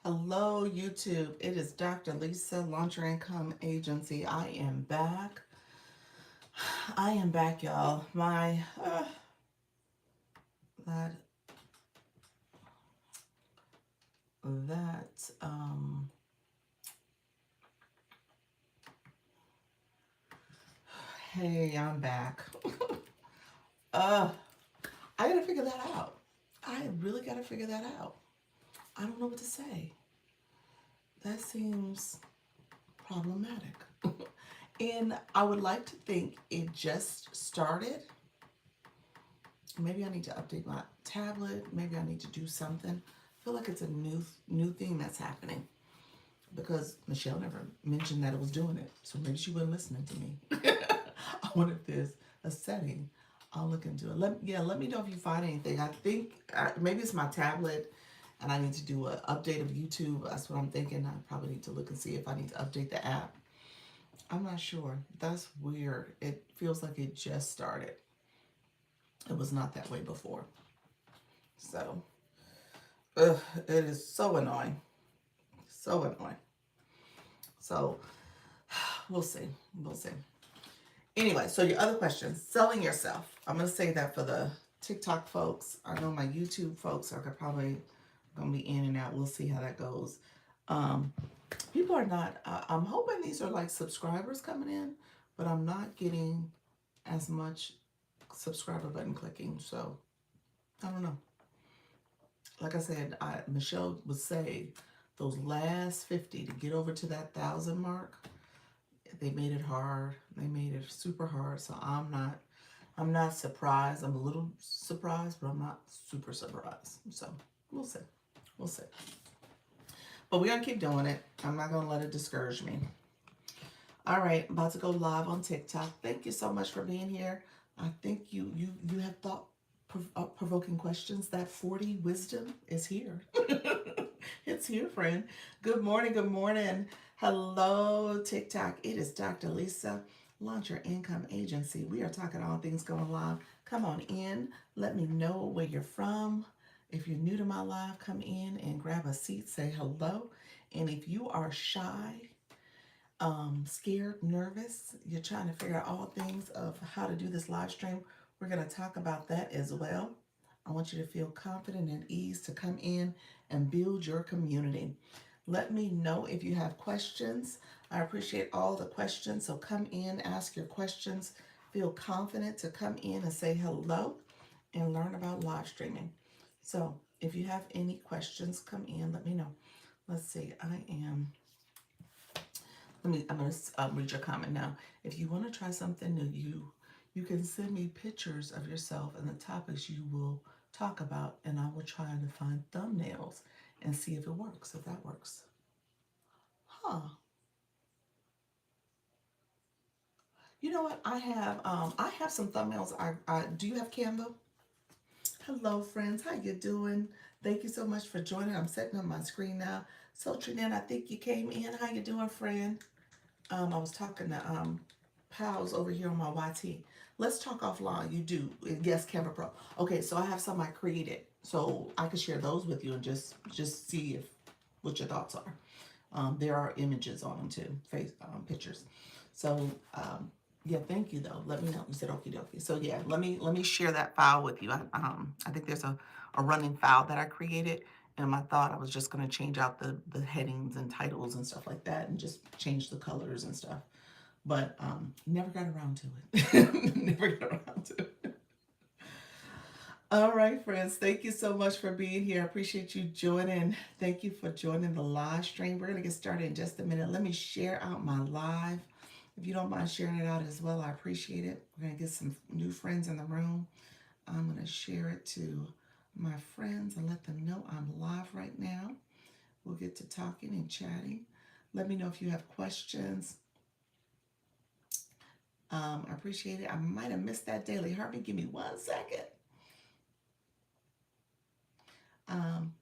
Hello, YouTube. It is Dr. Lisa, Launch Your Income Agency. I am back. I am back, y'all. That that Hey, I'm back. uh, I gotta figure that out. I really gotta figure that out. I don't know what to say. That seems problematic. And I would like to think it just started. Maybe I need to update my tablet. Maybe I need to do something. I feel like it's a new thing that's happening because Michelle never mentioned that it was doing it. So maybe she wasn't listening to me. I wonder if there's a setting. I'll look into it. Let me know if you find anything. I think maybe it's my tablet and I need to do an update of YouTube. That's what I'm thinking. I probably need to look and see if I need to update the app. I'm not sure. That's weird. It feels like it just started. It was not that way before. So, it is so annoying. So annoying. So, we'll see. We'll see. Anyway, so your other question, selling yourself. I'm going to say that for the TikTok folks. I know my YouTube folks are probably going to be in and out. We'll see how that goes. Um, People are not, I'm hoping these are like subscribers coming in, but I'm not getting as much subscriber button clicking. So, I don't know. Like I said, Michelle would say those last 50 to get over to that 1,000 mark, they made it hard. They made it super hard. So I'm not surprised. I'm a little surprised, but I'm not super surprised. So we'll see. We'll see. But we're gonna keep doing it. I'm not gonna let it discourage me. All right, about to go live on TikTok. Thank you so much for being here. I think you have thought provoking questions. That 40 wisdom is here. It's here, friend. Good morning. Good morning. Hello, TikTok. It is Dr. Lisa, Launch Your Income Agency. We are talking all things going live. Come on in. Let me know where you're from. If you're new to my live, come in and grab a seat. Say hello. And if you are shy, scared, nervous, you're trying to figure out all things of how to do this live stream, we're going to talk about that as well. I want you to feel confident and ease to come in and build your community. Let me know if you have questions. I appreciate all the questions. So come in, ask your questions. Feel confident to come in and say hello and learn about live streaming. So if you have any questions, come in, let me know. Let's see, I'm going to read your comment now. If you want to try something new, you can send me pictures of yourself and the topics you will talk about, and I will try to find thumbnails and see if it works, if that works. Huh. You know what? I have some thumbnails. I do you have Canva? Hello, friends. How you doing? Thank you so much for joining. I'm setting up my screen now. So, Trinan, I think you came in. How you doing, friend? I was talking to pals over here on my YT. Let's talk offline. You do. Yes, Canva Pro. Okay, so I have some I created. So I can share those with you and just see if what your thoughts are. There are images on them too, face pictures. So yeah, thank you though. Let me know. You said okie dokie. So yeah, let me share that file with you. I think there's a running file that I created, and I thought I was just gonna change out the headings and titles and stuff like that, and just change the colors and stuff. But never got around to it. Never got around to it. All right, friends. Thank you so much for being here. I appreciate you joining. Thank you for joining the live stream. We're going to get started in just a minute. Let me share out my live. If you don't mind sharing it out as well, I appreciate it. We're going to get some new friends in the room. I'm going to share it to my friends and let them know I'm live right now. We'll get to talking and chatting. Let me know if you have questions. I appreciate it. I might have missed that daily. Harvey, give me 1 second. Um,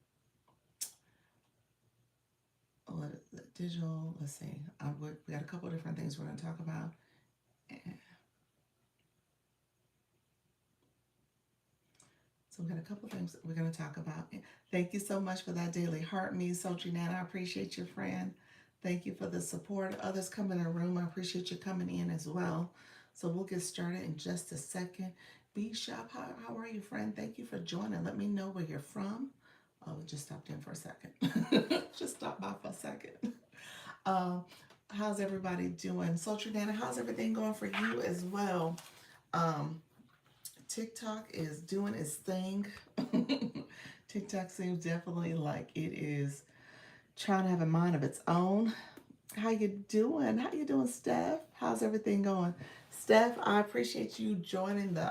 Digital, let's see. We got a couple of different things we're going to talk about. So So we got a couple things that we're going to talk about. Thank you so much for that daily heart me, Sultry Nana. I appreciate your friend. Thank you for the support. Others come in the room. I appreciate you coming in as well. So we'll get started in just a second. B Shop, how are you, friend? Thank you for joining. Let me know where you're from. Oh, we just stopped in for a second. Just stopped by for a second. Um, how's everybody doing? Sultry Nana, how's everything going for you as well? Um, TikTok is doing its thing. TikTok seems definitely like it is trying to have a mind of its own. How you doing? How you doing, Steph? How's everything going? Steph, I appreciate you joining the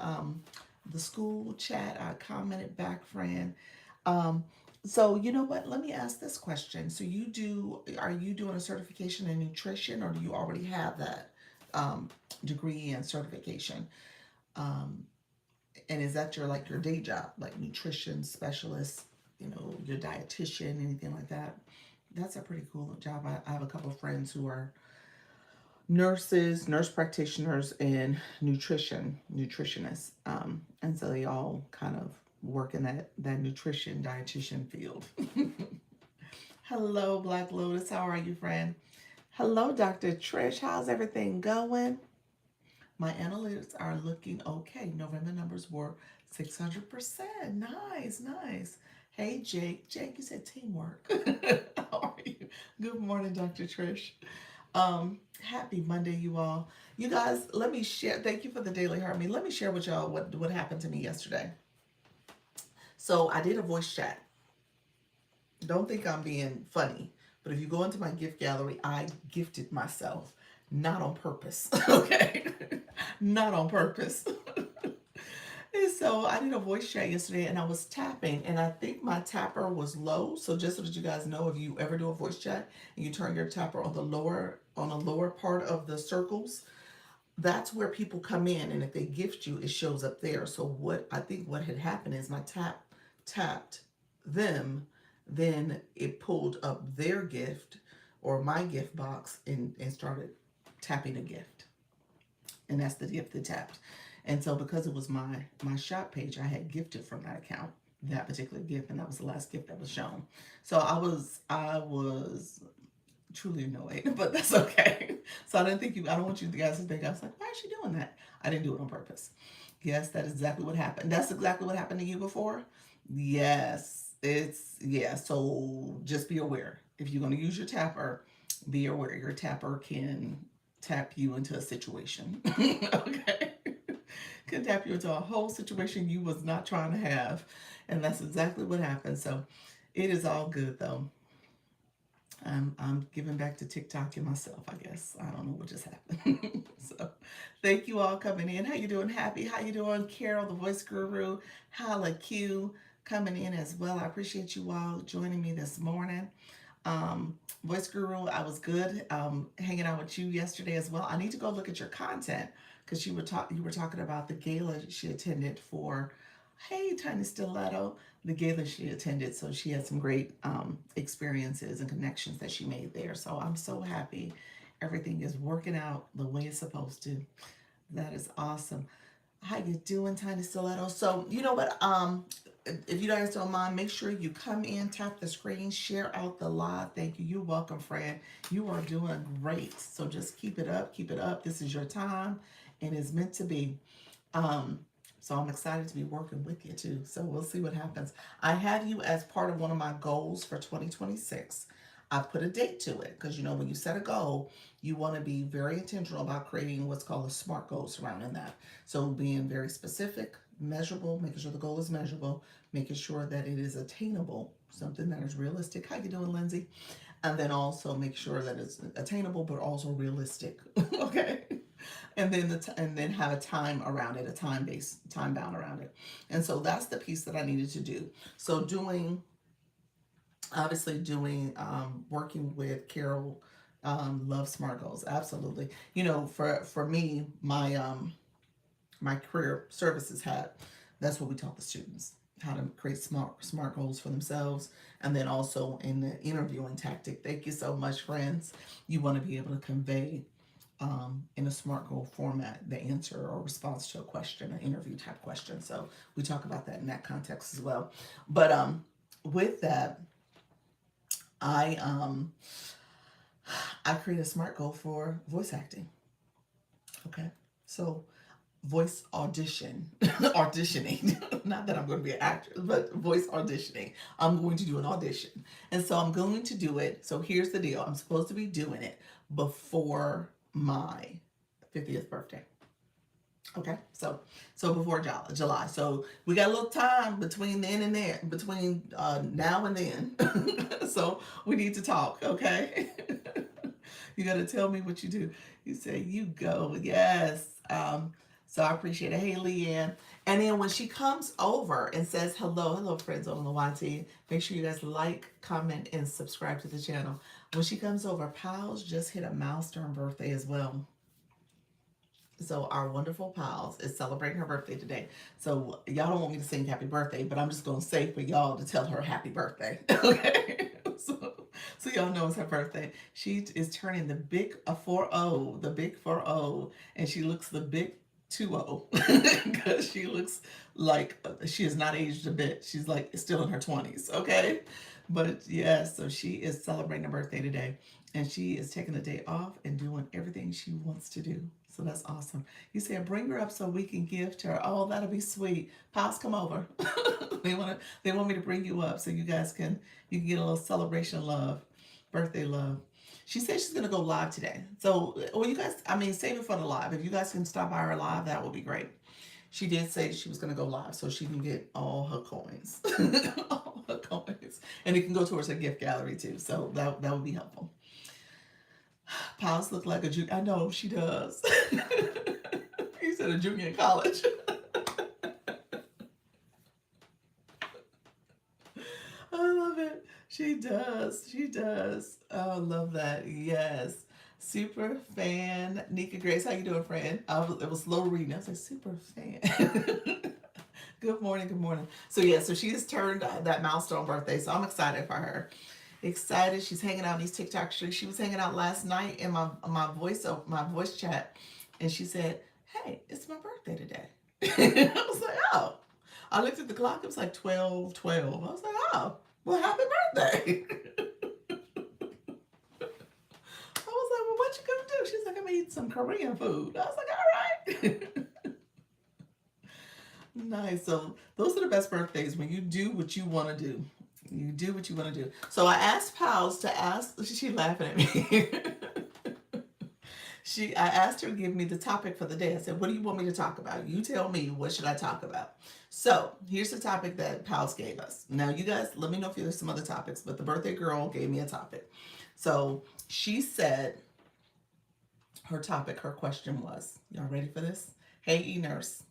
school chat. I commented back, friend. Um, so you know what? Let me ask this question. So are you doing a certification in nutrition, or do you already have that degree and certification? Um, and is that your day job, like nutrition specialist, your dietitian, anything like that? That's a pretty cool job. I have a couple of friends who are nurses, nurse practitioners, and nutritionists. And so they all kind of work in that nutrition dietitian field. Hello, Black Lotus. How are you, friend? Hello, Dr. Trish. How's everything going? My analytics are looking okay. November numbers were 600%. Nice, nice. Hey, Jake. Jake, you said teamwork. How are you? Good morning, Dr. Trish. Happy Monday, you all. You guys, let me share. Thank you for the daily heart me. Let me share with y'all what happened to me yesterday. So I did a voice chat. Don't think I'm being funny, but if you go into my gift gallery, I gifted myself, not on purpose. Okay, not on purpose. And so I did a voice chat yesterday, and I was tapping, and I think my tapper was low. So just so that you guys know, if you ever do a voice chat and you turn your tapper on the lower part of the circles, that's where people come in, and if they gift you, it shows up there. So what had happened is my tapped them, then it pulled up their gift or my gift box and started tapping a gift, and that's the gift that tapped. And so because it was my shop page, I had gifted from that account that particular gift, and that was the last gift that was shown. So I was truly annoyed, but that's okay. So I don't want you guys to think I was like, why is she doing that? I didn't do it on purpose. Yes, that is exactly what happened. That's exactly what happened to you before. Yes, so just be aware. If you're going to use your tapper, be aware your tapper can tap you into a situation. Okay. Can tap you into a whole situation you was not trying to have. And that's exactly what happened. So it is all good though. I'm giving back to TikTok and myself, I guess. I don't know what just happened. So thank you all coming in. How you doing, Happy? How you doing, Carol, the voice guru? Hala Q coming in as well. I appreciate you all joining me this morning. Voice Guru, I was good hanging out with you yesterday as well. I need to go look at your content because you were talking about the gala she attended for. Hey, Tiny Stiletto, the gala she attended. So she had some great experiences and connections that she made there. So I'm so happy everything is working out the way it's supposed to. That is awesome. How you doing, Tiny Stiletto? So you know what? If you guys don't mind, make sure you come in, tap the screen, share out the live. Thank you. You're welcome, friend. You are doing great. So just keep it up. Keep it up. This is your time and it's meant to be. So I'm excited to be working with you too. So we'll see what happens. I have you as part of one of my goals for 2026. I've put a date to it because when you set a goal, you want to be very intentional about creating what's called a SMART goal surrounding that. So being very specific, measurable, making sure the goal is measurable, making sure that it is attainable, something that is realistic. How you doing, Lindsay? And then also make sure that it's attainable but also realistic. Okay. And then have a time around it, a time bound around it. And so that's the piece that I needed to do. So obviously doing working with Carol, love SMART goals, absolutely. For me, my career services that's what we taught the students, how to create smart goals for themselves. And then also in the interviewing tactic, thank you so much, friends. You want to be able to convey in a SMART goal format, the answer or response to a question, an interview type question. So we talk about that in that context as well. But with that, I um, I create a SMART goal for voice acting. Okay, so voice auditioning. Not that I'm going to be an actress, but voice auditioning. I'm going to do an audition, and so I'm going to do it. So here's the deal: I'm supposed to be doing it before my 50th birthday. Okay, so before July. So we got a little time between then and there, between now and then. So we need to talk. Okay, you got to tell me what you do. You say you go. Yes. So I appreciate it. Hey, Leanne. And then when she comes over and says hello, friends on the YT, make sure you guys like, comment, and subscribe to the channel. When she comes over, Pals just hit a milestone birthday as well. So our wonderful Pals is celebrating her birthday today. So y'all don't want me to sing happy birthday, but I'm just gonna say for y'all to tell her happy birthday. Okay. So y'all know it's her birthday. She is turning the big 40, the big 40, and she looks the big 20 because she looks like she has not aged a bit. She's like still in her 20s. Okay. But yeah, so she is celebrating her birthday today, and she is taking the day off and doing everything she wants to do. So that's awesome. You said bring her up so we can gift her. Oh, that'll be sweet. Pops, come over. They want me to bring you up so you can get a little celebration love, birthday love. She said she's gonna go live today. So, well, you guys, I mean, save it for the live. If you guys can stop by her live, that would be great. She did say she was gonna go live so she can get all her coins, all her coins, and it can go towards her gift gallery too. So that would be helpful. Pals look like a junior. I know she does. He said a junior in college. I love it. She does. She does. Oh, I love that. Yes. Super fan. Nika Grace, how you doing, friend? It was slow reading. I was like, super fan. Good morning. Good morning. So yeah, so she has turned that milestone birthday. So I'm excited for her. Excited. She's hanging out in these TikTok streets. She was hanging out last night in my voice chat, and she said, "Hey, it's my birthday today." I was like, "Oh." I looked at the clock. It was like 12:12. I was like, "Oh, well, happy birthday." I was like, "Well, what you gonna do?" She's like, "I'm gonna eat some Korean food." I was like, "All right." Nice. So those are the best birthdays when you do what you want to do. You do what you want to do. So I asked Pals to ask. She's laughing at me. I asked her to give me the topic for the day. I said, "What do you want me to talk about? You tell me. What should I talk about?" So here's the topic that Pals gave us. Now you guys, let me know if there's some other topics. But the birthday girl gave me a topic. So she said her topic, her question was, y'all ready for this? Hey, e-nurse,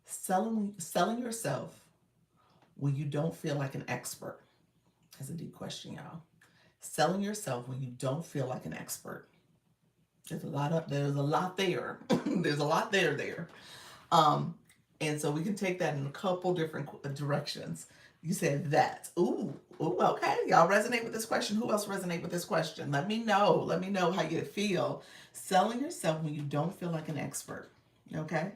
selling yourself when you don't feel like an expert. That's a deep question, y'all. Selling yourself when you don't feel like an expert. There's a lot there. There's a lot there. Um, and so we can take that in a couple different directions. You said that. Ooh, okay. Y'all resonate with this question. Who else resonate with this question? Let me know. Let me know how you feel. Selling yourself when you don't feel like an expert. Okay.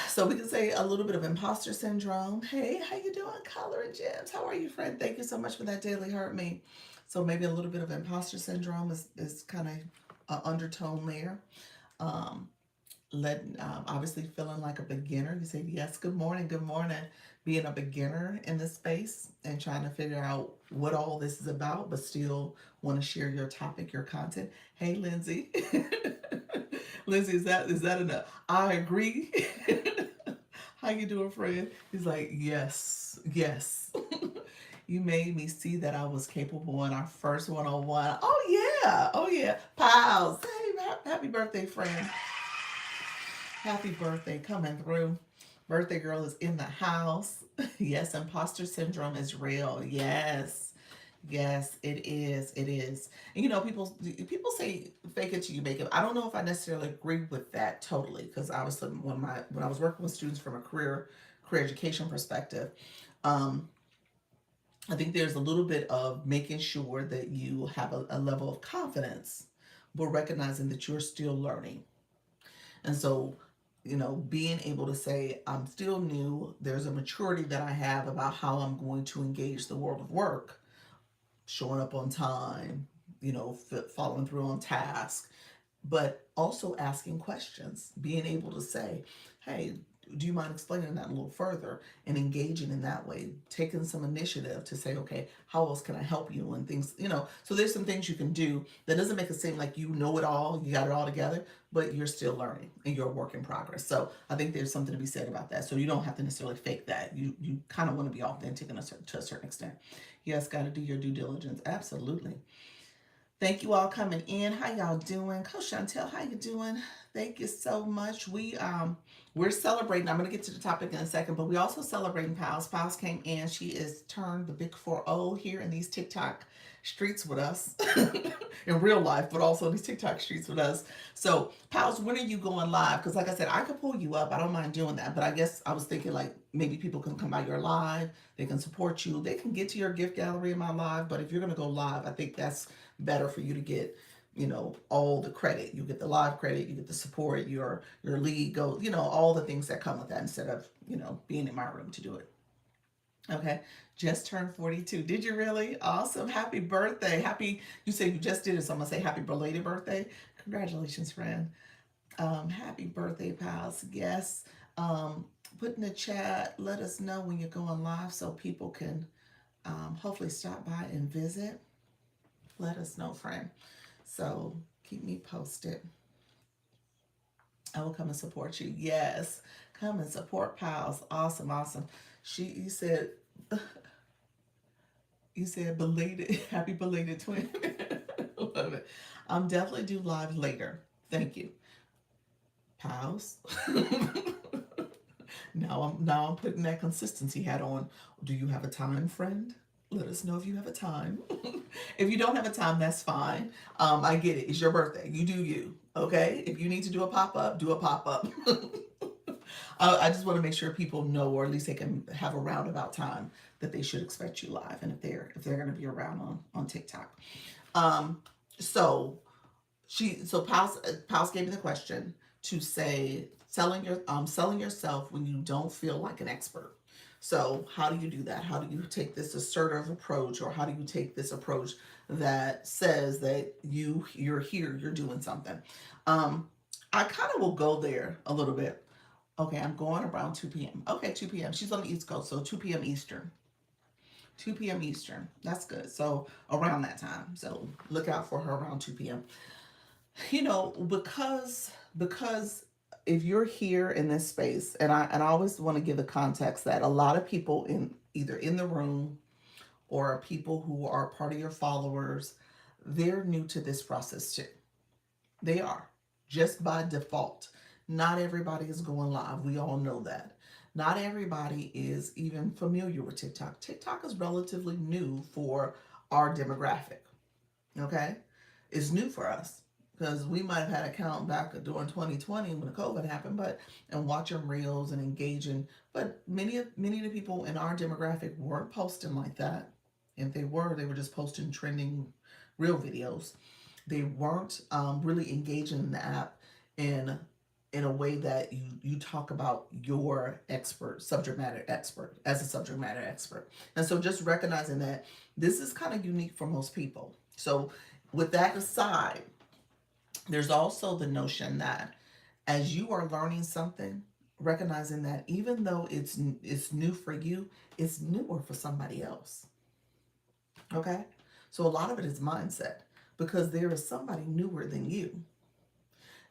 So we can say a little bit of imposter syndrome. Hey, how you doing, Color and Gems? How are you, friend? Thank you so much for that daily hurt me. So maybe a little bit of imposter syndrome is kind of an undertone there. Um, Obviously feeling like a beginner. You say yes, good morning, good morning. Being a beginner in this space and trying to figure out what all this is about, but still want to share your topic, your content. Hey, Lindsay. Lindsay, is that enough? I agree. How you doing, friend? He's like, yes, yes. You made me see that I was capable in our first one-on-one. Oh yeah. Pals. Hey, happy birthday, friend. Happy birthday coming through. Birthday girl is in the house. Yes, imposter syndrome is real. Yes. Yes, it is. It is. And people say fake it till you make it. I don't know if I necessarily agree with that totally, because obviously when I was working with students from a career education perspective, um, I think there's a little bit of making sure that you have a level of confidence but recognizing that you're still learning. And so, being able to say, I'm still new, there's a maturity that I have about how I'm going to engage the world of work, showing up on time, following through on task, but also asking questions, being able to say, hey, do you mind explaining that a little further, and engaging in that way, taking some initiative to say, okay, how else can I help you, and things, so there's some things you can do that doesn't make it seem like you know it all, you got it all together, but you're still learning and you're a work in progress. So I think there's something to be said about that. So you don't have to necessarily fake that. You kind of want to be authentic to a certain extent. Yes, got to do your due diligence. Absolutely. Thank you all coming in. How y'all doing? Coach Chantel, how you doing? Thank you so much. We're celebrating. I'm gonna get to the topic in a second, but we also celebrating Pals. Pals came in. She is turned the big 4-0 here in these TikTok streets with us in real life, but also these TikTok streets with us. So, Pals, when are you going live? Because, like I said, I could pull you up. I don't mind doing that, but I guess I was thinking like maybe people can come by your live. They can support you. They can get to your gift gallery in my live. But if you're gonna go live, I think that's better for you to get all the credit. You get the live credit, you get the support, your lead goes, all the things that come with that, instead of being in my room to do it. Okay, just turned 42. Did you really? Awesome. Happy birthday. You said you just did it, so I'm gonna say happy belated birthday. Congratulations, friend. Happy birthday, Pals. Yes. Put in the chat, let us know when you're going live so people can hopefully stop by and visit. Let us know, friend. So keep me posted. I will come and support you. Yes, come and support Pals. Awesome, awesome. You said belated, happy belated twin. Love it. I'm definitely do live later. Thank you, Pals. Now I'm putting that consistency hat on. Do you have a time, friend? Let us know if you have a time. If you don't have a time, that's fine. I get it. It's your birthday. You do you. Okay? If you need to do a pop-up, do a pop-up. I just want to make sure people know, or at least they can have a roundabout time that they should expect you live, and if they're going to be around on TikTok. So Pals gave me the question to say selling yourself when you don't feel like an expert. So how do you do that? How do you take this assertive approach, or how do you take this approach that says that you're here, you're doing something? I kind of will go there a little bit. Okay, I'm going around 2 p.m. Okay, 2 p.m. She's on the East Coast, so 2 p.m. Eastern. 2 p.m. Eastern. That's good. So around that time. So look out for her around 2 p.m. Because if you're here in this space, and I always want to give the context that a lot of people either in the room or people who are part of your followers, they're new to this process too. They are, just by default. Not everybody is going live. We all know that. Not everybody is even familiar with TikTok. TikTok is relatively new for our demographic. Okay? It's new for us because we might have had an account back during 2020 when the COVID happened, and watching reels and engaging. But many of the people in our demographic weren't posting like that. If they were just posting trending reel videos. They weren't really engaging in the app in a way that you talk about your subject matter expert, as a subject matter expert. And so just recognizing that this is kind of unique for most people. So with that aside, there's also the notion that as you are learning something, recognizing that even though it's new for you, it's newer for somebody else. Okay? So a lot of it is mindset, because there is somebody newer than you.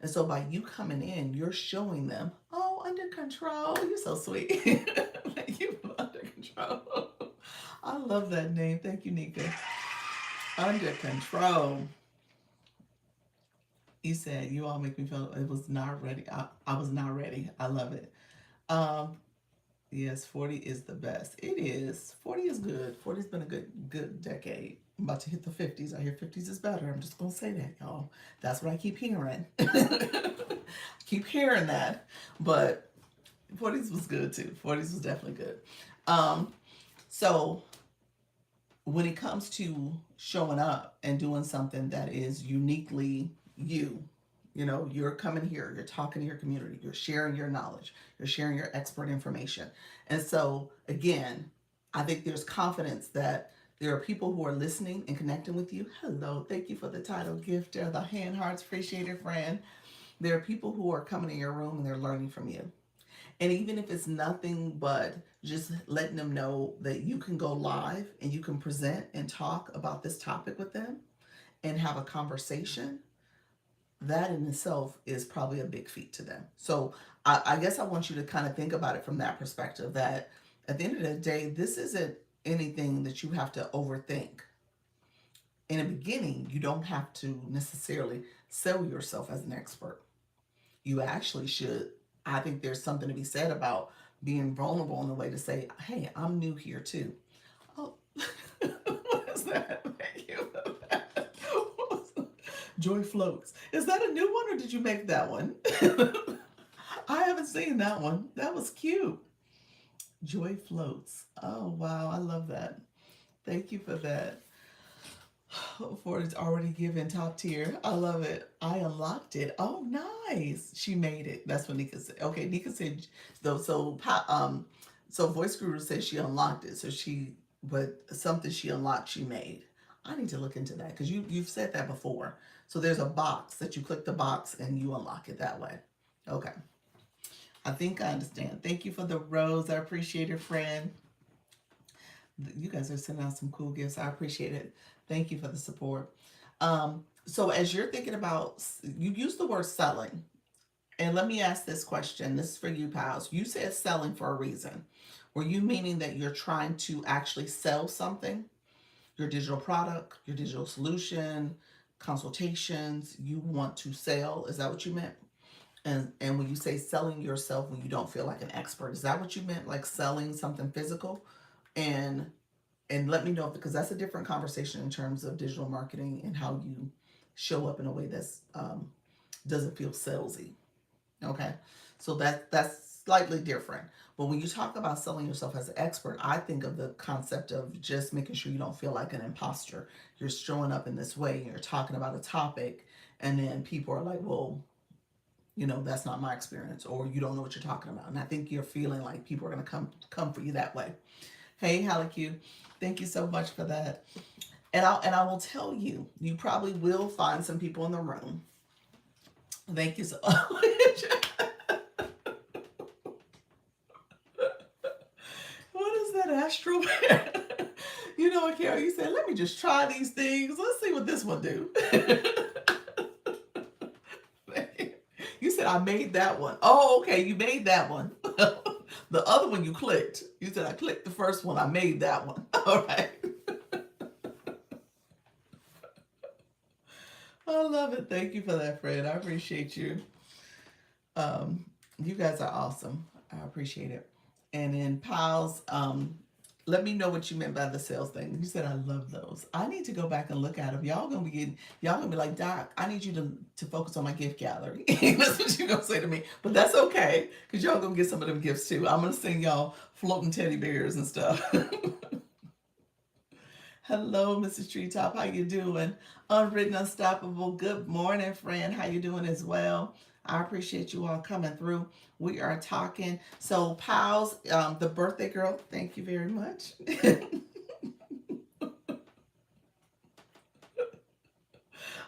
And so by you coming in, you're showing them, oh, under control. You're so sweet. You under control. I love that name. Thank you, Nika. Under control. You said you all make me feel it was not ready. I was not ready. I love it. Yes, 40 is the best. It is. 40 is good. 40's been a good decade. I'm about to hit the 50s. I hear 50s is better. I'm just going to say that, y'all. That's what I keep hearing. Keep hearing that. But 40s was good, too. 40s was definitely good. So when it comes to showing up and doing something that is uniquely, you. You know, you're coming here, you're talking to your community, you're sharing your knowledge, you're sharing your expert information. And so, again, I think there's confidence that there are people who are listening and connecting with you. Hello, thank you for the title gifter, the hand hearts, appreciate it, friend. There are people who are coming in your room and they're learning from you. And even if it's nothing but just letting them know that you can go live and you can present and talk about this topic with them and have a conversation, that in itself is probably a big feat to them. So I guess I want you to kind of think about it from that perspective, that at the end of the day, this isn't anything that you have to overthink. In the beginning, you don't have to necessarily sell yourself as an expert. You actually should. I think there's something to be said about being vulnerable in a way to say, hey, I'm new here too. Oh, what is that? Thank you for that. Joy floats. Is that a new one or did you make that one? I haven't seen that one. That was cute. Joy floats. Oh, wow. I love that. Thank you for that. For it's already given top tier. I love it. I unlocked it. Oh, nice. She made it. That's what Nika said. Okay, Nika said though. So Voice Guru says she unlocked it. So but something she unlocked, she made. I need to look into that because you've said that before. So there's a box that you click the box and you unlock it that way. Okay, I think I understand. Thank you for the rose. I appreciate it, friend. You guys are sending out some cool gifts. I appreciate it. Thank you for the support. So as you're thinking about, you use the word selling. And let me ask this question. This is for you, pals. You said selling for a reason. Were you meaning that you're trying to actually sell something? Your digital product, your digital solution, consultations, you want to sell? Is that what you meant? And when you say selling yourself when you don't feel like an expert, is that what you meant? Like selling something physical? And and let me know, because that's a different conversation in terms of digital marketing and how you show up in a way that's doesn't feel salesy. Okay, so that's slightly different. But when you talk about selling yourself as an expert, I think of the concept of just making sure you don't feel like an imposter. You're showing up in this way and you're talking about a topic, and then people are like, well, that's not my experience, or you don't know what you're talking about. And I think you're feeling like people are going to come for you that way. Hey, Halleck, thank you so much for that. And I will tell you, you probably will find some people in the room. Thank you so much. What is that, Astro? You know what, Carol? You said, let me just try these things. Let's see what this one do. You said, I made that one. Oh, okay, you made that one. The other one you clicked. You said, I clicked the first one. I made that one. All right. I love it. Thank you for that, Fred. I appreciate you. You guys are awesome. I appreciate it. And then pals, let me know what you meant by the sales thing. You said I love those. I need to go back and look at them. Y'all gonna be like, Doc, I need you to focus on my gift gallery. That's what you're gonna say to me. But that's okay, because y'all gonna get some of them gifts too. I'm gonna send y'all floating teddy bears and stuff. Hello, Mrs. Treetop. How you doing? Unwritten Unstoppable. Good morning, friend. How you doing as well? I appreciate you all coming through. We are talking. So, pals, the birthday girl, thank you very much.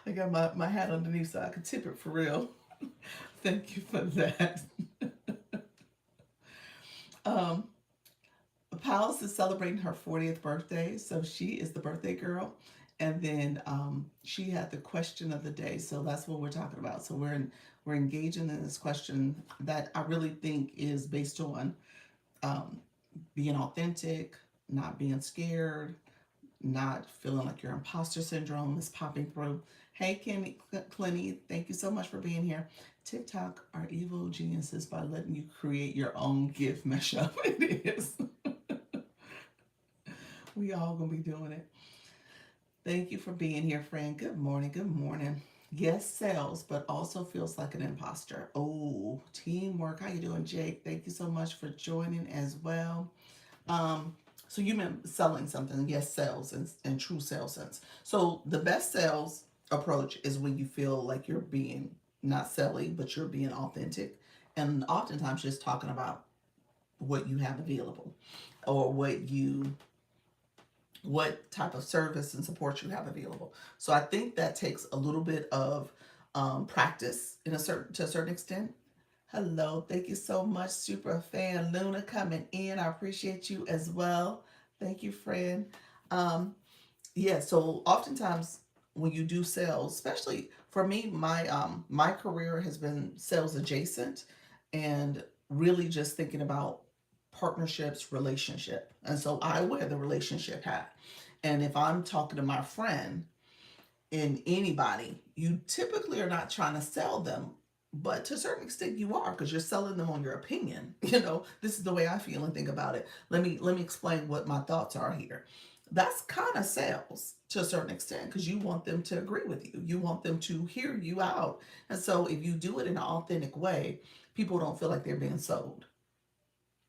I got my hat underneath so I could tip it for real. Thank you for that. Palace is celebrating her 40th birthday, so she is the birthday girl. And then she had the question of the day, so that's what we're talking about. So we're engaging in this question that I really think is based on being authentic, not being scared, not feeling like your imposter syndrome is popping through. Hey, Kenny, Clinty, thank you so much for being here. TikTok are evil geniuses by letting you create your own gift mashup. It is. We all gonna be doing it. Thank you for being here, friend. Good morning. Good morning. Yes, sells, but also feels like an imposter. Oh, teamwork. How you doing, Jake? Thank you so much for joining as well. So you meant selling something. Yes, sales and true sales sense. So the best sales approach is when you feel like you're being not silly, but you're being authentic. And oftentimes just talking about what you have available or what type of service and support you have available. So I think that takes a little bit of practice to a certain extent. Hello, thank you so much, super fan Luna coming in. I appreciate you as well. Thank you, friend. Um, yeah, so oftentimes when you do sales, especially for me, my career has been sales adjacent and really just thinking about partnerships, relationship. And so I wear the relationship hat. And if I'm talking to my friend and anybody, you typically are not trying to sell them, but to a certain extent you are because you're selling them on your opinion. This is the way I feel and think about it. Let me explain what my thoughts are here. That's kind of sales to a certain extent because you want them to agree with you. You want them to hear you out. And so if you do it in an authentic way, people don't feel like they're being sold,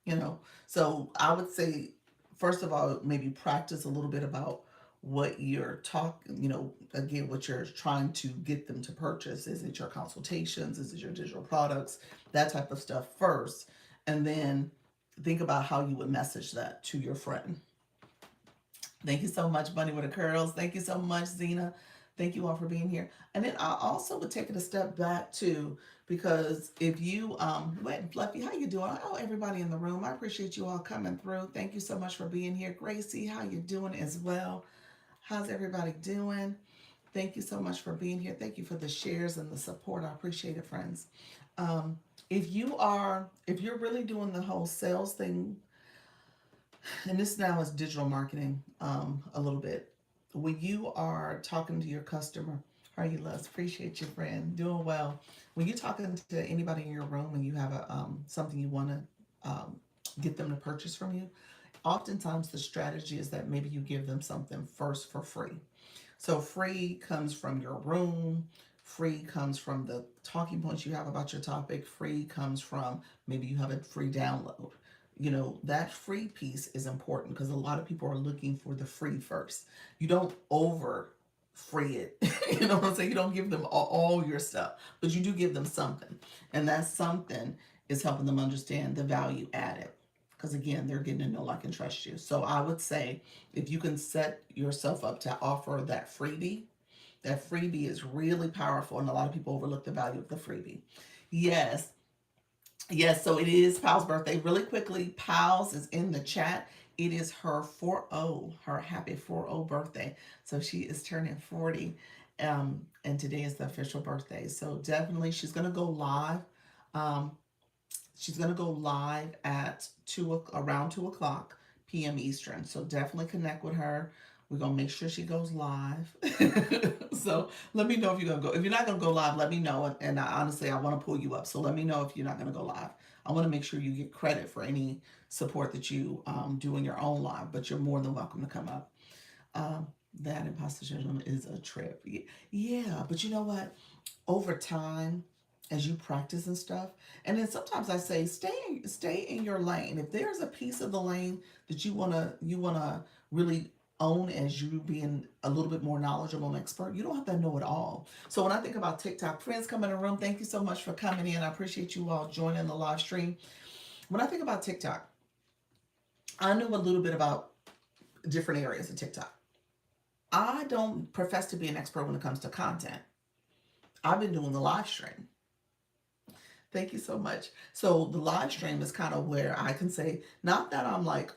you know. So I would say, first of all, maybe practice a little bit about what you're talking, again, what you're trying to get them to purchase. Is it your consultations? Is it your digital products? That type of stuff first. And then think about how you would message that to your friend. Thank you so much, Bunny with the Curls. Thank you so much, Zena. Thank you all for being here. And then I also would take it a step back too, because if you Wet and Fluffy, how you doing? Oh, everybody in the room, I appreciate you all coming through. Thank you so much for being here. Gracie, how you doing as well? How's everybody doing? Thank you so much for being here. Thank you for the shares and the support. I appreciate it, friends. Um, if you're really doing the whole sales thing, and this now is digital marketing, a little bit. When you are talking to your customer, how are you, Les? Appreciate you, friend. Doing well. When you're talking to anybody in your room and you have something you want to get them to purchase from you, oftentimes the strategy is that maybe you give them something first for free. So free comes from your room. Free comes from the talking points you have about your topic. Free comes from maybe you have a free download. That free piece is important because a lot of people are looking for the free first. You don't over free it. You know what I'm saying? You don't give them all your stuff, but you do give them something. And that something is helping them understand the value added. Because again, they're getting to know, like, and trust you. So I would say if you can set yourself up to offer that freebie is really powerful. And a lot of people overlook the value of the freebie. Yes, yes, so it is Pal's birthday. Really quickly, Pal's is in the chat. It is her 40, her happy 40 birthday. So she is turning 40. And today is the official birthday. So definitely she's gonna go live. Um, she's gonna go live at around 2 o'clock p.m. Eastern. So definitely connect with her. We're gonna make sure she goes live. So let me know if you're gonna go. If you're not gonna go live, let me know. And honestly, I want to pull you up. So let me know if you're not gonna go live. I want to make sure you get credit for any support that you do in your own live. But you're more than welcome to come up. Um, that imposter syndrome is a trip. Yeah, but you know what? Over time, as you practice and stuff, and then sometimes I say, stay in your lane. If there's a piece of the lane that you wanna really own as you being a little bit more knowledgeable and expert, you don't have to know it all. So when I think about TikTok, friends come in the room, thank you so much for coming in. I appreciate you all joining the live stream. When I think about TikTok, I know a little bit about different areas of TikTok. I don't profess to be an expert when it comes to content. I've been doing the live stream. Thank you so much. So the live stream is kind of where I can say, not that I'm like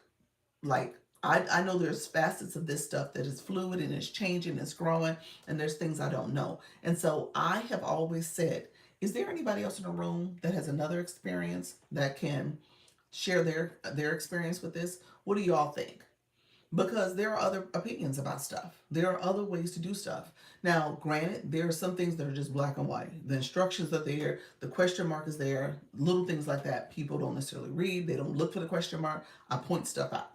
I know there's facets of this stuff that is fluid and it's changing, it's growing, and there's things I don't know. And so I have always said, is there anybody else in the room that has another experience that can share their experience with this? What do you all think? Because there are other opinions about stuff. There are other ways to do stuff. Now, granted, there are some things that are just black and white. The instructions are there, the question mark is there, little things like that. People don't necessarily read, they don't look for the question mark. I point stuff out.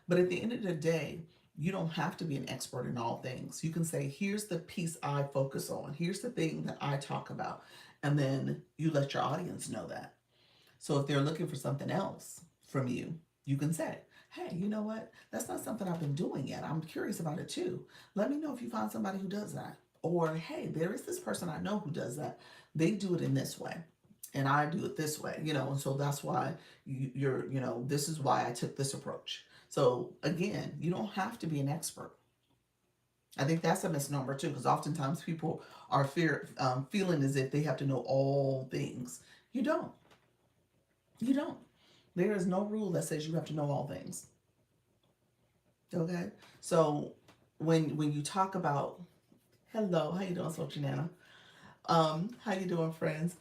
But at the end of the day, you don't have to be an expert in all things. You can say, here's the piece I focus on, here's the thing that I talk about, and then you let your audience know that. So if they're looking for something else from you, you can say, hey, you know what? That's not something I've been doing yet. I'm curious about it too. Let me know if you find somebody who does that. Or, hey, there is this person I know who does that. They do it in this way, and I do it this way, and so that's why you're, this is why I took this approach. So again, you don't have to be an expert. I think that's a misnomer too, because oftentimes people are feeling as if they have to know all things. You don't. You don't. There is no rule that says you have to know all things. Okay. So when you talk about, hello, how you doing, Sochi Nana? How you doing, friends?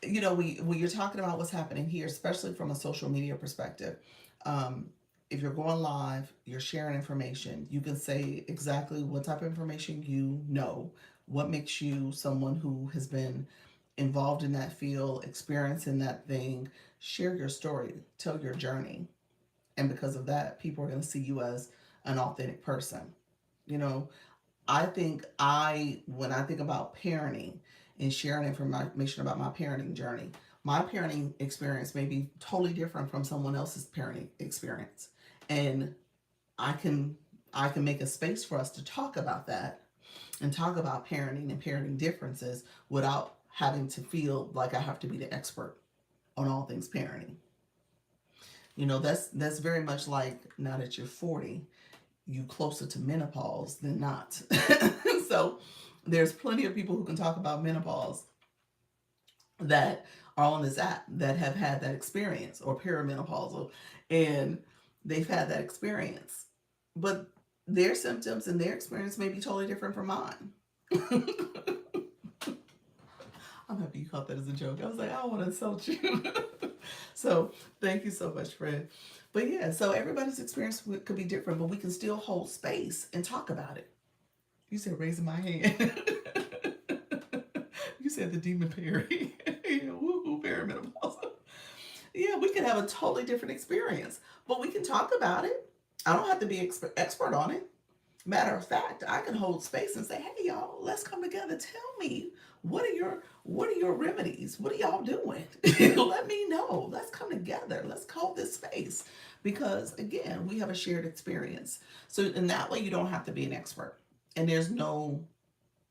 When you're talking about what's happening here, especially from a social media perspective, um, if you're going live, you're sharing information, you can say exactly what type of information you know, what makes you someone who has been involved in that field, experiencing that thing, share your story, tell your journey. And because of that, people are going to see you as an authentic person. You know, when I think about parenting and sharing information about my parenting journey, my parenting experience may be totally different from someone else's parenting experience. And I can I can make a space for us to talk about that and talk about parenting and parenting differences without having to feel like I have to be the expert on all things parenting. That's very much like, now that you're 40, you closer to menopause than not. So there's plenty of people who can talk about menopause that are on this app that have had that experience, or perimenopausal, and they've had that experience. But their symptoms and their experience may be totally different from mine. I'm happy you caught that as a joke. I was like, I don't want to insult you. So thank you so much, Fred. But yeah, so everybody's experience could be different, but we can still hold space and talk about it. You said raising my hand. You said the demon Perry. Woo-hoo, perimenopause. Yeah, we can have a totally different experience, but we can talk about it. I don't have to be expert on it. Matter of fact, I can hold space and say, "Hey, y'all, let's come together. Tell me, what are your remedies? What are y'all doing? Let me know. Let's come together. Let's hold this space, because again, we have a shared experience. So in that way, you don't have to be an expert, and there's no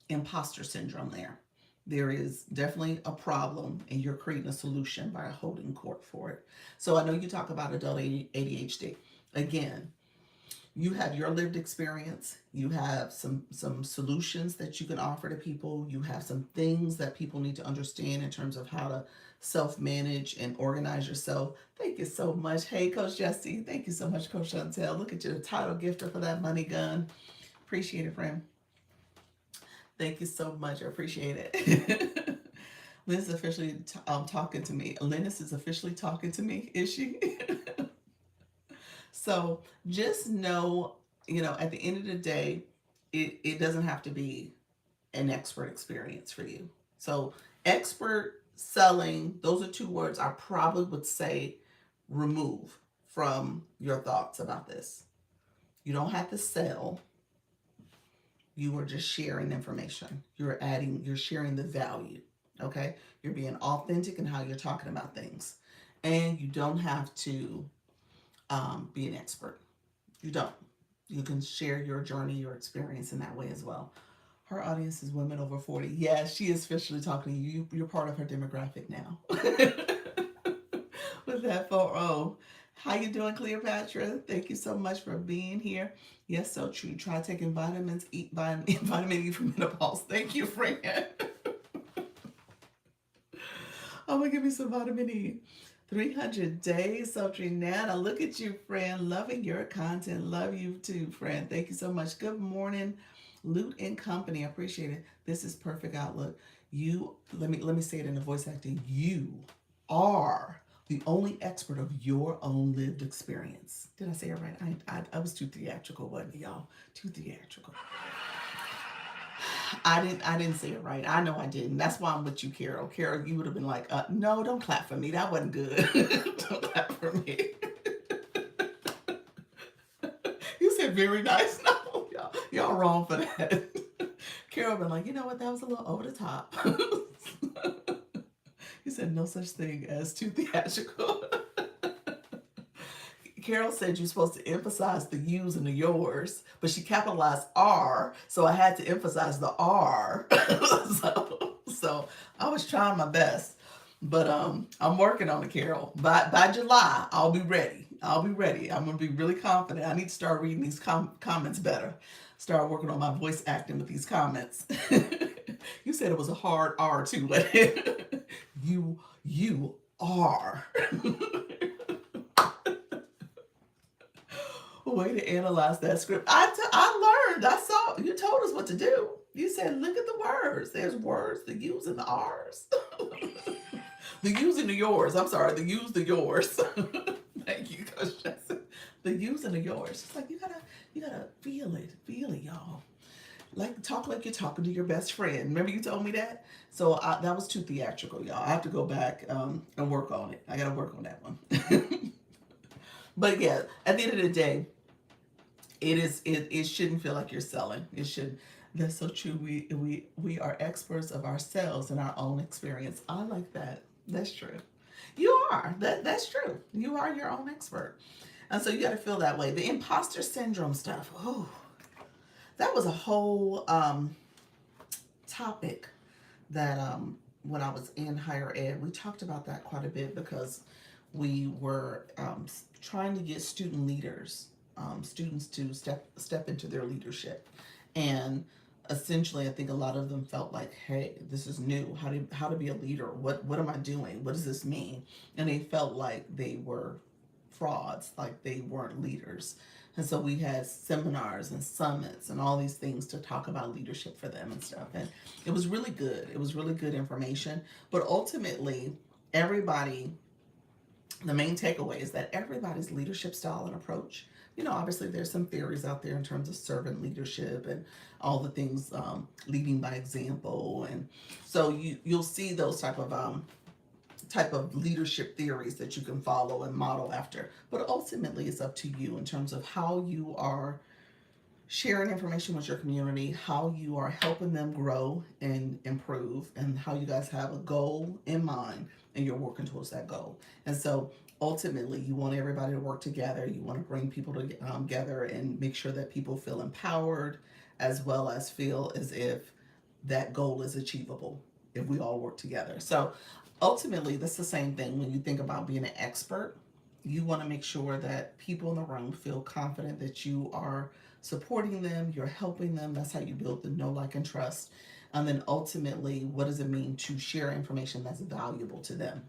imposter syndrome there. There is definitely a problem, and you're creating a solution by holding court for it. So I know you talk about adult ADHD. Again, you have your lived experience, you have some solutions that you can offer to people, you have some things that people need to understand in terms of how to self-manage and organize yourself. Thank you so much. Hey, Coach Jesse. Thank you so much, Coach Chantel. Look at you, the title gifter for that money gun. Appreciate it, friend. Thank you so much. I appreciate it. Lynn is officially talking to me. Linus is officially talking to me. Is she? So just know, at the end of the day, it doesn't have to be an expert experience for you. So expert selling, those are two words I probably would say remove from your thoughts about this. You don't have to sell. You are just sharing information. You're sharing the value. Okay? You're being authentic in how you're talking about things. And you don't have to be an expert. You don't. You can share your journey, your experience in that way as well. Her audience is women over 40. Yeah, she is officially talking to you. You're part of her demographic now. With that 4-0. How you doing, Cleopatra? Thank you so much for being here. Yes, so true. Try taking vitamins, eat vitamin E for menopause. Thank you, friend. I'm going to give me some vitamin E. 300 days, Sultry Nana. Look at you, friend. Loving your content. Love you too, friend. Thank you so much. Good morning, Loot and Company. I appreciate it. This is Perfect Outlook. Let me say it in the voice acting. You are the only expert of your own lived experience. Did I say it right? I was too theatrical, wasn't it, y'all? Too theatrical. I didn't say it right. I know I didn't. That's why I'm with you, Carol. Carol, you would have been like, no, don't clap for me. That wasn't good. Don't clap for me. You said very nice. No, y'all wrong for that. Carol been like, you know what? That was a little over the top. You said no such thing as too theatrical. Carol said you're supposed to emphasize the yous and the yours, but she capitalized R, so I had to emphasize the R. So I was trying my best, but I'm working on it, Carol. By July, I'll be ready. I'll be ready. I'm gonna be really confident. I need to start reading these comments better. Start working on my voice acting with these comments. You said it was a hard R too. You are. Way to analyze that script. I learned. I saw. You told us what to do. You said, look at the words. There's words, the U's and the R's. The U's and the yours. I'm sorry, the U's, the yours. Thank you, Coach Jackson. The U's and the yours. It's like you gotta feel it, y'all. Like talk like you're talking to your best friend. Remember you told me that? So that was too theatrical, y'all. I have to go back and work on it. I gotta work on that one. But yeah, at the end of the day, it shouldn't feel like you're selling. It should. That's so true. We are experts of ourselves and our own experience. I like that. That's true. You are. That's true. You are your own expert. And so you got to feel that way. The imposter syndrome stuff. Oh, that was a whole topic that when I was in higher ed, we talked about that quite a bit because we were trying to get student leaders, students to step into their leadership. And essentially, I think a lot of them felt like, hey, this is new. How to be a leader? What am I doing? What does this mean? And they felt like they were frauds, like they weren't leaders. And so we had seminars and summits and all these things to talk about leadership for them and stuff. And it was really good. It was really good information. But ultimately, the main takeaway is that everybody's leadership style and approach, obviously there's some theories out there in terms of servant leadership and all the things, leading by example. And so you'll see those type of leadership theories that you can follow and model after. But ultimately, it's up to you in terms of how you are sharing information with your community, how you are helping them grow and improve, and how you guys have a goal in mind and you're working towards that goal. And so ultimately, you want everybody to work together. You want to bring people together and make sure that people feel empowered as well as feel as if that goal is achievable if we all work together. So ultimately, that's the same thing when you think about being an expert. You want to make sure that people in the room feel confident that you are supporting them, you're helping them. That's how you build the know, like, and trust. And then ultimately, what does it mean to share information that's valuable to them?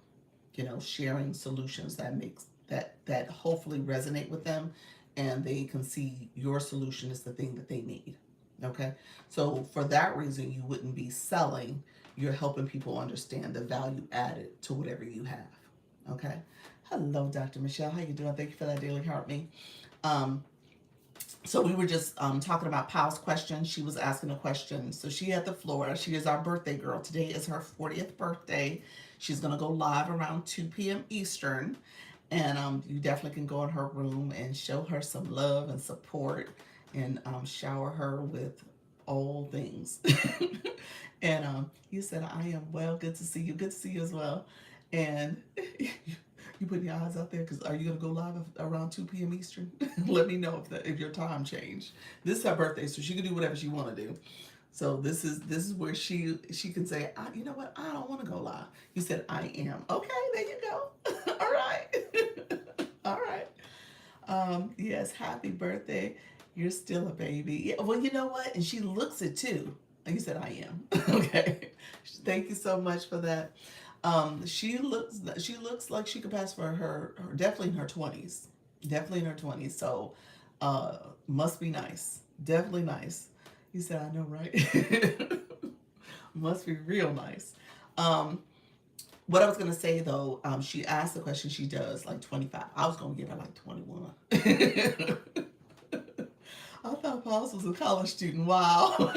Sharing solutions that hopefully resonate with them and they can see your solution is the thing that they need. Okay? So for that reason, you wouldn't be selling. You're helping people understand the value added to whatever you have. Okay? Hello, Dr. Michelle. How you doing? Thank you for that daily heart me. So we were just talking about Powell's question. She was asking a question. So she had the floor. She is our birthday girl. Today is her 40th birthday. She's going to go live around 2 p.m. Eastern. And you definitely can go in her room and show her some love and support and shower her with all things. And you said, I am well. Good to see you. Good to see you as well. And you put your eyes out there because are you going to go live around 2 p.m. Eastern? Let me know if your time changed. This is her birthday, so she can do whatever she want to do. So this is where she can say, you know what, I don't want to go live. You said I am. Okay, there you go. All right. All right. Yes, happy birthday. You're still a baby. Yeah, well, you know what? And she looks it too. And you said I am. Okay. Thank you so much for that. She looks like she could pass for her definitely in her 20s. Definitely in her 20s. So must be nice. Definitely nice. You said I know, right? Must be real nice. What I was gonna say though, she asked the question, she does like 25. I was gonna give her like 21. I thought Pauls was a college student. Wow.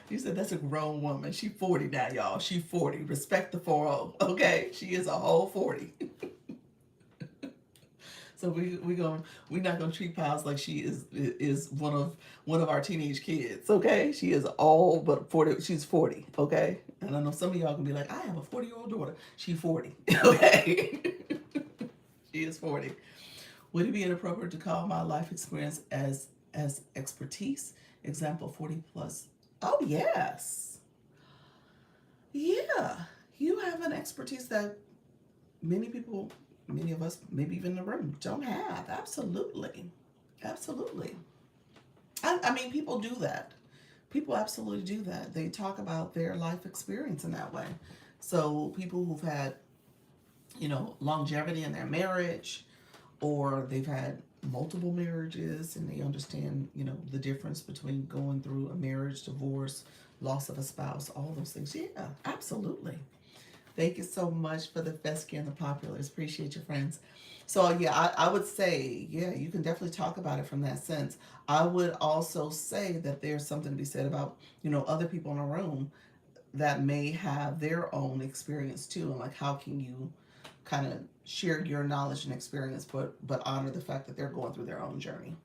You said that's a grown woman. She 40 now, y'all. She 40. Respect the 40. Okay, she is a whole 40. So we're not gonna treat Pals like she is one of our teenage kids. Okay, she is all but 40. She's 40. Okay, and I know some of y'all can be like, I have a 40-year-old daughter. She's 40. Okay, she is 40. Would it be inappropriate to call my life experience as expertise? Example 40 plus. Oh yes, yeah. You have an expertise that many people, many of us, maybe even in the room, don't have. Absolutely. Absolutely. I mean, people do that. People absolutely do that. They talk about their life experience in that way. So people who've had, longevity in their marriage, or they've had multiple marriages and they understand, the difference between going through a marriage, divorce, loss of a spouse, all those things. Yeah, absolutely. Thank you so much for the Fesky and the Populars. Appreciate your friends. So yeah, I would say, yeah, you can definitely talk about it from that sense. I would also say that there's something to be said about, other people in a room that may have their own experience too. And like how can you kind of share your knowledge and experience but honor the fact that they're going through their own journey.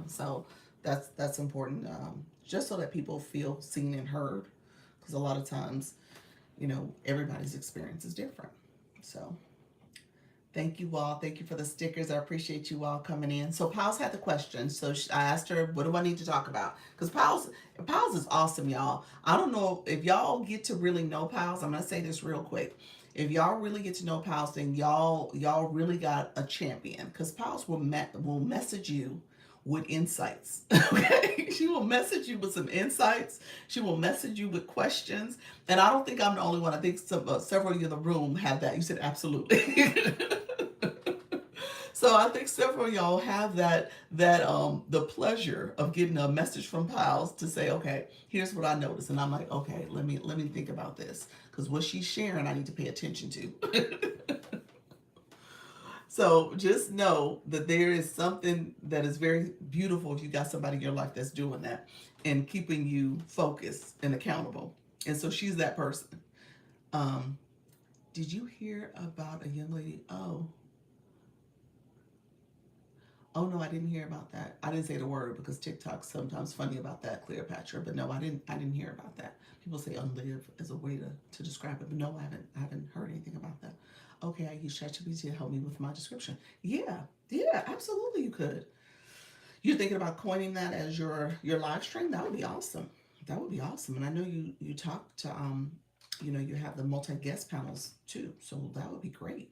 So that's important, just so that people feel seen and heard, because a lot of times everybody's experience is different. So thank you all. Thank you for the stickers. I appreciate you all coming in. So Pals had the question. So I asked her, what do I need to talk about? Because Pals is awesome, y'all. I don't know if y'all get to really know Pals. I'm going to say this real quick. If y'all really get to know Pals, then y'all really got a champion. Because Pals will message you with insights. Okay, she will message you with some insights. She will message you with questions, and I don't think I'm the only one. I think several of you in the room have that. You said absolutely. So I think several of y'all have that the pleasure of getting a message from Pals to say, okay, here's what I noticed, and I'm like, okay, let me think about this, because what she's sharing, I need to pay attention to. So just know that there is something that is very beautiful if you got somebody in your life that's doing that and keeping you focused and accountable. And so she's that person. Um, did you hear about a young lady? Oh no, I didn't hear about that. I didn't say the word because TikTok's sometimes funny about that, Cleopatra. But no, I didn't hear about that. People say unlive as a way to describe it, but no, I haven't heard anything about that. Okay, I use ChatGPT to help me with my description. Yeah, absolutely you could. You're thinking about coining that as your live stream? That would be awesome. That would be awesome. And I know you talk to you have the multi guest panels too, so that would be great.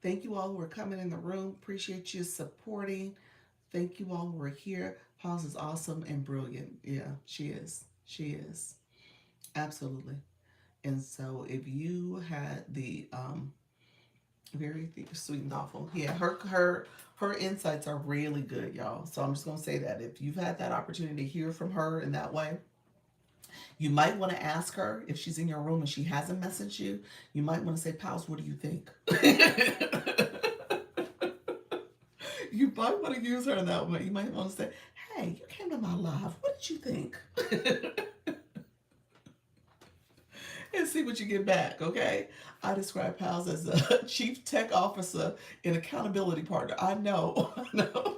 Thank you all who are coming in the room. Appreciate you supporting. Thank you all who are here. Pause is awesome and brilliant. Yeah, she is. She is. Absolutely. And so if you had the very sweet and thoughtful, yeah, her insights are really good, y'all. So I'm just gonna say that if you've had that opportunity to hear from her in that way, you might want to ask her if she's in your room and she hasn't messaged you. You might want to say, Pals, what do you think? You might want to use her in that way. You might want to say, hey, you came to my live. What did you think? And see what you get back, okay? I describe Pals as a chief tech officer and accountability partner. I know, I know.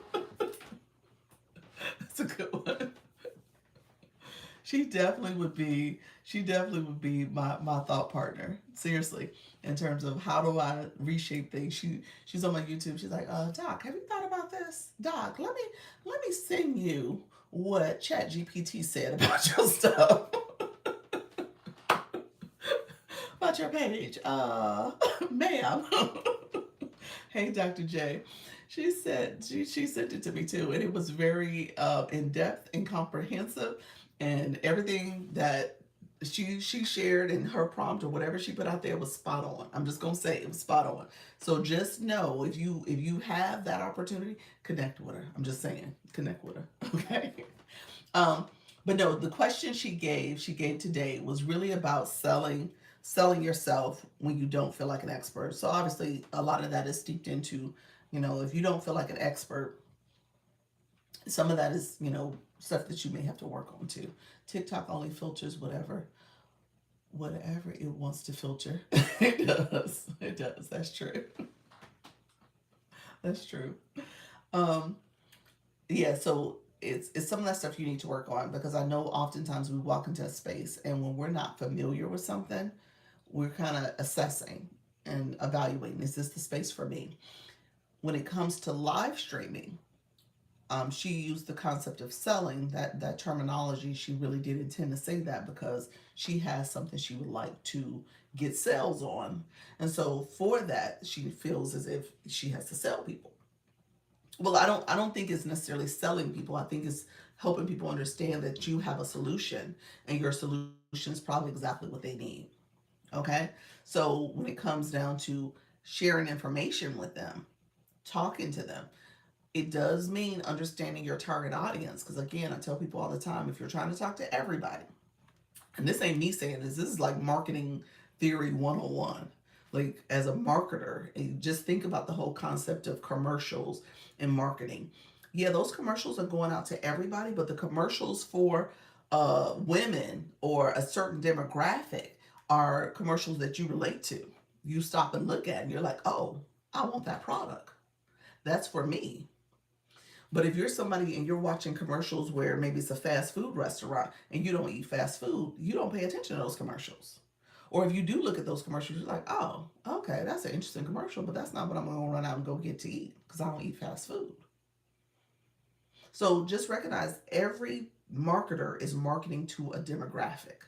That's a good one. She definitely would be my thought partner. Seriously, in terms of how do I reshape things. She's on my YouTube. She's like, Doc, have you thought about this? Doc, let me send you what ChatGPT said about your stuff. About your page. Ma'am. Hey, Dr. J. She said she sent it to me too, and it was very in depth and comprehensive, and everything that she shared in her prompt or whatever she put out there was spot on. I'm just gonna say it was spot on. So just know if you have that opportunity, connect with her. I'm just saying, connect with her. Okay. Um, but no, the question she gave today was really about selling yourself when you don't feel like an expert. So obviously a lot of that is steeped into, if you don't feel like an expert, some of that is, stuff that you may have to work on too. TikTok only filters whatever it wants to filter. It does. It does. That's true. That's true. Um, yeah, so it's some of that stuff you need to work on because I know oftentimes we walk into a space and when we're not familiar with something, we're kind of assessing and evaluating, is this the space for me? When it comes to live streaming, she used the concept of selling, that terminology. She really did intend to say that because she has something she would like to get sales on, and so for that she feels as if she has to sell people. Well, I don't think it's necessarily selling people. I think it's helping people understand that you have a solution and your solution is probably exactly what they need. Okay, so when it comes down to sharing information with them, talking to them, it does mean understanding your target audience. Because again, I tell people all the time, if you're trying to talk to everybody, and this ain't me saying this is like marketing theory 101. Like as a marketer, and just think about the whole concept of commercials and marketing. Yeah, those commercials are going out to everybody, but the commercials for women or a certain demographic are commercials that you relate to. You stop and look at and you're like, oh, I want that product. That's for me. But if you're somebody and you're watching commercials where maybe it's a fast food restaurant and you don't eat fast food, you don't pay attention to those commercials. Or if you do look at those commercials, you're like, oh, okay, that's an interesting commercial, but that's not what I'm going to run out and go get to eat because I don't eat fast food. So just recognize every marketer is marketing to a demographic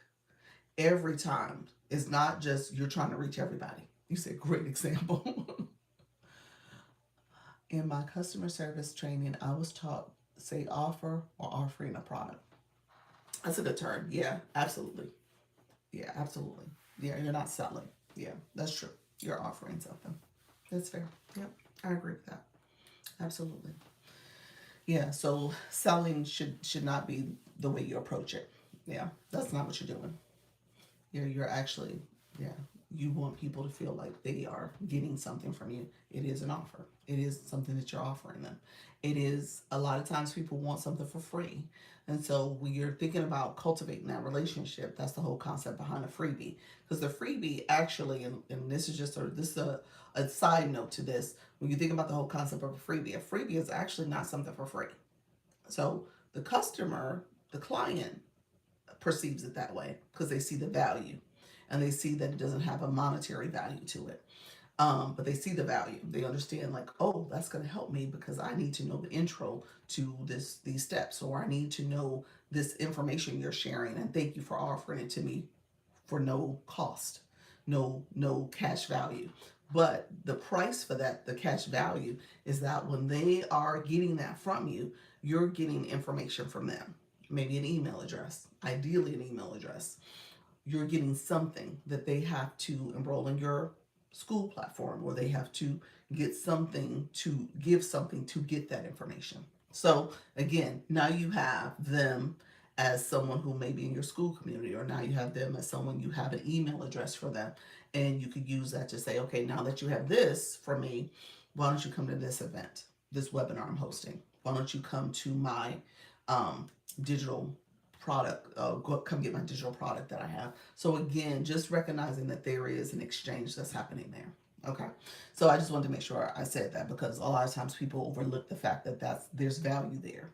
every time. It's not just you're trying to reach everybody. You said great example. In my customer service training, I was taught say offer or offering a product. That's a good term. Yeah, absolutely. Yeah, absolutely. Yeah, you're not selling. Yeah, that's true. You're offering something. That's fair. Yep, I agree with that. Absolutely. Yeah, so selling should not be the way you approach it. Yeah, that's not what you're doing. You're actually, yeah, you want people to feel like they are getting something from you. It is an offer. It is something that you're offering them. It is a lot of times people want something for free. And so when you're thinking about cultivating that relationship, that's the whole concept behind a freebie. Because the freebie actually, and this is just a side note to this, when you think about the whole concept of a freebie is actually not something for free. So the customer, the client, perceives it that way because they see the value and they see that it doesn't have a monetary value to it. But they see the value. They understand like, oh, that's going to help me because I need to know the intro to these steps, or I need to know this information you're sharing, and thank you for offering it to me for no cost, no cash value. But the price for that, the cash value, is that when they are getting that from you, you're getting information from them. Maybe an email address, ideally an email address. You're getting something that they have to enroll in your school platform, or they have to get something to give something to get that information. So again, now you have them as someone who may be in your school community, or now you have them as someone, you have an email address for them, and you could use that to say, okay, now that you have this for me, why don't you come to this event, this webinar I'm hosting? Why don't you come to my digital product, come get my digital product that I have. So again, just recognizing that there is an exchange that's happening there. Okay, so I just wanted to make sure I said that because a lot of times people overlook the fact that there's value there,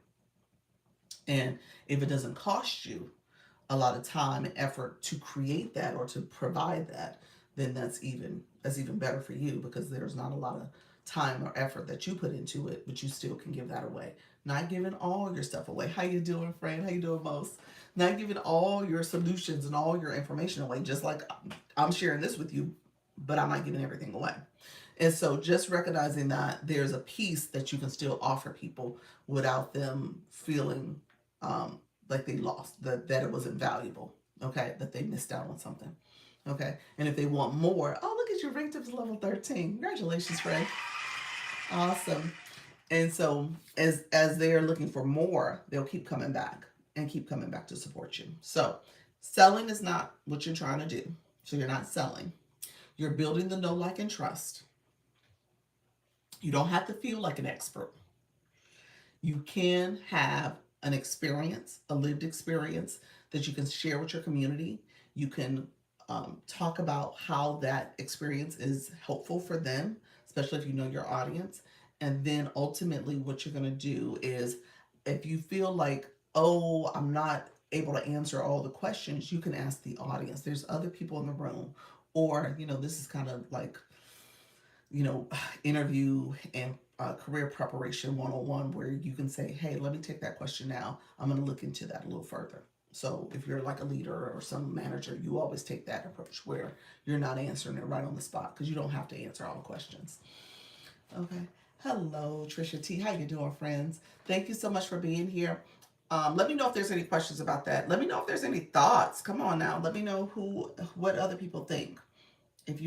and if it doesn't cost you a lot of time and effort to create that or to provide that, then that's even better for you because there's not a lot of time or effort that you put into it, but you still can give that away. Not giving all your stuff away. How you doing, friend? How you doing, most? Not giving all your solutions and all your information away. Just like I'm sharing this with you, but I'm not giving everything away. And so just recognizing that there's a piece that you can still offer people without them feeling like they lost, that it wasn't valuable, okay, that they missed out on something, okay. And if they want more, oh, look at you, ranked up to level 13. Congratulations, friend. Awesome. And so as they're looking for more, they'll keep coming back and keep coming back to support you. So selling is not what you're trying to do. So you're not selling. You're building the know, like, and trust. You don't have to feel like an expert. You can have an experience, a lived experience that you can share with your community. You can talk about how that experience is helpful for them, especially if you know your audience. And then ultimately what you're going to do is, if you feel like, oh, I'm not able to answer all the questions, you can ask the audience. There's other people in the room. Or, this is kind of like, interview and career preparation 101, where you can say, hey, let me take that question now. I'm going to look into that a little further. So if you're like a leader or some manager, you always take that approach where you're not answering it right on the spot, because you don't have to answer all the questions. Okay. Hello, Trisha T. How you doing, friends? Thank you so much for being here. Let me know if there's any questions about that. Let me know if there's any thoughts. Come on now. Let me know what other people think. If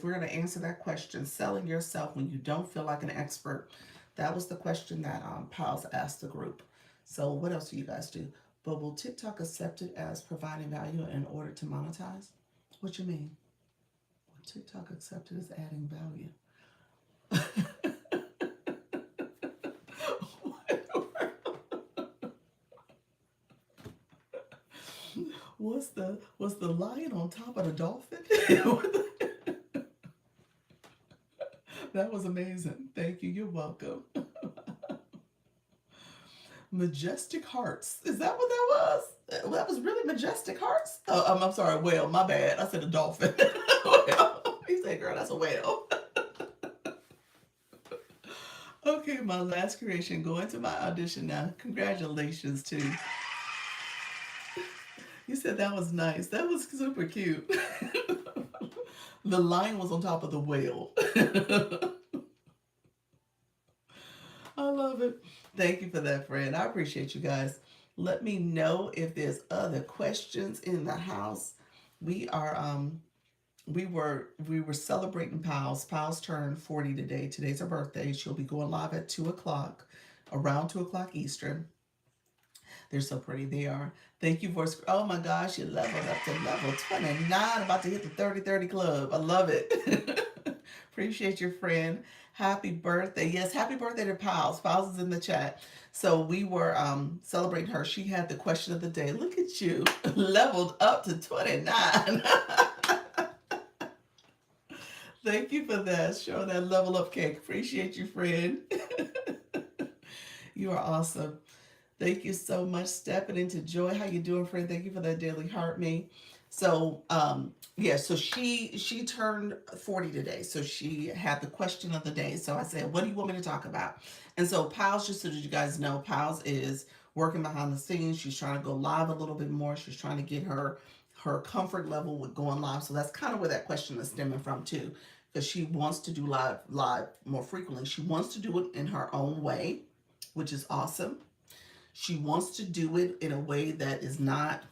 we're going to answer that question, selling yourself when you don't feel like an expert, that was the question that Pals asked the group. So what else do you guys do? But will TikTok accept it as providing value in order to monetize? What you mean? Will TikTok accept it as adding value? What's the lion on top of the dolphin? That was amazing. Thank you. You're welcome. Majestic Hearts. Is that what that was? That was really Majestic Hearts? Oh, I'm sorry, whale. My bad. I said a dolphin. Whale. You said, girl, that's a whale. Okay, my last creation. Going to my audition now. Congratulations to you. You said that was nice. That was super cute. The lion was on top of the whale. I love it. Thank you for that, friend. I appreciate you guys. Let me know if there's other questions in the house. We were celebrating Pals. Pals turned 40 today. Today's her birthday. She'll be going live at 2 o'clock, around 2 o'clock Eastern. They're so pretty. They are. Thank you, voice. Oh my gosh, you leveled up to level 29. About to hit the 30-30 club. I love it. Appreciate your friend. Happy birthday. Yes, happy birthday to Pals. Pals is in the chat. So we were celebrating her. She had the question of the day. Look at you. Leveled up to 29. Thank you for that. Showing that level up cake. Appreciate you, friend. You are awesome. Thank you so much. Stepping into joy. How you doing, friend? Thank you for that daily heart me. So so she turned 40 today. So she had the question of the day. So I said, what do you want me to talk about? And so Pals, just so that you guys know, Pals is working behind the scenes. She's trying to go live a little bit more. She's trying to get her comfort level with going live. So that's kind of where that question is stemming from too, because she wants to do live more frequently. She wants to do it in her own way, which is awesome. She wants to do it in a way that is not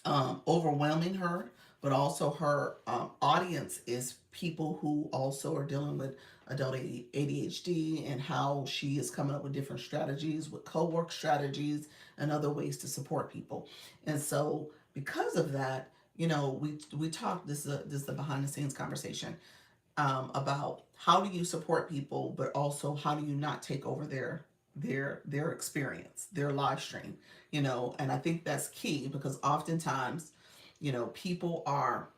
overwhelming her, but also her audience is people who also are dealing with adult ADHD, and how she is coming up with different strategies, with co-work strategies and other ways to support people. And so because of that, we talked, this is the behind the scenes conversation about how do you support people, but also how do you not take over their experience, their live stream, and I think that's key, because oftentimes, people are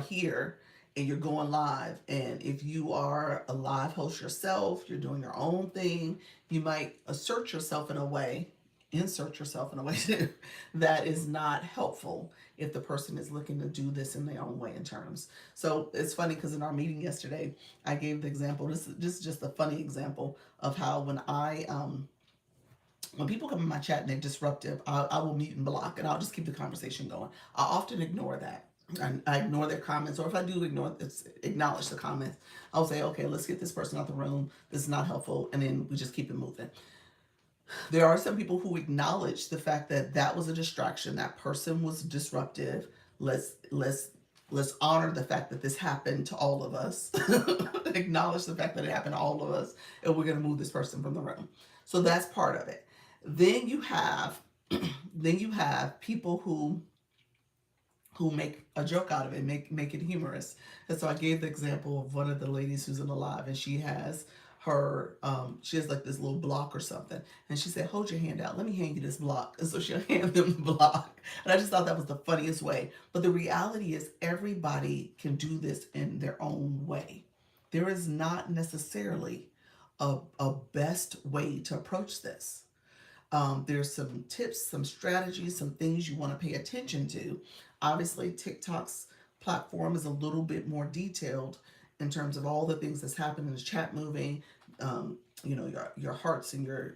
here and you're going live, and if you are a live host yourself, you're doing your own thing, you might insert yourself in a way too, that is not helpful if the person is looking to do this in their own way in terms. So it's funny, because in our meeting yesterday, I gave the example, this is just a funny example of how when people come in my chat and they're disruptive, I will mute and block, and I'll just keep the conversation going. I often ignore that. I ignore their comments, or if I do acknowledge the comments, I'll say, okay, let's get this person out the room. This is not helpful, and then we just keep it moving. There are some people who acknowledge the fact that that was a distraction. That person was disruptive. Let's honor the fact that this happened to all of us. Acknowledge the fact that it happened to all of us, and we're going to move this person from the room. So that's part of it. Then you have people who make a joke out of it, make it humorous. And so I gave the example of one of the ladies who's in the live, and she has she has like this little block or something, and she said, hold your hand out, let me hand you this block. And so she'll hand them the block, and I just thought that was the funniest way. But the reality is, everybody can do this in their own way. There is not necessarily a best way to approach this. There's some tips, some strategies, some things you want to pay attention to. Obviously, TikTok's platform is a little bit more detailed in terms of all the things that's happening, the chat moving, your hearts and your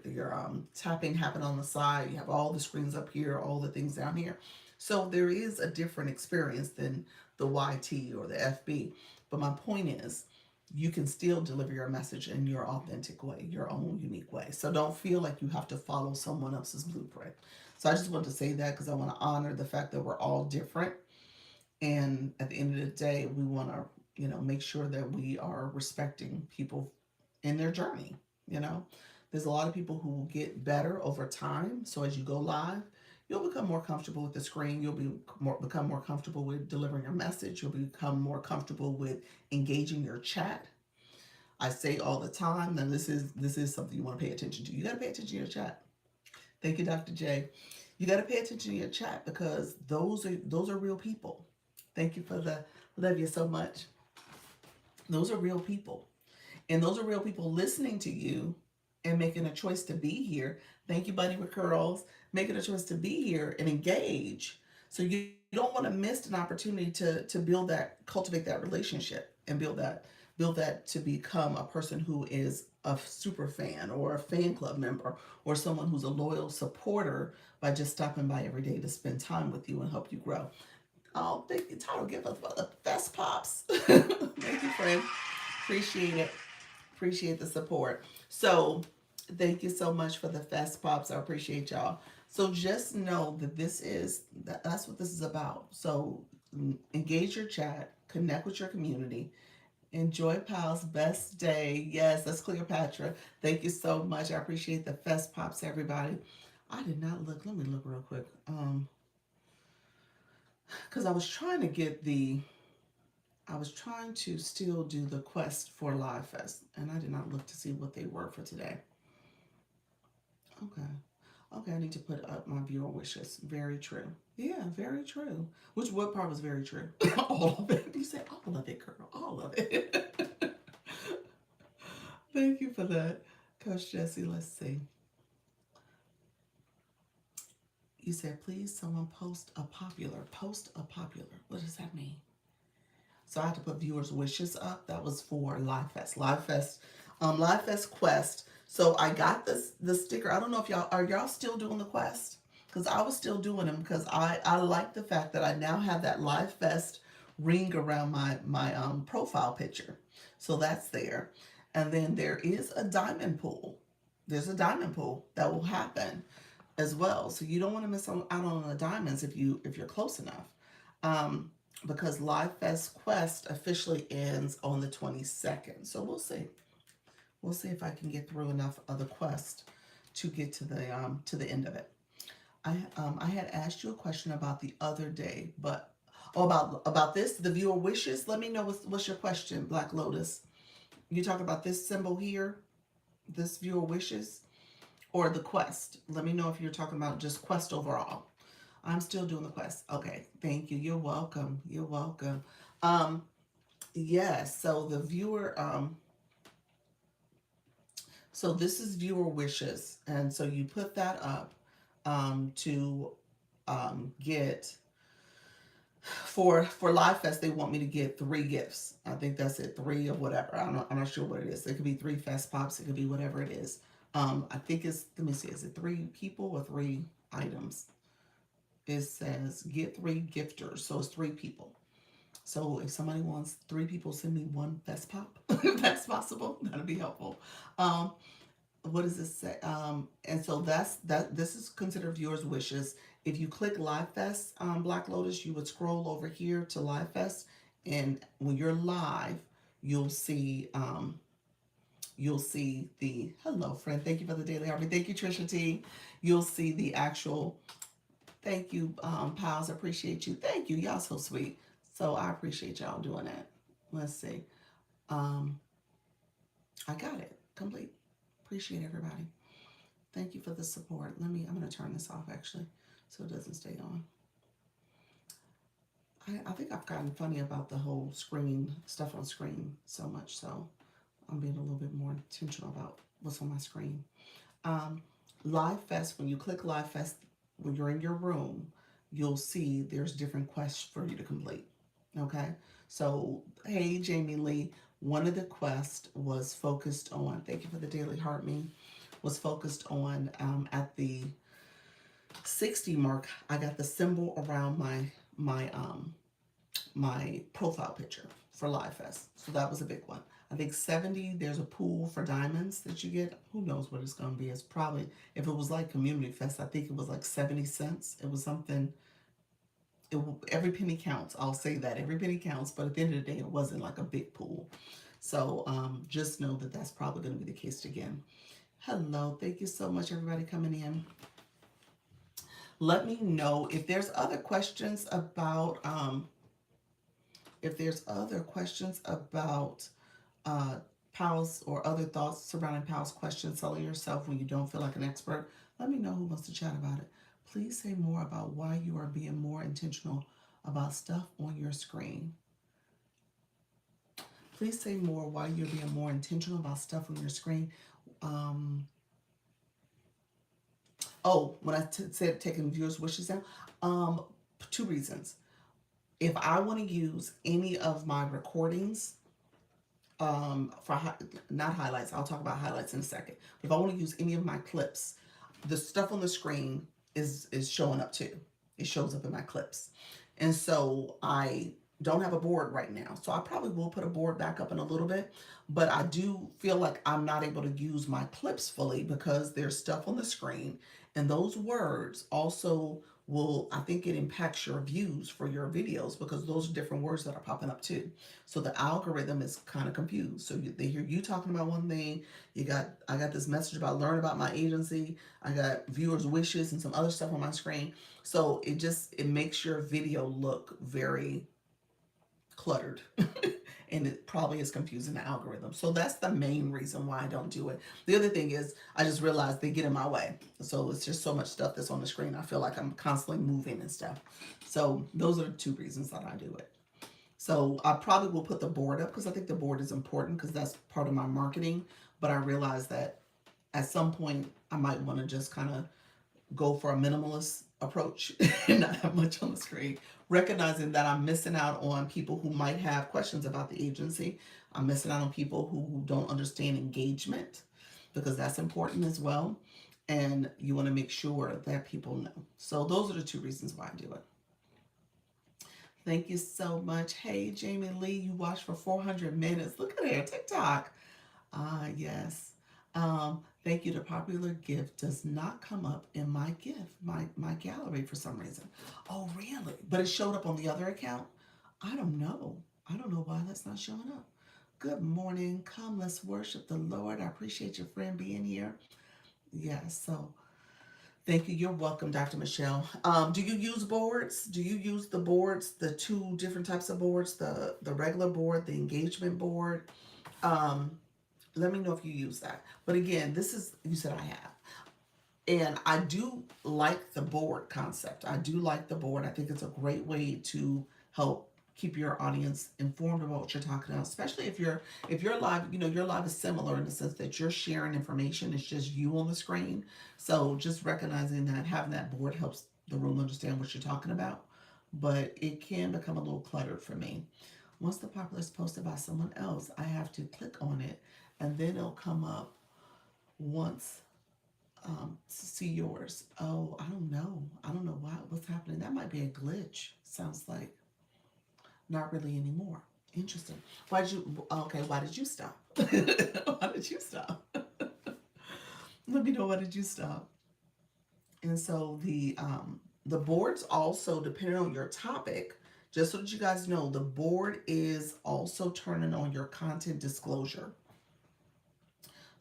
tapping happen on the side. You have all the screens up here, all the things down here. So there is a different experience than the YT or the FB. But my point is, you can still deliver your message in your authentic way, your own unique way. So don't feel like you have to follow someone else's blueprint. So I just want to say that because I want to honor the fact that we're all different. And at the end of the day, we want to, make sure that we are respecting people in their journey. You know, there's a lot of people who will get better over time. So as you go live, you'll become more comfortable with the screen. You'll become more comfortable with delivering your message. You'll become more comfortable with engaging your chat. I say all the time, and this is something you want to pay attention to. You got to pay attention to your chat. Thank you, Dr. J. You got to pay attention to your chat because those are real people. Thank you for the love you so much. Those are real people. And those are real people listening to you and making a choice to be here. Thank you, Bunny with Curls. Making a choice to be here and engage. So you don't want to miss an opportunity to build that, cultivate that relationship and build that to become a person who is a super fan or a fan club member or someone who's a loyal supporter by just stopping by every day to spend time with you and help you grow. Oh, thank you, Title. Give us the best pops. Thank you, friend. Appreciate it. Appreciate the support. So, thank you so much for the fast pops. I appreciate y'all. So, just know that that's what this is about. So, engage your chat, connect with your community. Enjoy Pal's best day. Yes, that's Cleopatra. Thank you so much. I appreciate the fest pops, everybody. I did not look. Let me look real quick. Because I was trying to still do the quest for Live Fest, and I did not look to see what they were for today. Okay. Okay, I need to put up my viewer wishes. Very true. Yeah, very true. What part was very true? All of it. You said all of it, girl. All of it. Thank you for that, Coach Jesse. Let's see. You said, please, someone post a popular. Post a popular. What does that mean? So I had to put viewers' wishes up. That was for Live Fest. Live Fest Quest. So I got the sticker. I don't know if y'all still doing the quest? Because I was still doing them because I like the fact that I now have that Live Fest ring around my profile picture. So that's there. And then there is a diamond pool. There's a diamond pool that will happen as well. So you don't want to miss out on the diamonds if you're close enough. Because Live Fest Quest officially ends on the 22nd. So we'll see. We'll see if I can get through enough of the quest to get to the end of it. I had asked you a question about the other day, but about this, the viewer wishes. Let me know what's your question, Black Lotus. You talk about this symbol here, this viewer wishes, or the quest. Let me know if you're talking about just quest overall. I'm still doing the quest. Okay, thank you. You're welcome. You're welcome. Yes, so the viewer, so this is viewer wishes. And so you put that up to get, for Live Fest, they want me to get 3 gifts. I think that's it, 3 or whatever. I'm not sure what it is. It could be 3 Fest Pops. It could be whatever it is. I think let me see, is it 3 people or 3 items? It says get 3 gifters, so it's 3 people. So if somebody wants 3 people, send me 1 Fest Pop. If that's possible, that'd be helpful. What does this say? And so this is considered viewers' wishes. If you click Live Fest, Black Lotus, you would scroll over here to Live Fest, and when you're live, you'll see the hello friend. Thank you for the daily harvey. Thank you, Trisha T. You'll see the actual. Thank you, pals. I appreciate you. Thank you. Y'all so sweet. So I appreciate y'all doing that. Let's see. I got it. Complete. Appreciate everybody. Thank you for the support. I'm going to turn this off actually so it doesn't stay on. I think I've gotten funny about the whole screen stuff on screen so much, so I'm being a little bit more intentional about what's on my screen. Um, Live Fest, when you click Live Fest, when you're in your room, you'll see there's different quests for you to complete. Okay, so hey, Jamie Lee, one of the quests was focused on, thank you for the Daily Heart Me, was focused on at the 60 mark, I got the symbol around my profile picture for Live Fest. So that was a big one. I think 70, there's a pool for diamonds that you get. Who knows what it's going to be? It's probably, if it was like Community Fest, I think it was like 70 cents. It was something, every penny counts. I'll say that. Every penny counts. But at the end of the day, it wasn't like a big pool. So just know that that's probably going to be the case again. Hello. Thank you so much, everybody, coming in. Let me know if there's other questions about uh, PALS or other thoughts surrounding PALS questions, selling yourself when you don't feel like an expert. Let me know who wants to chat about it. Please say more about why you are being more intentional about stuff on your screen. Please say more why you're being more intentional about stuff on your screen. When I said taking viewers' wishes down, two reasons. If I want to use any of my recordings, for not highlights, I'll talk about highlights in a second. But if I want to use any of my clips, the stuff on the screen is showing up too. It shows up in my clips, and so I don't have a board right now. So I probably will put a board back up in a little bit, but I do feel like I'm not able to use my clips fully because there's stuff on the screen, and those words also will, I think it impacts your views for your videos because those are different words that are popping up too. So the algorithm is kind of confused. So they hear you talking about one thing. I got this message about learn about my agency. I got viewers' wishes and some other stuff on my screen. So it makes your video look very cluttered. And it probably is confusing the algorithm. So that's the main reason why I don't do it. The other thing is I just realized they get in my way. So it's just so much stuff that's on the screen. I feel like I'm constantly moving and stuff. So those are the two reasons that I do it. So I probably will put the board up because I think the board is important because that's part of my marketing. But I realize that at some point I might want to just kind of go for a minimalist approach and not have much on the screen, recognizing that I'm missing out on people who might have questions about the agency. I'm missing out on people who don't understand engagement because that's important as well. And you want to make sure that people know. So those are the two reasons why I do it. Thank you so much. Hey, Jamie Lee, you watched for 400 minutes. Look at her, TikTok. Ah, yes. Thank you. The popular gift does not come up in my gift, my gallery for some reason. Oh, really? But it showed up on the other account? I don't know. I don't know why that's not showing up. Good morning. Come, let's worship the Lord. I appreciate your friend being here. Yes, so thank you. You're welcome, Dr. Michelle. Do you use boards? Do you use the boards, the two different types of boards, the regular board, the engagement board? Let me know if you use that. But again, this is, you said I have. And I do like the board concept. I do like the board. I think it's a great way to help keep your audience informed about what you're talking about, especially if you're live, your live is similar in the sense that you're sharing information. It's just you on the screen. So just recognizing that having that board helps the room understand what you're talking about. But it can become a little cluttered for me. Once the popular is posted by someone else, I have to click on it and then it'll come up once to see yours. Oh, I don't know. I don't know what's happening. That might be a glitch. Sounds like not really anymore. Interesting. Why did you stop? Why did you stop? Let me know, why did you stop? And so the boards also, depending on your topic, just so that you guys know, the board is also turning on your content disclosure.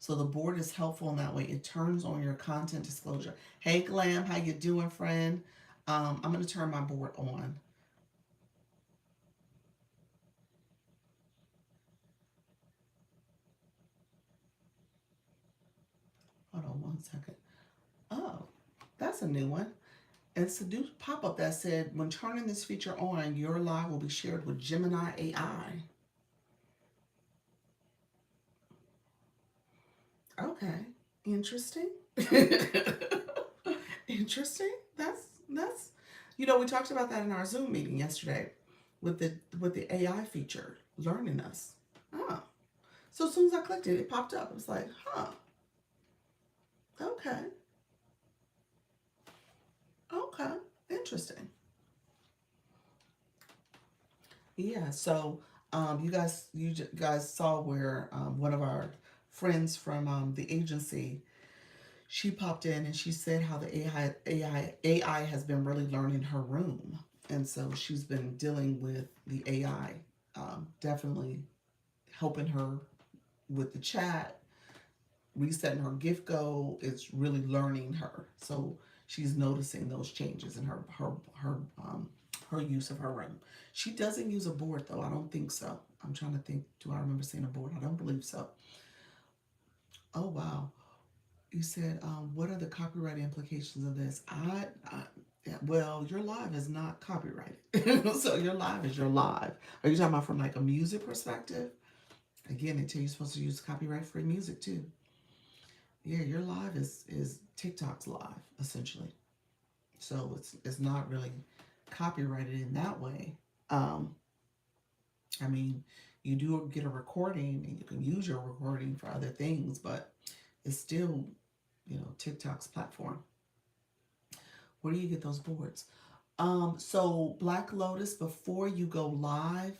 So the board is helpful in that way. It turns on your content disclosure. Hey, Glam, how you doing, friend? I'm going to turn my board on. Hold on one second. Oh, that's a new one. And it's a new pop-up that said, when turning this feature on, your live will be shared with Gemini AI. Okay, interesting. Interesting. That's we talked about that in our Zoom meeting yesterday with the AI feature learning us. Oh. So as soon as I clicked it, it popped up. It was like, huh, okay, okay, interesting. Yeah, so you guys saw where one of our friends from the agency, she popped in and she said how the AI has been really learning her room, and so she's been dealing with the AI, definitely helping her with the chat, resetting her gift goal. It's really learning her, so she's noticing those changes in her use of her room. She doesn't use a board though. I don't think so. I'm trying to think. Do I remember seeing a board? I don't believe so. Oh wow. You said, what are the copyright implications of this? Yeah, well, your live is not copyrighted. So your live is your live. Are you talking about from like a music perspective? Again, they tell you you're supposed to use copyright free music too. Yeah, your live is TikTok's live essentially. So it's not really copyrighted in that way. Um, I mean, you do get a recording and you can use your recording for other things, but it's still, TikTok's platform. Where do you get those boards? So Black Lotus, before you go live,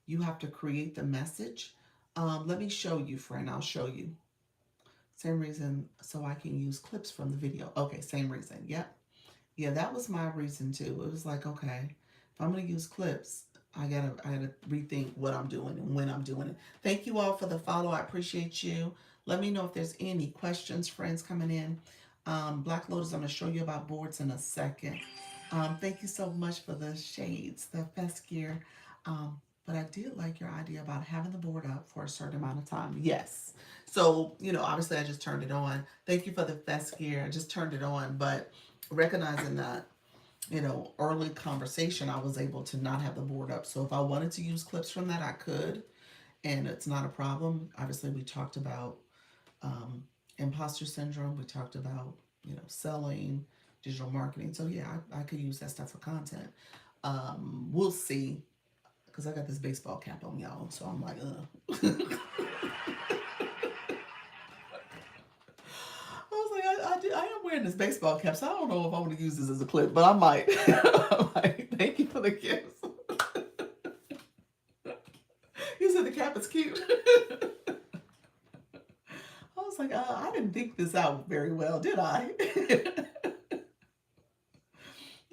you have to create the message. Let me show you, friend. I'll show you. Same reason, so I can use clips from the video. Okay, same reason. Yep. Yeah, that was my reason too. It was like, okay, if I'm gonna use clips, I gotta rethink what I'm doing and when I'm doing it. Thank you all for the follow. I appreciate you. Let me know if there's any questions, friends coming in. Black Lotus, I'm gonna show you about boards in a second. Thank you so much for the shades, the fest gear. But I did like your idea about having the board up for a certain amount of time. Yes. So, obviously I just turned it on. Thank you for the fest gear. I just turned it on, but recognizing that, early conversation, I was able to not have the board up. So if I wanted to use clips from that, I could, and it's not a problem. Obviously, we talked about um, imposter syndrome. We talked about, selling, digital marketing. So yeah, I could use that stuff for content. We'll see, because I got this baseball cap on, y'all. So I'm like, ugh. I was like, I am wearing this baseball cap, so I don't know if I want to use this as a clip, but I might. I'm like, thank you for the gifts. You said the cap is cute. I was like, I didn't think this out very well, did I?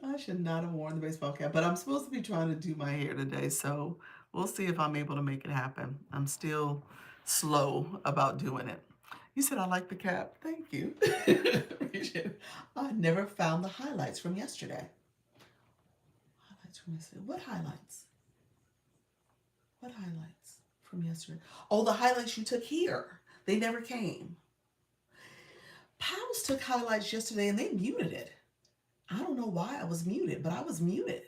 I should not have worn the baseball cap, but I'm supposed to be trying to do my hair today, so we'll see if I'm able to make it happen. I'm still slow about doing it. You said I like the cap. Thank you. I never found the highlights from yesterday. Highlights from yesterday. What highlights? What highlights from yesterday? Oh, the highlights you took here. They never came. Pals took highlights yesterday and they muted it. I don't know why I was muted, but I was muted.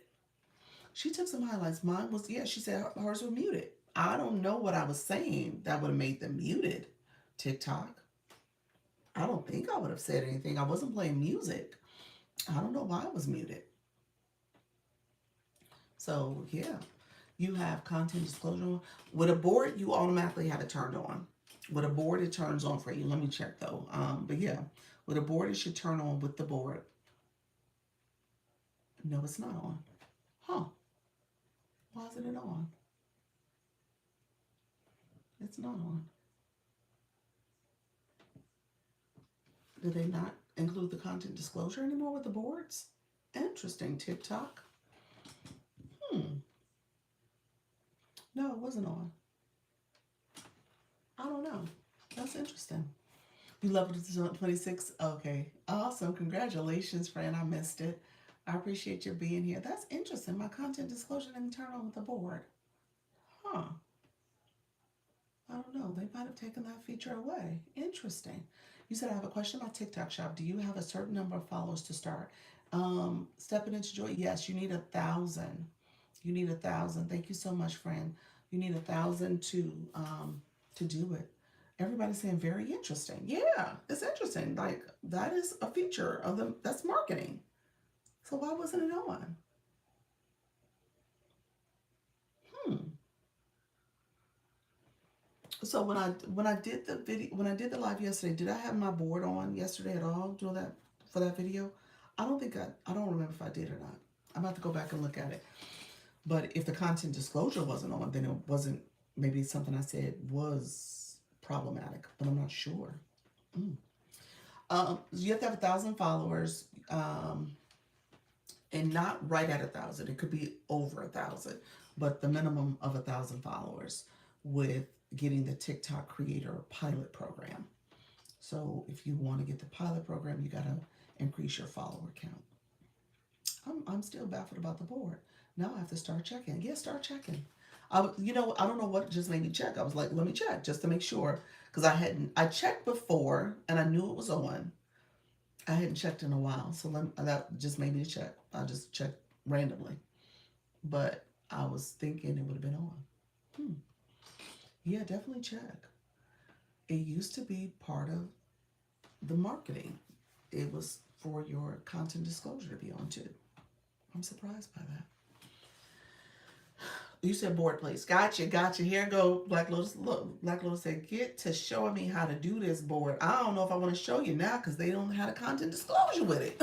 She took some highlights. Mine was, yeah, she said hers were muted. I don't know what I was saying that would have made them muted. TikTok. I don't think I would have said anything. I wasn't playing music. I don't know why I was muted. So, yeah, you have content disclosure. With a board, you automatically have it turned on. With a board, it turns on for you. Let me check though. But yeah, with a board, it should turn on with the board. No, it's not on. Huh. Why isn't it on? It's not on. Do they not include the content disclosure anymore with the boards? Interesting, TikTok. No, it wasn't on. I don't know. That's interesting. You leveled to 26? Okay. Awesome. Congratulations, friend. I missed it. I appreciate your being here. That's interesting. My content disclosure didn't turn on with the board. Huh. I don't know. They might have taken that feature away. Interesting. You said, I have a question about TikTok Shop. Do you have a certain number of followers to start? Stepping into joy. Yes, you need 1,000. You need 1,000. Thank you so much, friend. You need 1,000 to do it. Everybody's saying very interesting. Yeah, it's interesting. Like that is a feature of them. That's marketing. So why wasn't it on? Hmm. So when I did the video, when I did the live yesterday, did I have my board on yesterday at all? Doing that for that video? I don't remember if I did or not. I'm about to go back and look at it. But if the content disclosure wasn't on, then it wasn't, maybe something I said was problematic, but I'm not sure. Mm. You have to have 1,000 followers, and not right at 1,000. It could be over 1,000, but the minimum of 1,000 followers with getting the TikTok creator pilot program. So if you want to get the pilot program, you got to increase your follower count. I'm still baffled about the board. Now I have to start checking. Yeah, start checking. I don't know what just made me check. I was like, let me check just to make sure, because I checked before and I knew it was on. I hadn't checked in a while, so that just made me check. I just checked randomly, but I was thinking it would have been on. Hmm. Yeah, definitely check. It used to be part of the marketing. It was for your content disclosure to be on too. I'm surprised by that. You said board place. Gotcha, gotcha. Here go Black Lotus. Look, Black Lotus said, get to showing me how to do this board. I don't know if I want to show you now because they don't have a content disclosure with it.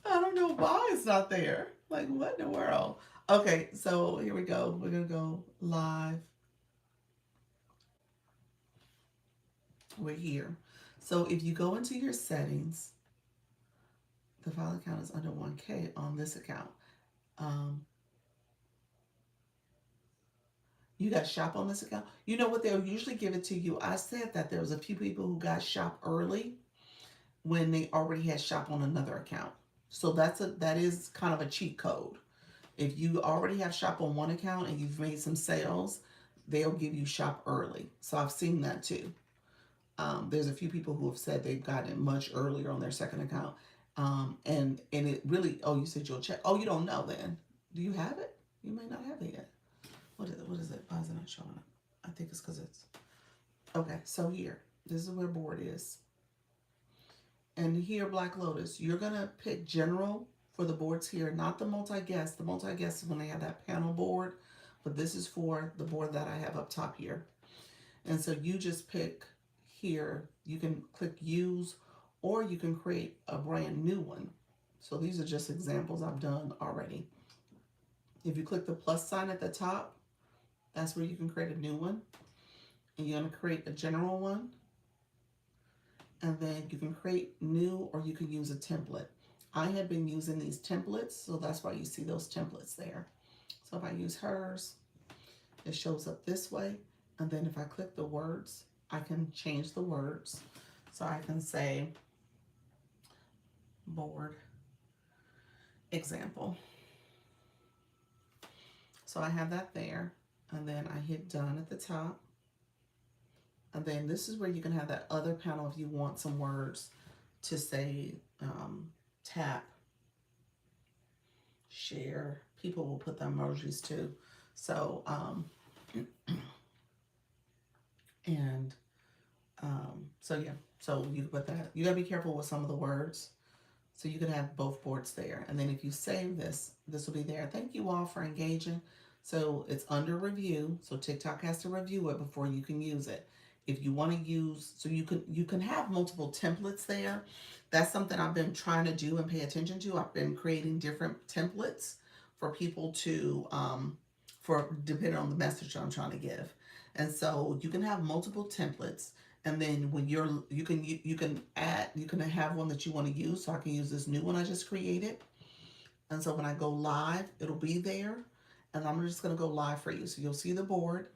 I don't know why it's not there. Like, what in the world? Okay, so here we go. We're going to go live. We're here. So if you go into your settings, the file account is under 1K on this account. Um, You got shop on this account. You know what? They'll usually give it to you. I said that there was a few people who got shop early when they already had shop on another account. So that is kind of a cheat code. If you already have shop on one account and you've made some sales, they'll give you shop early. So I've seen that too. There's a few people who have said they've gotten it much earlier on their second account. And it really, oh, you said you'll check. Oh, you don't know then. Do you have it? You may not have it yet. What is it? Why is it not showing up? I think it's because it's, okay, so here, this is where board is. And here, Black Lotus, you're going to pick general for the boards here, not the multi-guest. The multi-guest is when they have that panel board, but this is for the board that I have up top here. And so you just pick here, you can click use, or you can create a brand new one. So these are just examples I've done already. If you click the plus sign at the top, that's where you can create a new one. And you're going to create a general one. And then you can create new, or you can use a template. I have been using these templates, so that's why you see those templates there. So if I use hers, it shows up this way. And then if I click the words, I can change the words. So I can say board example. So I have that there. And then I hit done at the top. And then this is where you can have that other panel if you want some words to say, tap, share. People will put the emojis too. So, and so yeah, so you put that. You gotta be careful with some of the words. So you can have both boards there. And then if you save this, this will be there. Thank you all for engaging. So it's under review. So TikTok has to review it before you can use it. If you want to use, so you can have multiple templates there. That's something I've been trying to do and pay attention to. I've been creating different templates for people to, for depending on the message I'm trying to give. And so you can have multiple templates. And then when you can add, you can have one that you want to use. So I can use this new one I just created. And so when I go live, it'll be there. And I'm just going to go live for you. So you'll see the board.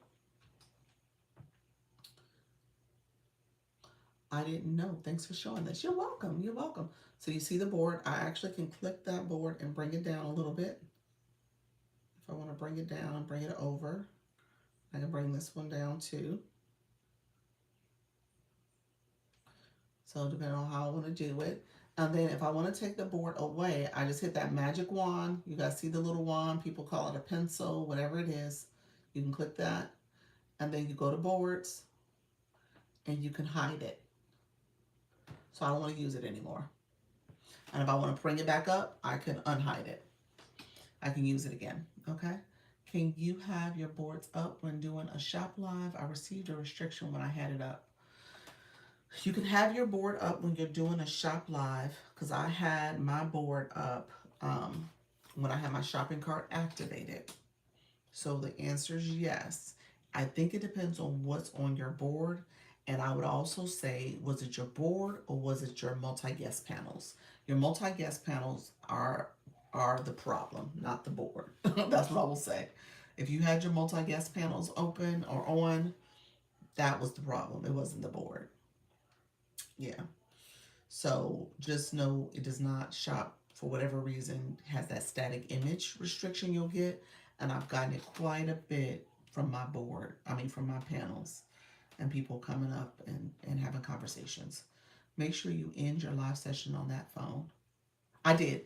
I didn't know. Thanks for showing this. You're welcome. You're welcome. So you see the board. I actually can click that board and bring it down a little bit. If I want to bring it down, bring it over. I can bring this one down too. So depending on how I want to do it. And then if I want to take the board away, I just hit that magic wand. You guys see the little wand? People call it a pencil, whatever it is. You can click that. And then you go to boards and you can hide it. So I don't want to use it anymore. And if I want to bring it back up, I can unhide it. I can use it again. Okay. Can you have your boards up when doing a shop live? I received a restriction when I had it up. You can have your board up when you're doing a shop live, because I had my board up when I had my shopping cart activated. So the answer is yes. I think it depends on what's on your board. And I would also say, was it your board or was it your multi-guest panels? Your multi-guest panels are the problem, not the board. That's what I will say. If you had your multi-guest panels open or on, that was the problem. It wasn't the board. Yeah. So just know it does not shop for whatever reason, has that static image restriction you'll get. And I've gotten it quite a bit from my board. I mean, from my panels and people coming up and having conversations. Make sure you end your live session on that phone. I did.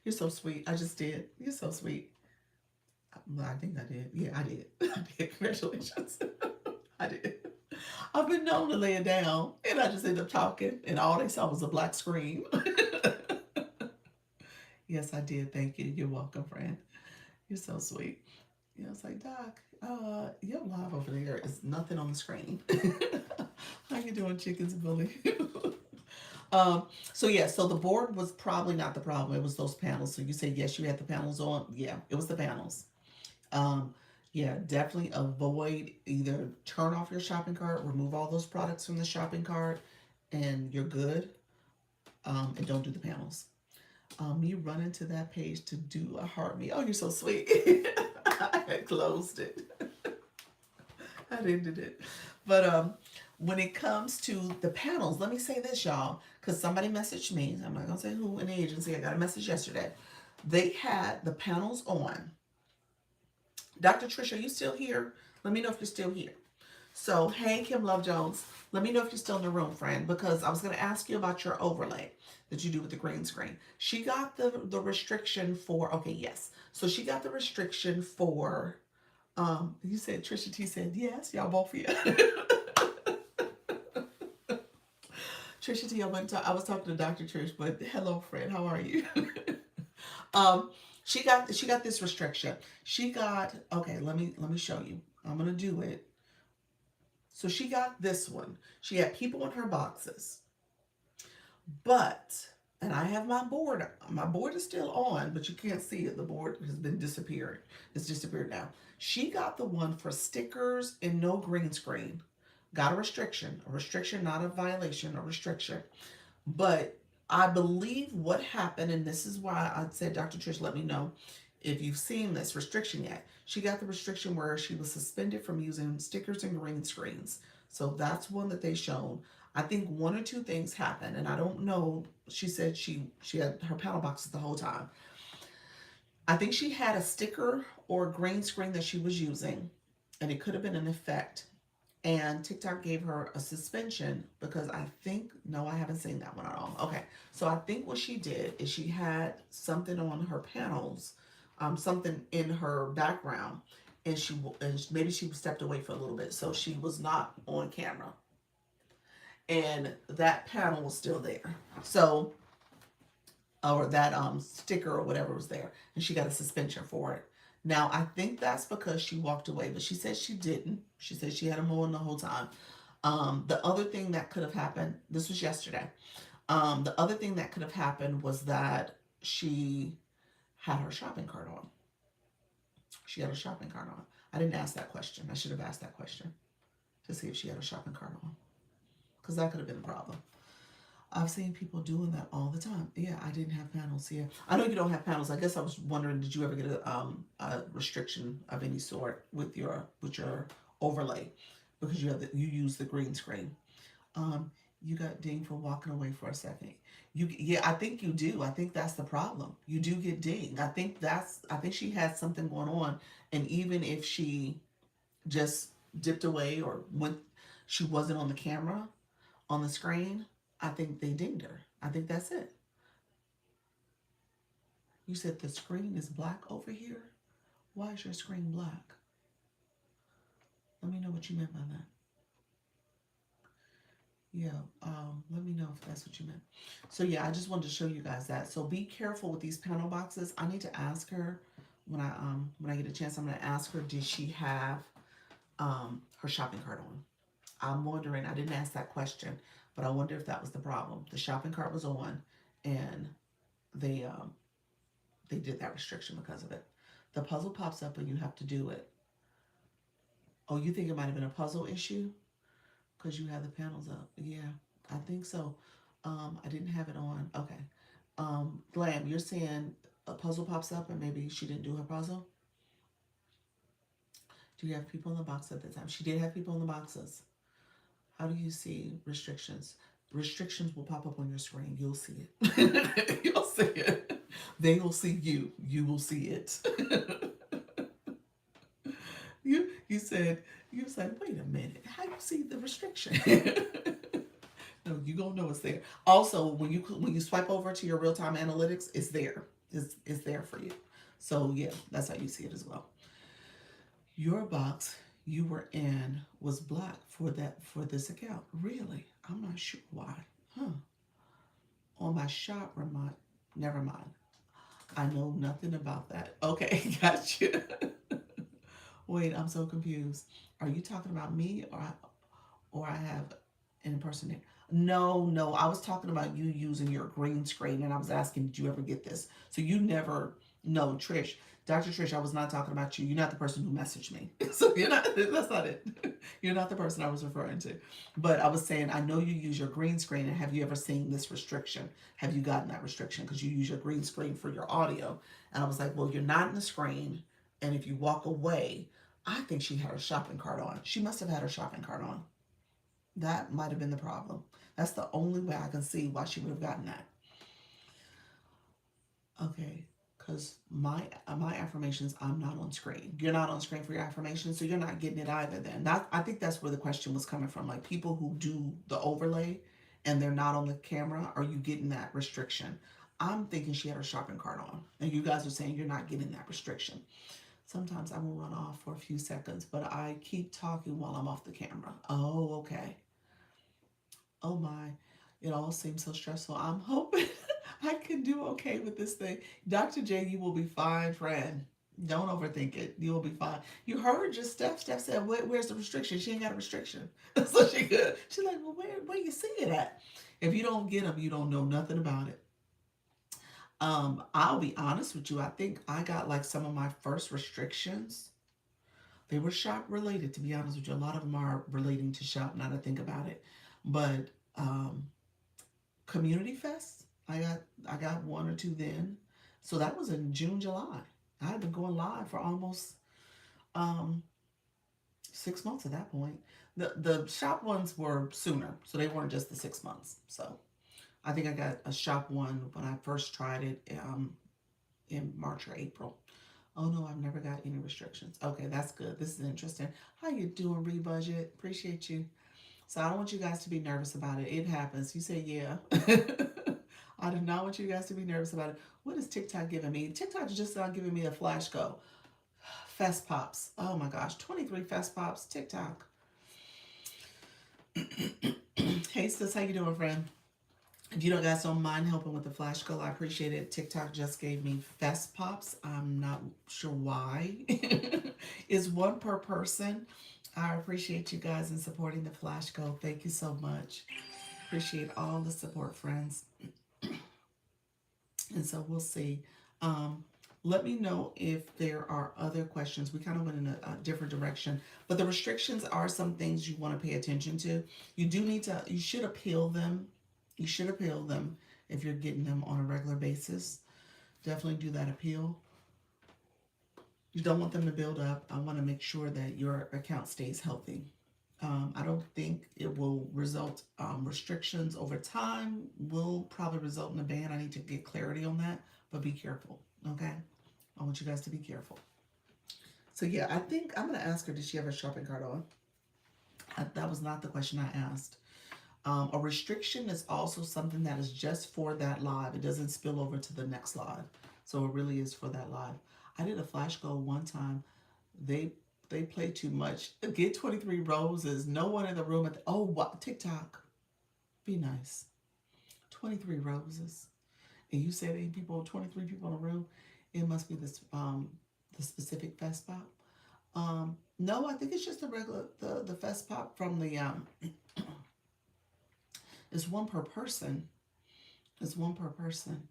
You're so sweet. I just did. You're so sweet. I think I did. Yeah, I did. I did. Congratulations. I did. I've been known to lay it down, and I just ended up talking, and all they saw was a black screen. Yes, I did. Thank you. You're welcome, friend. You're so sweet. Yeah, I was like, Doc, you're live over there. It's nothing on the screen. How you doing, chickens and bully? So yeah, so the board was probably not the problem. It was those panels. So you say, yes, you had the panels on. Yeah, it was the panels. Yeah, definitely avoid, either turn off your shopping cart, remove all those products from the shopping cart, and you're good. And don't do the panels. Me running to that page to do a heart me. Oh, you're so sweet. I had closed it. I ended it. But when it comes to the panels, let me say this, y'all, because somebody messaged me. I'm not gonna say who in the agency. I got a message yesterday. They had the panels on. Dr. Trish, are you still here? Let me know if you're still here. So, hey, Kim Love Jones, let me know if you're still in the room, friend, because I was going to ask you about your overlay that you do with the green screen. She got the restriction for, okay, yes. So she got the restriction for, you said, Trisha T said, yes, y'all both here. Trisha T, I was talking to Dr. Trish, but hello, friend, how are you? She got this restriction. She got, okay, let me show you. I'm going to do it. So she got this one. She had people in her boxes. But, and I have my board. My board is still on, but you can't see it. The board has been disappeared. It's disappeared now. She got the one for stickers and no green screen. Got a restriction. A restriction, not a violation, a restriction. But I believe what happened, and this is why I said, Dr. Trish, let me know if you've seen this restriction yet. She got the restriction where she was suspended from using stickers and green screens. So that's one that they shown. I think one or two things happened, and I don't know. She said she had her panel boxes the whole time. I think she had a sticker or a green screen that she was using, and it could have been an effect. And TikTok gave her a suspension because I think, no, I haven't seen that one at all. Okay, so I think what she did is she had something on her panels, something in her background, and maybe she stepped away for a little bit, so she was not on camera, and that panel was still there. So, or that sticker or whatever was there, and she got a suspension for it. Now, I think that's because she walked away, but she said she didn't. She said she had them on the whole time. The other thing that could have happened, this was yesterday. The other thing that could have happened was that she had her shopping cart on. She had her shopping cart on. I didn't ask that question. I should have asked that question to see if she had her shopping cart on, because that could have been a problem. I've seen people doing that all the time. Yeah, I didn't have panels here. I know you don't have panels. I guess I was wondering, did you ever get a restriction of any sort with your overlay, because you use the green screen? You got dinged for walking away for a second. Yeah, I think you do. I think that's the problem. You do get dinged. I think she had something going on, and even if she just dipped away or she wasn't on the camera, on the screen, I think they dinged her. I think that's it. You said the screen is black over here. Why is your screen black? Let me know what you meant by that. Yeah, let me know if that's what you meant. So yeah, I just wanted to show you guys that. So be careful with these panel boxes. I need to ask her when I get a chance. I'm gonna ask her, did she have her shopping cart on? I'm wondering. I didn't ask that question, but I wonder if that was the problem. The shopping cart was on, and they um they did that restriction because of it. The puzzle pops up and you have to do it. Oh, you think it might have been a puzzle issue? Because you have the panels up. Yeah, I think so. I didn't have it on. Okay. Glam, you're saying a puzzle pops up and maybe she didn't do her puzzle? Do you have people in the box at the time? She did have people in the boxes. How do you see restrictions? Restrictions will pop up on your screen. You'll see it. You'll see it. They will see you. You will see it. You said, wait a minute. How you see the restriction? No, you gonna know it's there. Also, when you swipe over to your real time analytics, it's there. It's there for you. So yeah, that's how you see it as well. Your box you were in was black for this account. Really? I'm not sure why. Huh? On my shop remote. Never mind. I know nothing about that. Okay, gotcha. Wait, I'm so confused. Are you talking about me or I have an impersonator? No, no, I was talking about you using your green screen, and I was asking, did you ever get this? So you never. No, Trish, Dr. Trish, I was not talking about you. You're not the person who messaged me. So you're not. That's not it. You're not the person I was referring to. But I was saying, I know you use your green screen, and have you ever seen this restriction? Have you gotten that restriction? Because you use your green screen for your audio, and I was like, well, you're not in the screen, and if you walk away, I think she had her shopping cart on. She must have had her shopping cart on. That might have been the problem. That's the only way I can see why she would have gotten that. Okay, because my affirmations, I'm not on screen. You're not on screen for your affirmations, so you're not getting it either. Then that I think that's where the question was coming from. Like people who do the overlay and they're not on the camera, are you getting that restriction? I'm thinking she had her shopping cart on, and you guys are saying you're not getting that restriction. Sometimes I will run off for a few seconds, but I keep talking while I'm off the camera. Oh, okay. Oh my, it all seems so stressful. I'm hoping I can do okay with this thing. Dr. J, you will be fine, friend. Don't overthink it. You will be fine. You heard just Steph. Steph said, where's the restriction? She ain't got a restriction. So she good. She's like, well, where you see it at? If you don't get them, you don't know nothing about it. I'll be honest with you. I think I got like some of my first restrictions. They were shop related, to be honest with you. A lot of them are relating to shop now that I think about it. But um, Community Fest. I got one or two then. So that was in June, July. I had been going live for almost um 6 months at that point. The shop ones were sooner, so they weren't just the 6 months. So I think I got a shop one when I first tried it in March or April. Oh no, I've never got any restrictions. Okay, that's good. This is interesting. How you doing, Rebudget? Appreciate you. So I don't want you guys to be nervous about it. It happens. You say yeah. I do not want you guys to be nervous about it. What is TikTok giving me? TikTok is just not giving me a flash go. Fest pops. Oh my gosh, 23 fest pops. TikTok. Hey sis, how you doing, friend? If you don't guys don't mind helping with the flash go, I appreciate it. TikTok just gave me fest pops. I'm not sure why. It's one per person. I appreciate you guys in supporting the flash go. Thank you so much. Appreciate all the support, friends. And so we'll see. Um, Let me know if there are other questions. We kind of went in a different direction, but the restrictions are some things you want to pay attention to. You should appeal them. You should appeal them if you're getting them on a regular basis. Definitely do that appeal. You don't want them to build up. I want to make sure that your account stays healthy. I don't think it will result, restrictions over time will probably result in a ban. I need to get clarity on that, but be careful, okay? I want you guys to be careful. So yeah, I think I'm going to ask her, did she have a shopping cart on? That was not the question I asked. A restriction is also something that is just for that live. It doesn't spill over to the next live. So it really is for that live. I did a flash goal one time. They they play too much. Get 23 roses. No one in the room at the, oh what TikTok. Be nice. 23 roses. And you said 8 people, 23 people in a room. It must be this the specific fest pop. No, I think it's just the regular the fest pop from the it's one per person. It's one per person.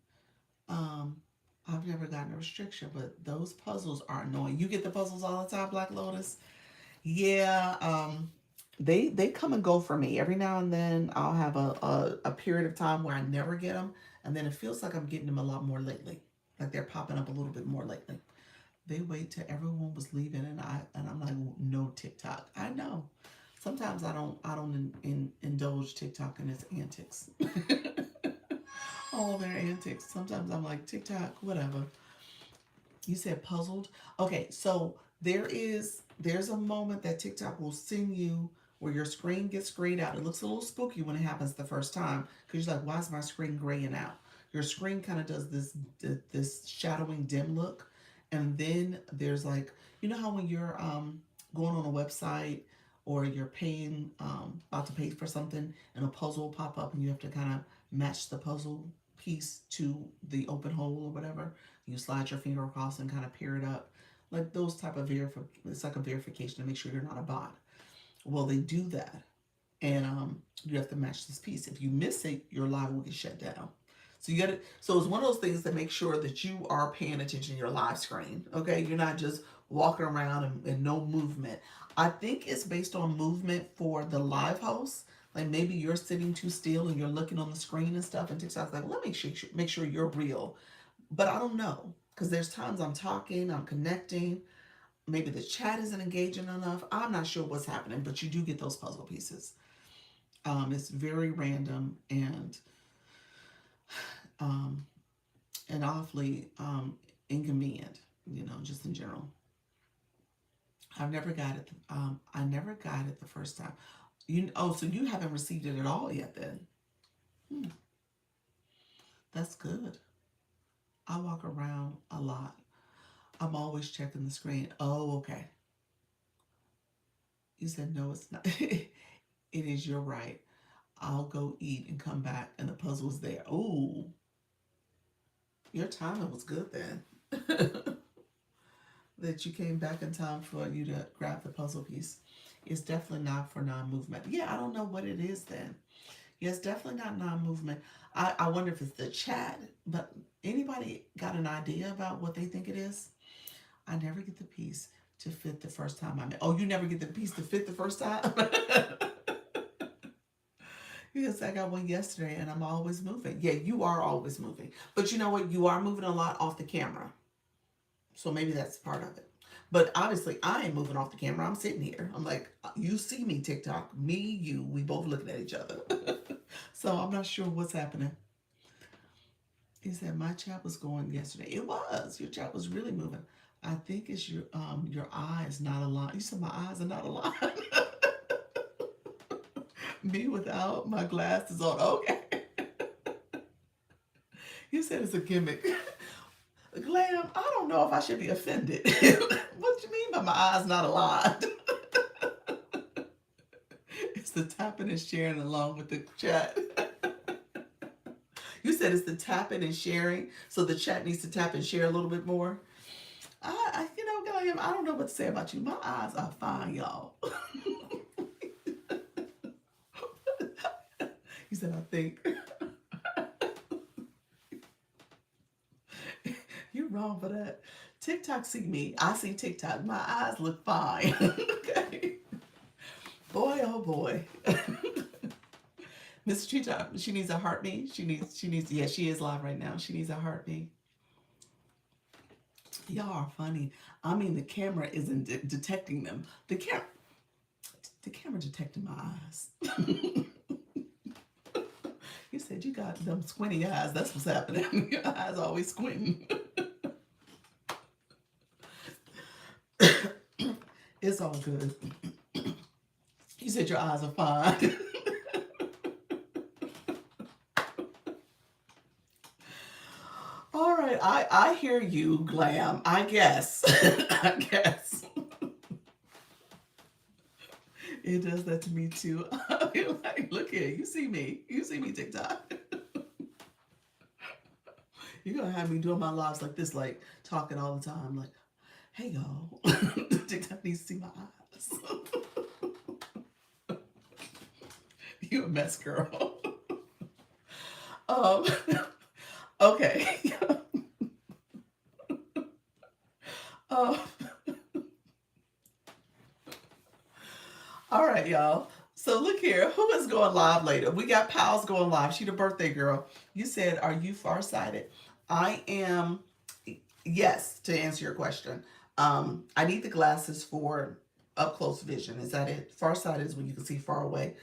Um, I've never gotten a restriction, but those puzzles are annoying. You get the puzzles all the time, Black Lotus. Yeah, they come and go for me. Every now and then, I'll have a period of time where I never get them, and then it feels like I'm getting them a lot more lately. Like they're popping up a little bit more lately. They wait till everyone was leaving, and I'm like, no TikTok. I know. Sometimes I don't indulge TikTok in its antics. All their antics. Sometimes I'm like, TikTok, whatever. You said puzzled. Okay, so there's a moment that TikTok will send you where your screen gets grayed out. It looks a little spooky when it happens the first time because you're like, why is my screen graying out? Your screen kind of does this shadowing dim look, and then there's like, you know how when you're going on a website or you're paying about to pay for something and a puzzle will pop up and you have to kind of match the puzzle piece to the open hole or whatever. You slide your finger across and kind of peer it up. Like those type of it's like a verification to make sure you're not a bot. Well, they do that. And you have to match this piece. If you miss it, your live will get shut down. So you got to. So it's one of those things that make sure that you are paying attention to your live screen. Okay, you're not just walking around and no movement. I think it's based on movement for the live host. Like maybe you're sitting too still and you're looking on the screen and stuff, and TikTok's like, well, let me make sure you're real. But I don't know because there's times I'm talking, I'm connecting. Maybe the chat isn't engaging enough. I'm not sure what's happening, but you do get those puzzle pieces. It's very random um, and awfully inconvenient, just in general. I've never got it. I never got it the first time. So you haven't received it at all yet then? Hmm, that's good. I walk around a lot. I'm always checking the screen. Oh, okay. You said no, it's not. It is your right. I'll go eat and come back and the puzzle's there. Oh, your timing was good then. That you came back in time for you to grab the puzzle piece. It's definitely not for non-movement. Yeah, I don't know what it is then. Yeah, it's definitely not non-movement. I wonder if it's the chat, but anybody got an idea about what they think it is? I never get the piece to fit the first time I'm in. Oh, you never get the piece to fit the first time? Yes, I got one yesterday and I'm always moving. Yeah, you are always moving. But you know what? You are moving a lot off the camera. So maybe that's part of it. But obviously, I ain't moving off the camera. I'm sitting here. I'm like, you see me, TikTok. Me, you. We both looking at each other. So I'm not sure what's happening. He said, my chat was going yesterday. It was. Your chat was really moving. I think it's your eyes not aligned. You said my eyes are not aligned. Me without my glasses on. Okay. You said it's a gimmick. Glam, I don't know if I should be offended. What do you mean by my eyes not aligned? It's the tapping and sharing along with the chat. You said it's the tapping and sharing, so the chat needs to tap and share a little bit more. Glam, I don't know what to say about you. My eyes are fine, y'all. You said, I think. You're wrong for that. TikTok see me. I see TikTok. My eyes look fine. Okay. Boy, oh boy. Miss Cheetah, she needs a heartbeat. Yeah, she is live right now. She needs a heartbeat. Y'all are funny. I mean, the camera isn't detecting them. The camera detected my eyes. You said you got them squinty eyes. That's what's happening. Your eyes always squinting. It's all good. You said your eyes are fine. All right, I hear you, Glam. I guess. I guess. It does that to me too. Like, look here, you see me. You see me TikTok. You're gonna have me doing my lives like this, like talking all the time, like, hey y'all. TikTok needs to see my eyes. You a mess, girl. um okay. um All right, y'all. So look here. Who is going live later? We got Pals going live. She the birthday girl. You said, are you farsighted? I am. Yes, to answer your question. I need the glasses for up close vision. Is that it? Farsighted is when you can see far away.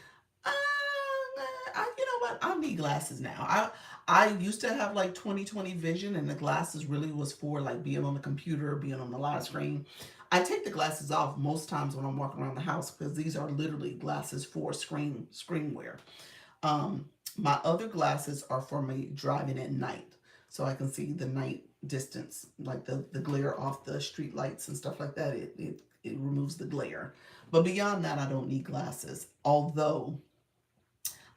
You know what? I need glasses now. I used to have like 20/20 vision, and the glasses really was for like being on the computer, being on the live screen. I take the glasses off most times when I'm walking around the house because these are literally glasses for screen wear. My other glasses are for me driving at night, so I can see the night distance, like the glare off the street lights and stuff like that. It removes the glare. But beyond that, I don't need glasses. Although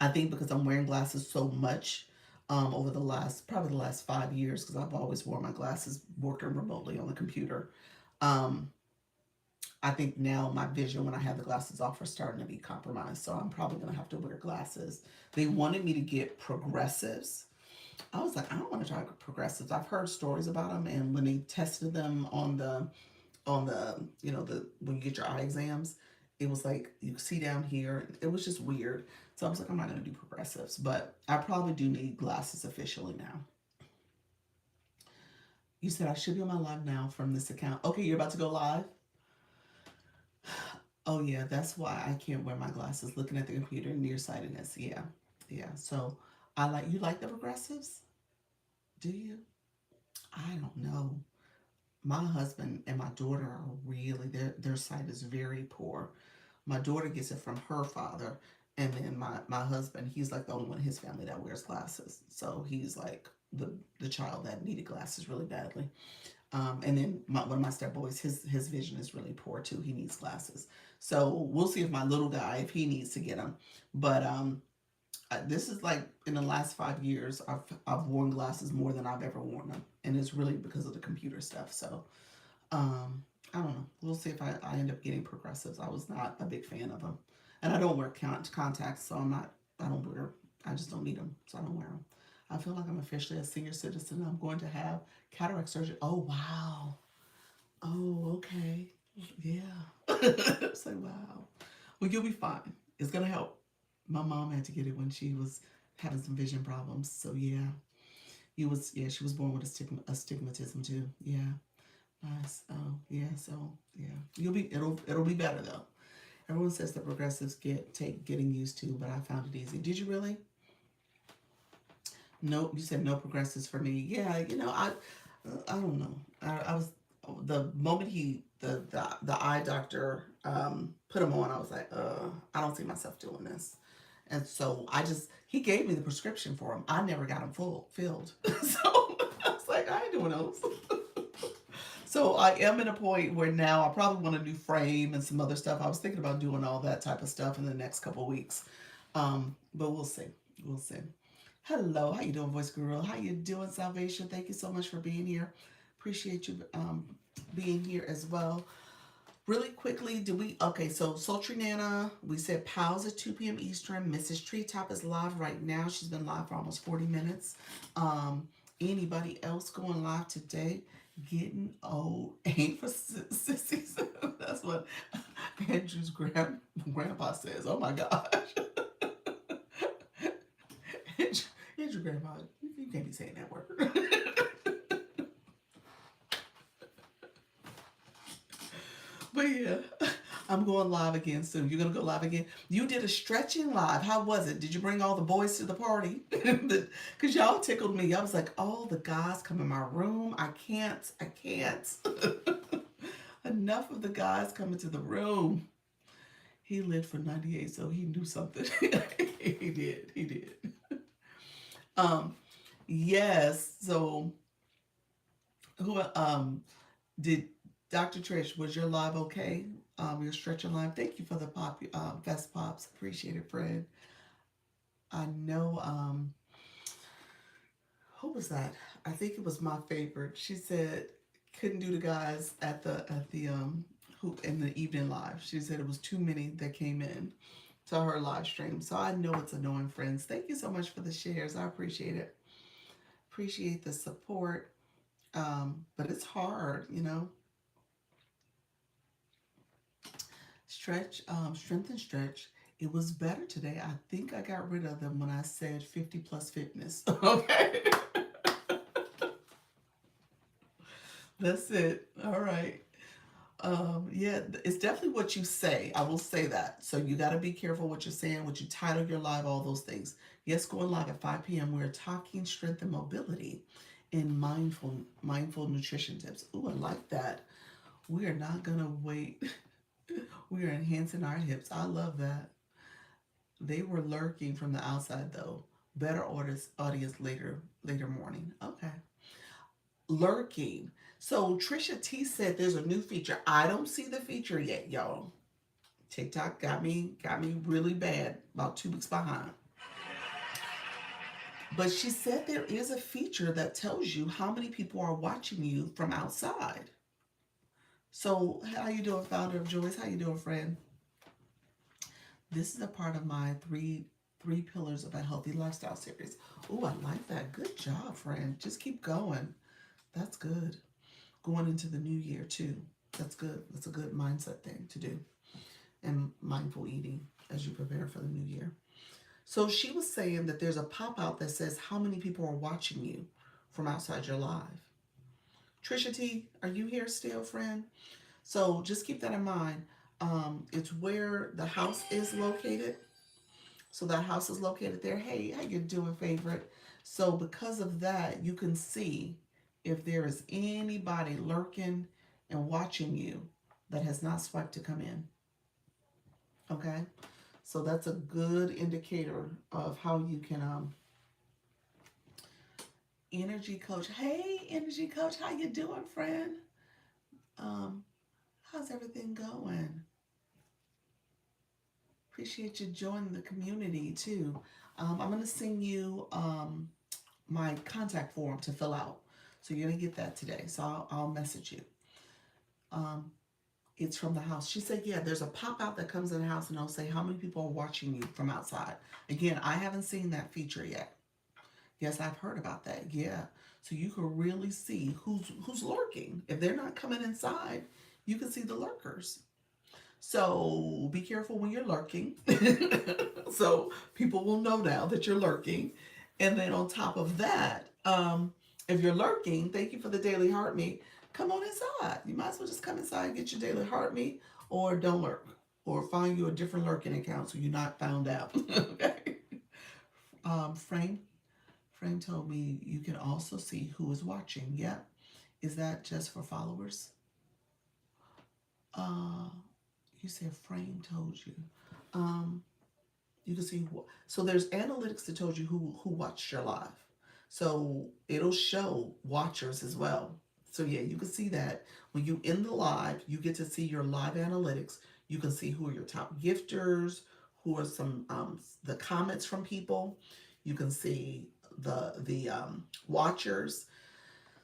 I think because I'm wearing glasses so much over probably the last 5 years, because I've always worn my glasses working remotely on the computer. Um, I think now my vision when I have the glasses off are starting to be compromised. So I'm probably going to have to wear glasses. They wanted me to get progressives. I was like, I don't want to try progressives. I've heard stories about them, and when they tested them on the the when you get your eye exams, it was like you see down here. It was just weird. So I was like, I'm not gonna do progressives, but I probably do need glasses officially now. You said I should be on my live now from this account. Okay, you're about to go live. Oh yeah, that's why I can't wear my glasses. Looking at the computer, nearsightedness. Yeah, yeah. So you like the progressives? Do you? I don't know. My husband and my daughter are really their sight is very poor. My daughter gets it from her father, and then my husband, he's like the only one in his family that wears glasses. So he's like the child that needed glasses really badly. And then one of my step boys, his vision is really poor too. He needs glasses. So we'll see if my little guy, if he needs to get them. But this is like in the last 5 years, I've worn glasses more than I've ever worn them, and it's really because of the computer stuff. So I don't know. We'll see if I end up getting progressives. I was not a big fan of them, and I don't wear contacts, so I'm not. I don't wear. I just don't need them, so I don't wear them. I feel like I'm officially a senior citizen. I'm going to have cataract surgery. Oh wow. Oh okay. Yeah. It's like wow. Well, you'll be fine. It's gonna help. My mom had to get it when she was having some vision problems. So yeah, she was born with astigmatism too. Yeah. Nice. Oh, yeah. So, yeah, it'll be better though. Everyone says the progressives take getting used to, but I found it easy. Did you really? No, you said no progressives for me. Yeah, I don't know. I was the moment the eye doctor put him on, I was like, I don't see myself doing this. And so he gave me the prescription for him. I never got him filled. So I was like, I ain't doing those. So I am at a point where now I probably want a new frame and some other stuff. I was thinking about doing all that type of stuff in the next couple of weeks. But we'll see. We'll see. Hello, how you doing, Voice Guru? How you doing, Salvation? Thank you so much for being here. Appreciate you being here as well. Really quickly, okay, so Sultry Nana, we said Pals at 2 p.m. Eastern. Mrs. Treetop is live right now. She's been live for almost 40 minutes. Anybody else going live today? Getting old ain't for sissies. That's what Andrew's grandpa says. Oh my gosh. Andrew grandpa, you can't be saying that word. But yeah, I'm going live again soon. You're gonna go live again. You did a stretching live. How was it? Did you bring all the boys to the party? Because y'all tickled me. I was like, oh, the guys come in my room. I can't. Enough of the guys coming to the room. He lived for 98, so he knew something. He did. Yes. So Who did Dr. Trish, was your live okay? Your stretching live. Thank you for the vest pops. Appreciate it, friend. I know who was that? I think it was my favorite. She said couldn't do the guys at the who in the evening live. She said it was too many that came in to her live stream. So I know it's annoying, friends. Thank you so much for the shares. I appreciate it. Appreciate the support. But it's hard, you know. Stretch, strength and stretch. It was better today. I think I got rid of them when I said 50 plus fitness. Okay. That's it. All right. Yeah, it's definitely what you say. I will say that. So you got to be careful what you're saying, what you title your live, all those things. Yes, going live at 5 p.m. We're talking strength and mobility in mindful nutrition tips. Ooh, I like that. We are not gonna wait. We are enhancing our hips. I love that. They were lurking from the outside though. Better audience later morning. Okay. Lurking. So Trisha T said there's a new feature. I don't see the feature yet, y'all. TikTok got me really bad, about 2 weeks behind. But she said there is a feature that tells you how many people are watching you from outside. So how you doing, founder of Joyce? How you doing, friend? This is a part of my three pillars of a healthy lifestyle series. Oh, I like that. Good job, friend. Just keep going. That's good. Going into the new year too. That's good. That's a good mindset thing to do. And mindful eating as you prepare for the new year. So she was saying that there's a pop out that says how many people are watching you from outside your live. Trisha T, are you here still, friend? So just keep that in mind. It's where the house is located. So that house is located there. Hey, how you doing, favorite? So because of that, you can see if there is anybody lurking and watching you that has not swiped to come in. Okay? So that's a good indicator of how you can energy coach. Hey, energy coach, how you doing, friend? Um, how's everything going? Appreciate you joining the community too. I'm gonna send you my contact form to fill out. So you're gonna get that today. So I'll message you. Um, it's from the house. She said, yeah, there's a pop out that comes in the house and it'll say how many people are watching you from outside. Again, I haven't seen that feature yet. Yes, I've heard about that. Yeah. So you can really see who's lurking. If they're not coming inside, you can see the lurkers. So be careful when you're lurking. So people will know now that you're lurking. And then on top of that, if you're lurking, thank you for the daily heart meet. Come on inside. You might as well just come inside and get your daily heart meet, or don't lurk, or find you a different lurking account so you're not found out. Okay. Frame Frame told me you can also see who is watching. Yep. Is that just for followers? Uh, you said Frame told you. Um, you can see so there's analytics that told you who watched your live. So it'll show watchers as well. So yeah, you can see that when you in the live, you get to see your live analytics. You can see who are your top gifters, who are some the comments from people. You can see the watchers.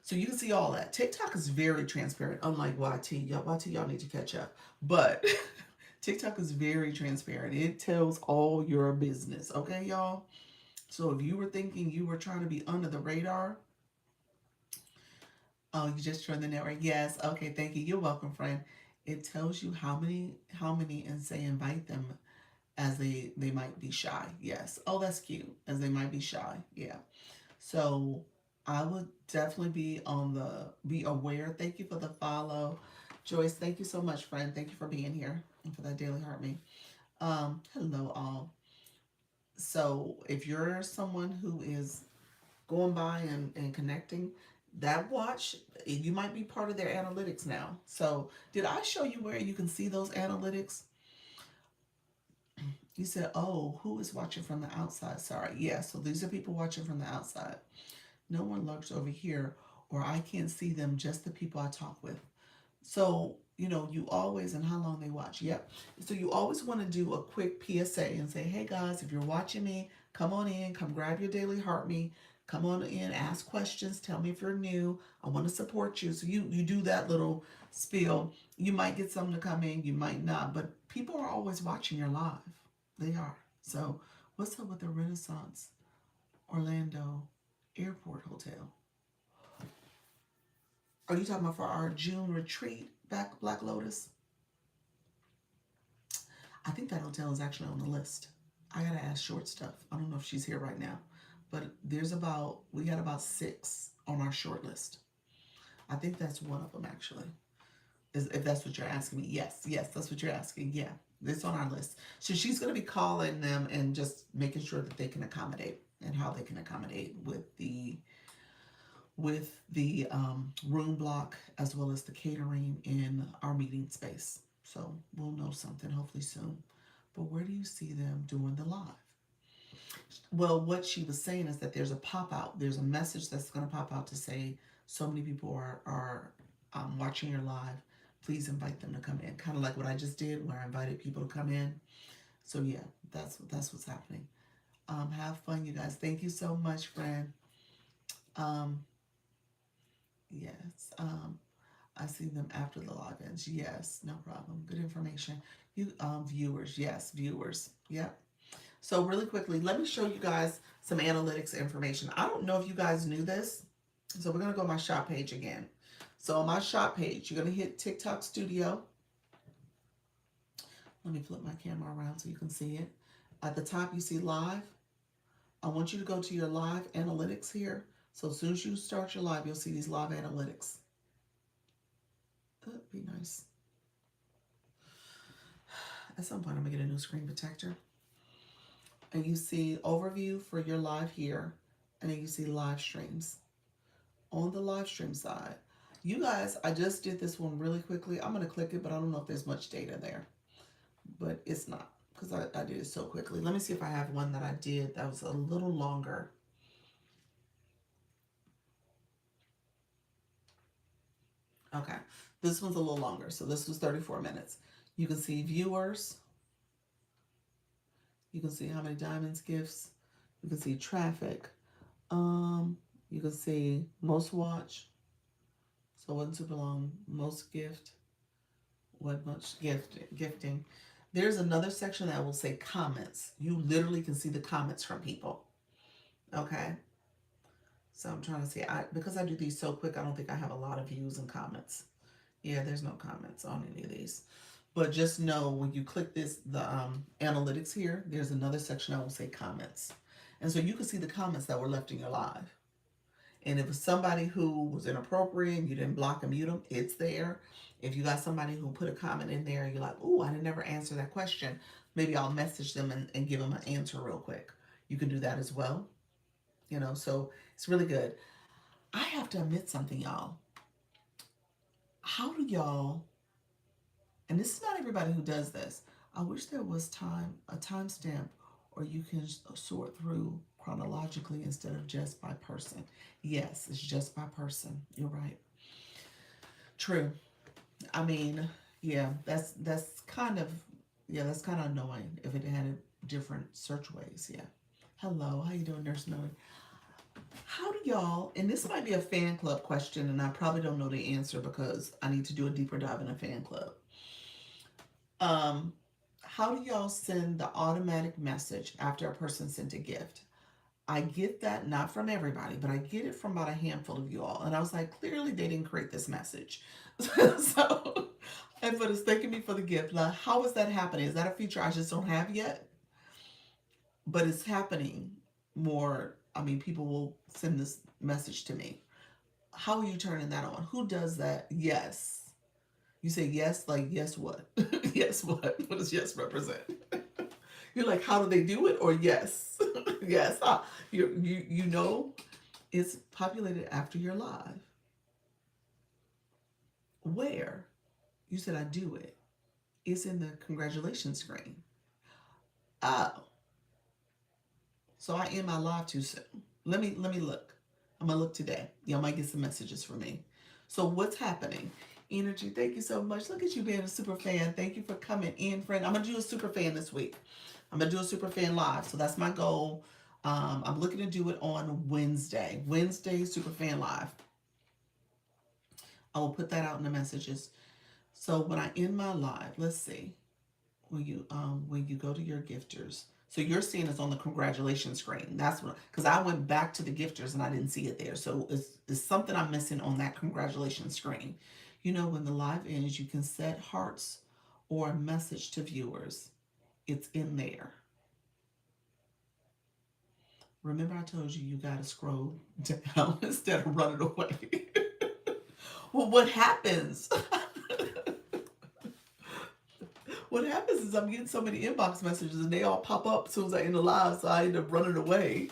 So you can see all that. TikTok is very transparent, unlike YT. YT, y'all need to catch up. But TikTok is very transparent. It tells all your business, okay, y'all? So if you were thinking you were trying to be under the radar, oh, you just joined the network. Yes, okay, thank you. You're welcome, friend. It tells you how many, and say invite them as they might be shy. Yes. Oh, that's cute. As they might be shy. Yeah. So I would definitely be aware. Thank you for the follow. Joyce, thank you so much, friend. Thank you for being here and for that daily heart me. Hello all. So if you're someone who is going by and connecting, that watch, you might be part of their analytics now. So did I show you where you can see those analytics? You said, oh, who is watching from the outside? Sorry. Yeah, so these are people watching from the outside. No one lurks over here. or I can't see them, just the people I talk with. So, you always, and how long they watch. Yep. So you always want to do a quick PSA and say, hey guys, if you're watching me, come on in, come grab your daily heart me, come on in, ask questions, tell me if you're new. I want to support you. So you do that little spiel. You might get some to come in, you might not, but people are always watching your live. They are. So what's up with the Renaissance Orlando Airport Hotel? Are you talking about for our June retreat back Black Lotus? I think that hotel is actually on the list. I gotta ask Short Stuff. I don't know if she's here right now, but we got about 6 on our short list. I think that's one of them actually. If that's what you're asking me. Yes, that's what you're asking. Yeah, it's on our list. So she's gonna be calling them and just making sure that they can accommodate and how they can accommodate with the room block as well as the catering in our meeting space. So we'll know something hopefully soon. But where do you see them doing the live? Well, what she was saying is that there's a pop out. There's a message that's going to pop out to say so many people are watching your live. Please invite them to come in. Kind of like what I just did, where I invited people to come in. So yeah, that's what's happening. Have fun, you guys. Thank you so much, friend. Yes. I see them after the live ends. Yes, no problem. Good information. You viewers, yes, viewers. Yep. So really quickly, let me show you guys some analytics information. I don't know if you guys knew this. So we're gonna go to my shop page again. So on my shop page, you're gonna hit TikTok Studio. Let me flip my camera around so you can see it. At the top, you see live. I want you to go to your live analytics here. So as soon as you start your live, you'll see these live analytics. That'd be nice. At some point, I'm gonna get a new screen protector. And you see overview for your live here, and then you see live streams. On the live stream side, you guys, I just did this one really quickly. I'm gonna click it, but I don't know if there's much data there. But it's not, because I did it so quickly. Let me see if I have one that I did that was a little longer. Okay, this one's a little longer. So this was 34 minutes. You can see viewers. You can see how many diamonds gifts. You can see traffic. You can see most watch. So it wasn't super long. Most gift. What much gifting. There's another section that will say comments. You literally can see the comments from people. Okay. So I'm trying to see. Because I do these so quick, I don't think I have a lot of views and comments. Yeah, there's no comments on any of these. But just know when you click the analytics here, there's another section that will say comments. And so you can see the comments that were left in your live. And if it's somebody who was inappropriate and you didn't block and mute them, it's there. If you got somebody who put a comment in there, you're like, oh, I didn't never answer that question. Maybe I'll message them and give them an answer real quick. You can do that as well. So it's really good. I have to admit something, y'all. How do y'all, and this is not everybody who does this. I wish there was a timestamp, or you can sort through chronologically instead of just by person. Yes, it's just by person. You're right. True. I mean, yeah, that's kind of annoying if it had different search ways. Yeah. Hello, how you doing, Nurse Millie? How do y'all, and this might be a fan club question, and I probably don't know the answer because I need to do a deeper dive in a fan club. How do y'all send the automatic message after a person sent a gift? I get that, not from everybody, but I get it from about a handful of you all. And I was like, clearly they didn't create this message. But it's thanking me for the gift. Like, how is that happening? Is that a feature I just don't have yet? But it's happening more. I mean, people will send this message to me. How are you turning that on? Who does that? Yes. You say yes, like yes what? Yes what? What does yes represent? You're like, how do they do it? Or yes. Yes. You know it's populated after you're live. Where? You said I do it. It's in the congratulations screen. Oh. So I end my live too soon. Let me look. I'm gonna look today. Y'all might get some messages from me. So what's happening? Energy, thank you so much. Look at you being a super fan. Thank you for coming in, friend. I'm gonna do a super fan this week. I'm gonna do a super fan live. So that's my goal. I'm looking to do it on Wednesday. Wednesday super fan live. I will put that out in the messages. So when I end my live, let's see. When you go to your gifters, so you're seeing it's on the congratulations screen. That's what, because I went back to the gifters and I didn't see it there. So it's something I'm missing on that congratulations screen. You know, when the live ends, you can set hearts or a message to viewers. It's in there. Remember, I told you you got to scroll down instead of running away. Well, what happens? What happens is I'm getting so many inbox messages and they all pop up as soon as I end the live, so I end up running away.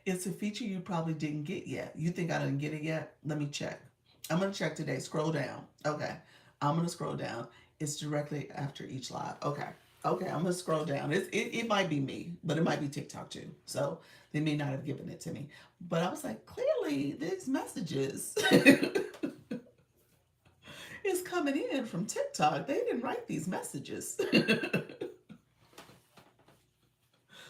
It's a feature you probably didn't get yet. You think I didn't get it yet? Let me check. I'm gonna check today. Scroll down. Okay. I'm gonna scroll down. It's directly after each live. Okay. Okay, I'm gonna scroll down. It might be me, but it might be TikTok too. So they may not have given it to me. But I was like, clearly these messages is coming in from TikTok. They didn't write these messages.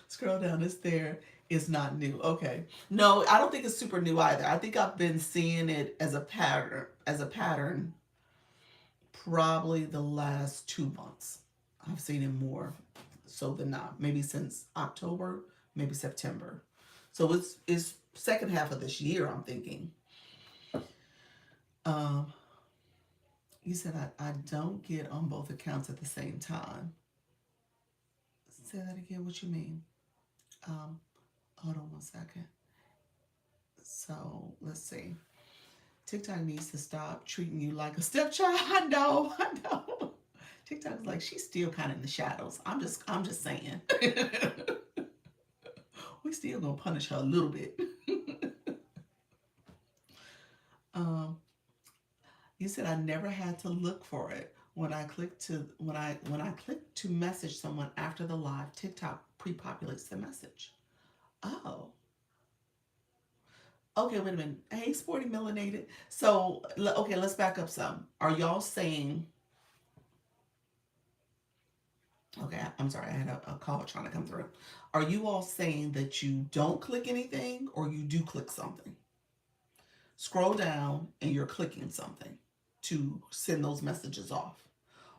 Scroll down, it's there. It's not new. Okay. No, I don't think it's super new either. I think I've been seeing it as a pattern probably the last 2 months. I've seen it more so than not. Maybe since October, maybe September. So it's second half of this year, I'm thinking. Um, you said I don't get on both accounts at the same time. Say that again. What you mean? Um, Hold on one second. So let's see. TikTok needs to stop treating you like a stepchild. I know, I know. TikTok's like she's still kind of in the shadows. I'm just saying. We still gonna punish her a little bit. um, you said I never had to look for it. When I click to message someone after the live, TikTok pre-populates the message. Oh, okay, wait a minute. Hey, sporty melanated. So, okay, let's back up some. Are y'all saying, okay, I'm sorry, I had a call trying to come through. Are you all saying that you don't click anything or you do click something? Scroll down and you're clicking something to send those messages off.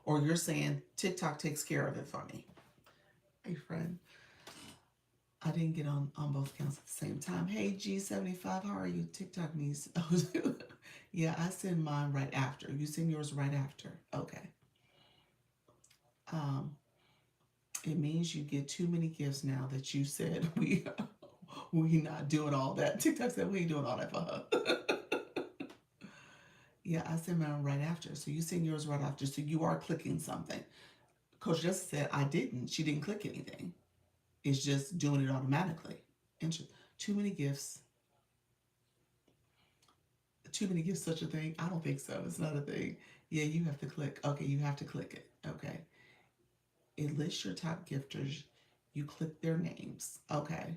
Or you're saying TikTok takes care of it for me. Hey, friend. I didn't get on both accounts at the same time. Hey, G75, how are you? TikTok needs. Yeah, I send mine right after. You send yours right after. Okay. Um, it means you get too many gifts now that you said we not doing all that. TikTok said we ain't doing all that for her. Yeah, I send mine right after. So you send yours right after. So you are clicking something. Coach just said I didn't. She didn't click anything. It's just doing it automatically. Too many gifts. Too many gifts, such a thing? I don't think so. It's not a thing. Yeah, you have to click. Okay, you have to click it. Okay. It lists your top gifters. You click their names. Okay.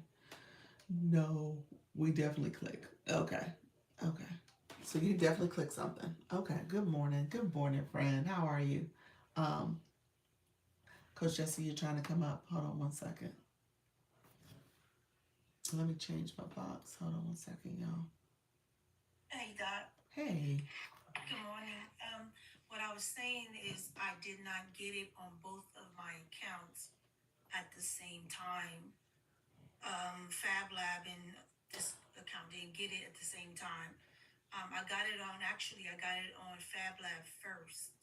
No, we definitely click. Okay. Okay. So you definitely click something. Okay. Good morning. Good morning, friend. How are you? Um, Coach Jesse, you're trying to come up. Hold on one second. Let me change my box. Hold on one second, y'all. Hey, Doc. Hey. Good morning. What I was saying is I did not get it on both of my accounts at the same time. Fab Lab and this account didn't get it at the same time. I got it on, actually, I got it on Fab Lab first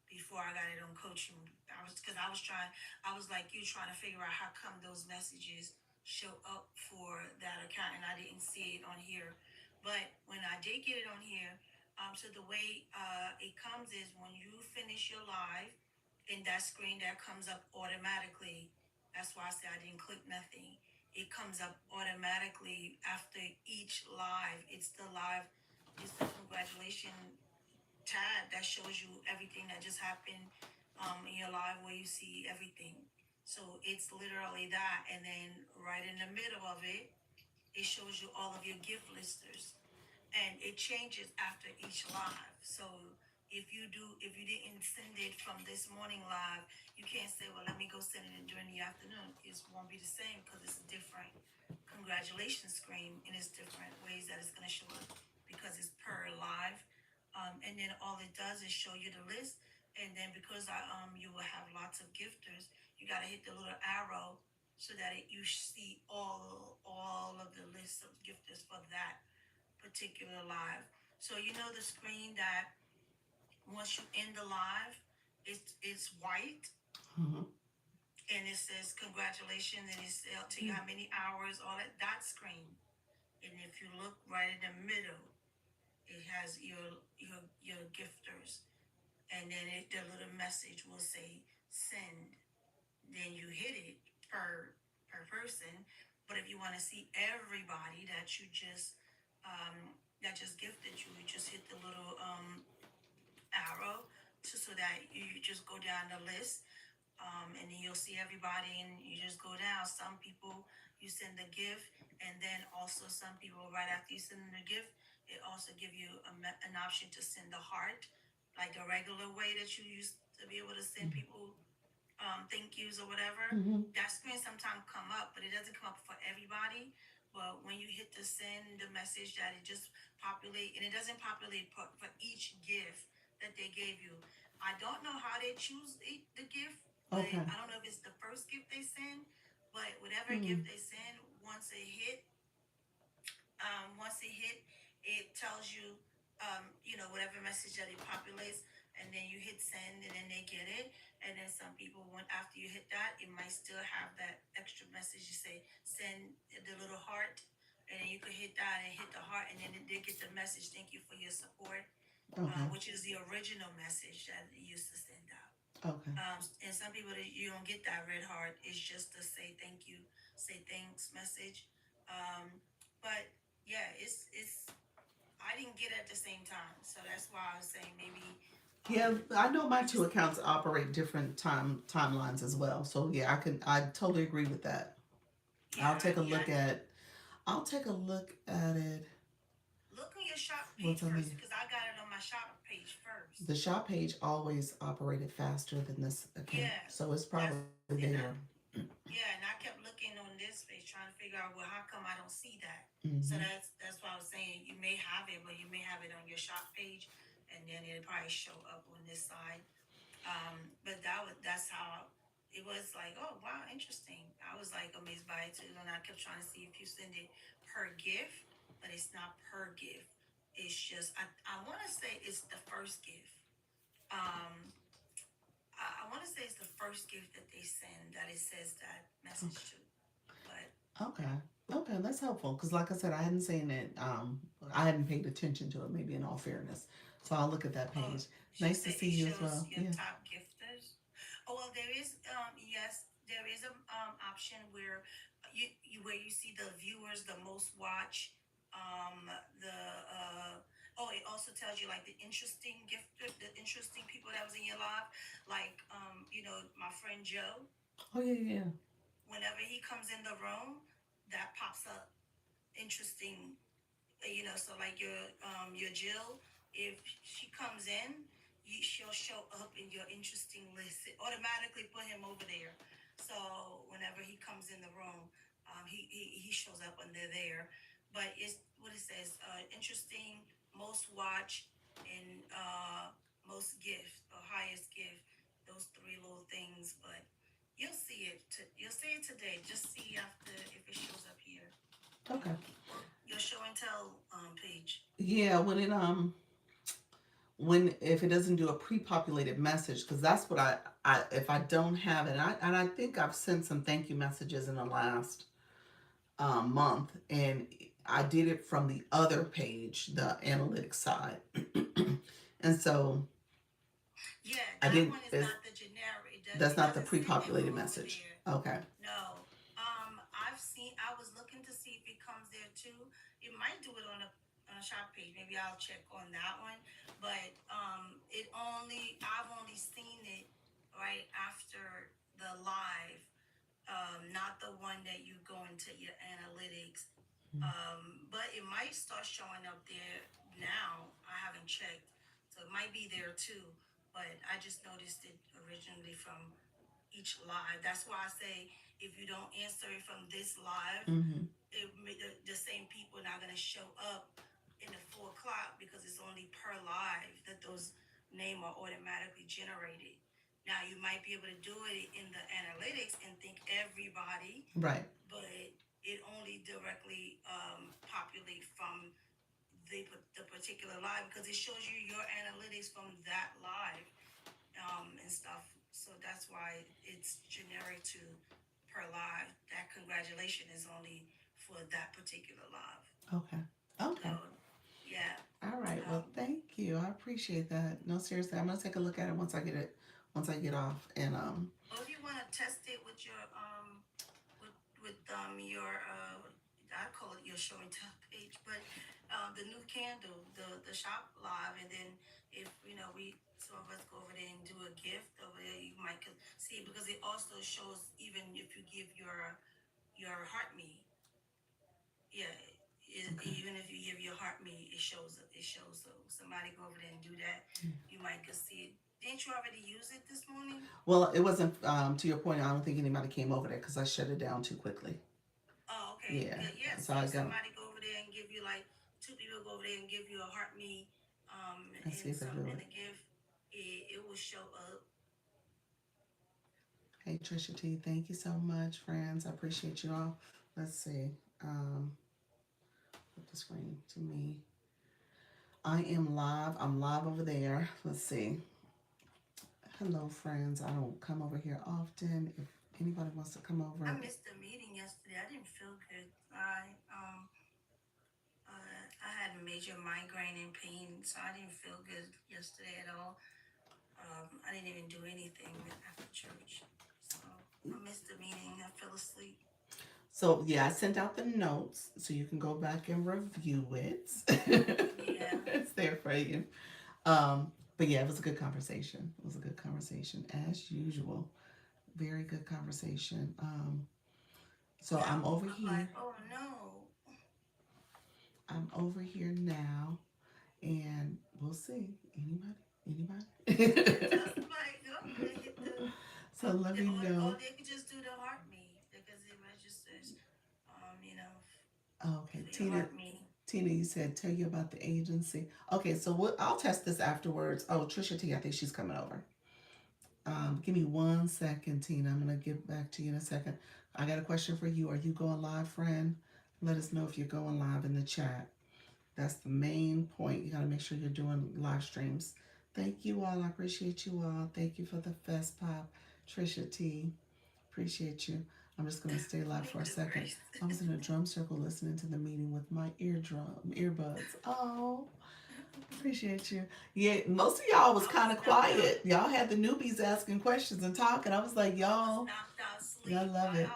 before I got it on coaching. Because I was trying, I was like you trying to figure out how come those messages show up for that account and I didn't see it on here. But when I did get it on here, so the way it comes is when you finish your live, in that screen that comes up automatically. That's why I said I didn't click nothing. It comes up automatically after each live. It's the congratulation tab that shows you everything that just happened in your live where you see everything. So it's literally that. And then right in the middle of it, it shows you all of your gift listers, and it changes after each live. So if you didn't send it from this morning live, you can't say, well, let me go send it during the afternoon. It won't be the same because it's a different congratulations screen, and it's different ways that it's going to show up because it's per live. And then all it does is show you the list. And then because you will have lots of gifters, you got to hit the little arrow so that you see all of the list of gifters for that particular live. So you know the screen that once you end the live, it's white Mhm. and it says congratulations, and it's tell you how many hours, all that screen. And if you look right in the middle, it has your gifters, and then the little message will say send. Then you hit it per person. But if you want to see everybody that just gifted you, you just hit the little arrow so that you just go down the list, and then you'll see everybody, and you just go down. Some people you send the gift, and then also some people right after you send them the gift, it also give you an option to send the heart, like the regular way that you used to be able to send people thank yous or whatever. Mhm. That screen sometimes come up, but it doesn't come up for everybody. But when you hit the send the message, that it just populate, and it doesn't populate for each gift that they gave you. I don't know how they choose the gift, but Okay. I don't know if it's the first gift they send. But whatever Mm. gift they send, once it hit, it tells you, whatever message that it populates, and then you hit send, and then they get it. And then some people, when after you hit that, it might still have that extra message. You say send the little heart, and then you could hit that and hit the heart, and then they get the message. Thank you for your support, Okay. which is the original message that it used to send out. Okay. And some people that you don't get that red heart. It's just to say thank you, say thanks message. But yeah, it's I didn't get it at the same time, so that's why I was saying maybe Yeah, I know my you two just accounts operate different timelines as well. So yeah, I totally agree with that. I'll yeah take a yeah. look at I'll take a look at it. Look on your shop What's page on first here? because I got it on my shop page first. The shop page always operated faster than this account, Yeah, so it's that's probably and I there. yeah, and I kept looking on this page trying to figure out, well, how come I don't see that? So Hmm. that's why I was saying you may have it, but you may have it on your shop page, and then it'll probably show up on this side. But that's how it was like, oh wow, interesting. I was like amazed by it too, and I kept trying to see if you send it per gift, but it's not per gift. It's just I want to say it's the first gift. Um, I want to say it's the first gift that they send that it says that Okay. message to. But Okay. Okay, that's helpful because, like I said, I hadn't seen it. I hadn't paid attention to it. Maybe in all fairness, so I'll look at that oh, page. she Nice to said see it you as shows well. your Yeah. top gifters. Oh well, there is yes, there is a option where where you see the viewers, the most watch, the it also tells you like the interesting the interesting people that was in your life, like my friend Joe. Oh yeah, yeah. Whenever he comes in the room, that pops up interesting. So like your Jill, if she comes in, she'll show up in your interesting list. It automatically put him over there. So whenever he comes in the room, he shows up under there. But it's what it says: interesting, most watch, and most gift or highest gift. Those three little things, but you'll see it. You'll see it today. Just see after if it shows up here Okay. on your show and tell page. Yeah, when if it doesn't do a pre-populated message, because that's what I if I don't have it, and I think I've sent some thank you messages in the last month, and I did it from the other page, the analytics side, and so Yeah, I that didn't. one is not the generic. That's It not the doesn't send it pre-populated from over message. there. Okay. No. I was looking to see if it comes there too. It might do it on a shop page. Maybe I'll check on that one. But I've only seen it right after the live, not the one that you go into your analytics But it might start showing up there now. I haven't checked, so it might be there too. But I just noticed it originally from each live. That's why I say if you don't answer it from this live, Mm-hmm. the same people are not going to show up in the 4 o'clock because it's only per live that those names are automatically generated. Now you might be able to do it in the analytics and think everybody, Right. but it only directly populate from the particular live because it shows you your analytics from that live and stuff. So that's why it's generic to per live. That congratulation is only for that particular live. Okay. So Okay. yeah. All right. Well, Um, thank you. I appreciate that. No, seriously, I'm gonna take a look at it once I get off. And or if you want to test it with your your I call it your show and tell page, but the new candle, the shop live, and then if we some of us go over there and do a gift over there, you might see because it also shows even if you give your heart me, yeah. okay. Even if you give your heart me, it shows. It shows. So somebody go over there and do that. You might could see it. Didn't you already use it this morning? Well, it wasn't. To your point, I don't think anybody came over there because I shut it down too quickly. Oh, okay. Yeah. Good. Yeah. So See I if got. somebody go over there and give you like two people go over there and give you a heart me, Let's see and if I do something it. to give. It will show up. Hey, Trisha T. Thank you so much, friends. I appreciate you all. Let's see. Flip the screen to me. I am live. I'm live over there. Let's see. Hello, friends. I don't come over here often. If anybody wants to come I over, missed the meeting yesterday. I didn't feel good. I had major migraine and pain, so I didn't feel good yesterday at all. I didn't even do anything after church. So I missed the meeting. I fell asleep. so yeah, I sent out the notes so you can go back and review it. Yeah. It's there for you. But yeah, it was a good conversation. It was a good conversation as usual. Very good conversation. So Yeah. I'm over I'm here. like, oh no. I'm over here now, and we'll see. Anybody? Tell somebody go and hit So let me or know. they could just do the heart me because it registers, Okay, for your Tina. heart me. Tina, you said tell you about the agency. Okay, so I'll test this afterwards. Oh, Trisha T, I think she's coming over. Give me 1 second, Tina. I'm gonna get back to you in a second. I got a question for you. Are you going live, friend? Let us know if you're going live in the chat. That's the main point. You gotta make sure you're doing live streams. Thank you all. I appreciate you all. Thank you for the fest pop, Trisha T. Appreciate you. I'm just gonna stay live Me for a too, second. Grace. I was in a drum circle listening to the meeting with my earbuds. Oh, appreciate you. Yeah, most of y'all was I was kind of knocked out. quiet. Y'all had the newbies asking questions and talking. I was like, I was y'all, knocked out y'all sleep. love it.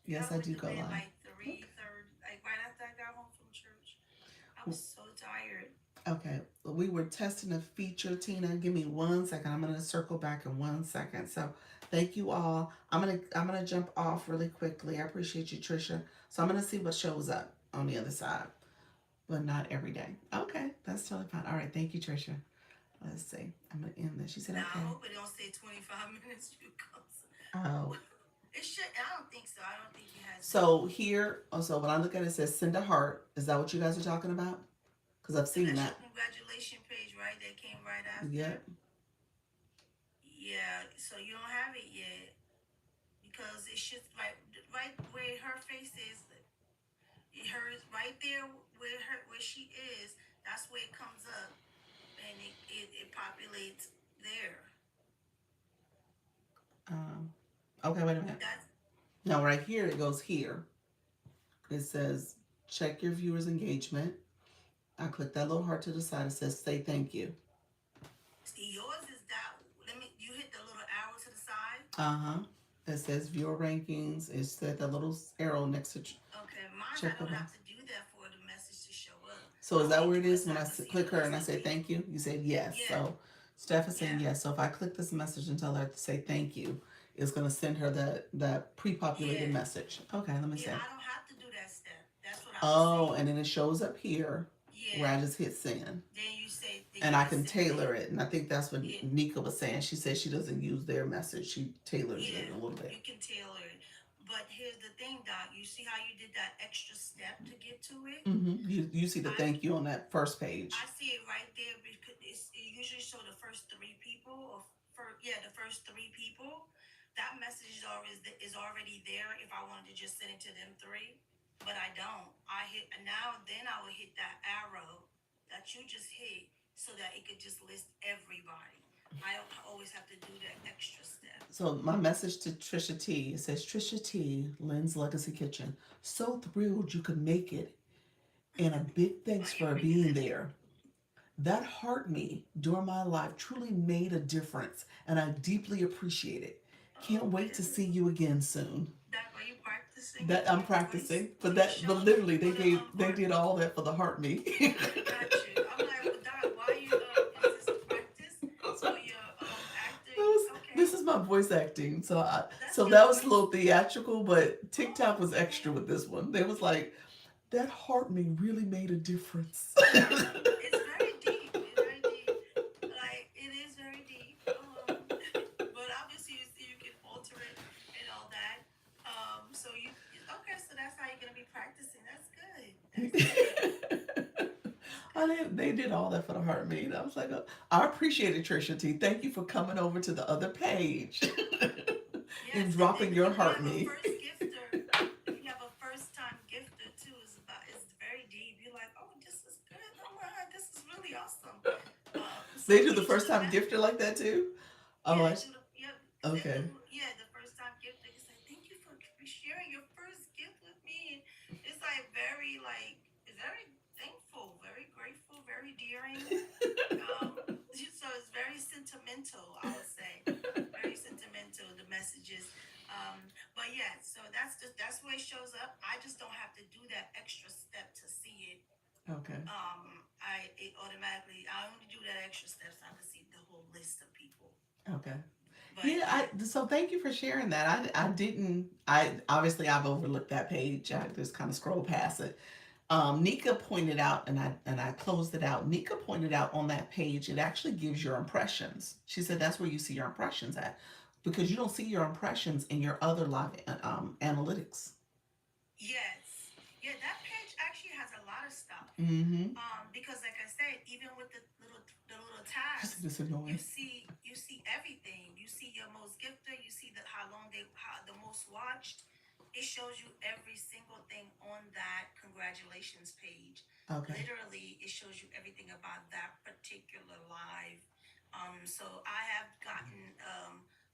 Yeah, Yes, I I went do to go bed live. like Okay. 3:30, like right after I got home from church. I was so tired. Okay, we were testing a feature, Tina. Give me 1 second. I'm gonna circle back in 1 second. So thank you all. I'm gonna jump off really quickly. I appreciate you, Trisha. So I'm gonna see what shows up on the other side, but not every day. Okay, that's totally fine. All right, thank you, Trisha. Let's see. I'm gonna end this. She said, Now I okay. hope it don't say 25 minutes. You come. Oh, It should. I don't think so. I don't think it has been. so here, so when I look at it, it says send a heart. Is that what you guys are talking about? Because I've And seen that's your that. congratulation page, right? That came right after. Yep. Yeah. So you don't have it yet because it should right where her face is. Hers right there where she is. That's where it comes up, and it populates there. Um, okay, wait a minute. That's Now, right here, it goes here. It says check your viewers' engagement. I click that little heart to the side. It says say thank you. see yours is that. Let me. You hit the little arrow to the side. Uh huh. It says viewer rankings. It said that little arrow next to Okay, mine I check the don't have box. to do that for the message to show up. So I is that only where do it it is so when I I can see click the her and list I of say people. thank you? You said yes. Yeah, So Steph is saying yeah, yes. So if I click this message and tell her to say thank you, it's going to send her that pre-populated yeah, message. Okay, let me yeah. say. I don't have to do that step. That's what not the Oh, same. and then it shows up here where I Yeah. just hit send. Then And you I can can send tailor it. it. And I think that's what Yeah. Nika was saying. She said she doesn't use their message. She tailors it Yeah, a little bit. you can tailor it. But here's the thing, Doc. You see how you did that extra step to get to it? You see the I thank you on that first I page. see it right there because it usually show the first three people the first three people. That message is already there if I wanted to just send it to them three, but I don't. I hit now then I would hit that arrow that you just hit so that it could just list everybody. I don't always have to do that extra step. So my message to Trisha T, it says, Trisha T, Lynn's Legacy Kitchen. So thrilled you could make it. And a big Why thanks are you for reading being that? there. That heart me during my life truly made a difference, and I deeply appreciate it. Can't wait to Okay. see you again soon. Doc, are you practicing That I'm your voice? practicing, but Please that, show but us literally for the they art. did all that for the heart me. Got you. I'm like, well, Doc, why you is this practice for your acting? This Okay, is my voice acting, that's so your that was a voice. little theatrical, but TikTok Oh, was extra okay. with this one. They was like, that heart me really made a difference. It's very deep. It's very deep. Like it is very deep. But obviously you can alter it and all that. So okay. So that's how you're gonna be practicing. That's good. That's good. That's They did all that for the heart me. I was like, oh, I appreciate it, Trisha T. Thank you for coming over to the other page and Yes, and then dropping your if you heart have a me. first gifter, if you have a first time gifter too, it's very deep. You're like, oh, this is good. Oh my God, this is really awesome. They So do the each first of the time gifter like that too. Oh, yeah, they do the yep, they okay. do the first time gifter. It's like thank you for sharing your first gift with me. It's like very thankful, very grateful, very deering. So it's very sentimental, I would say. Very sentimental, the messages. But yeah, so that's where it shows up. I just don't have to do that extra step to see it. Okay. I only do that extra step so I can see the whole list of people. Okay. But Yeah, yeah, so thank you for sharing that. I didn't I obviously I've overlooked that page. I just kind of scrolled past it. Nika pointed out, and I closed it out. Nika pointed out on that page, it actually gives your impressions. She said that's where you see your impressions at, because you don't see your impressions in your other live analytics. yes, yeah, that page actually has a lot of stuff. Mm-hmm. Because like I said, even with the little Just tabs, this annoying. you see everything. You see your most gifted. You see how the most watched. It shows you every single thing on that congratulations page. Okay. Literally, it shows you everything about that particular live. So I have gotten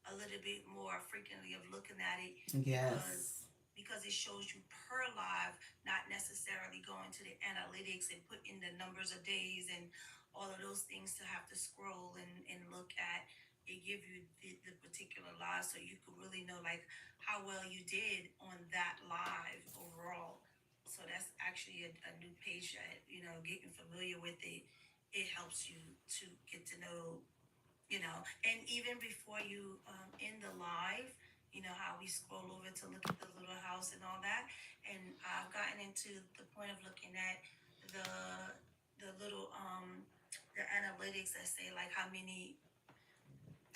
a little bit more frequently of looking at it because Yes. because it shows you per live, not necessarily going to the analytics and put in the numbers of days and all of those things to have to scroll and look at. It give you the particular live so you can really know like how well you did on that live overall. So that's actually a new page that, getting familiar with it, it helps you to get to know, and even before you in the live, how we scroll over to look at the little house and all that. And I've gotten into the point of looking at the the little the analytics that say like how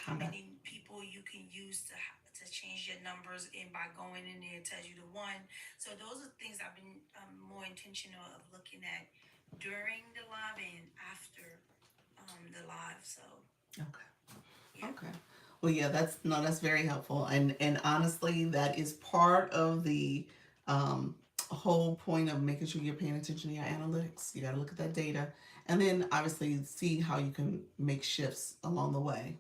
Okay. many people you can use to change your numbers, and by going in there it tells you the one. So those are things I've been more intentional of looking at during the live and after the live. So Okay. yeah. Okay. Well, yeah, that's very helpful, and honestly, that is part of the um, whole point of making sure you're paying attention to your analytics. You got to look at that data, and then obviously see how you can make shifts along the way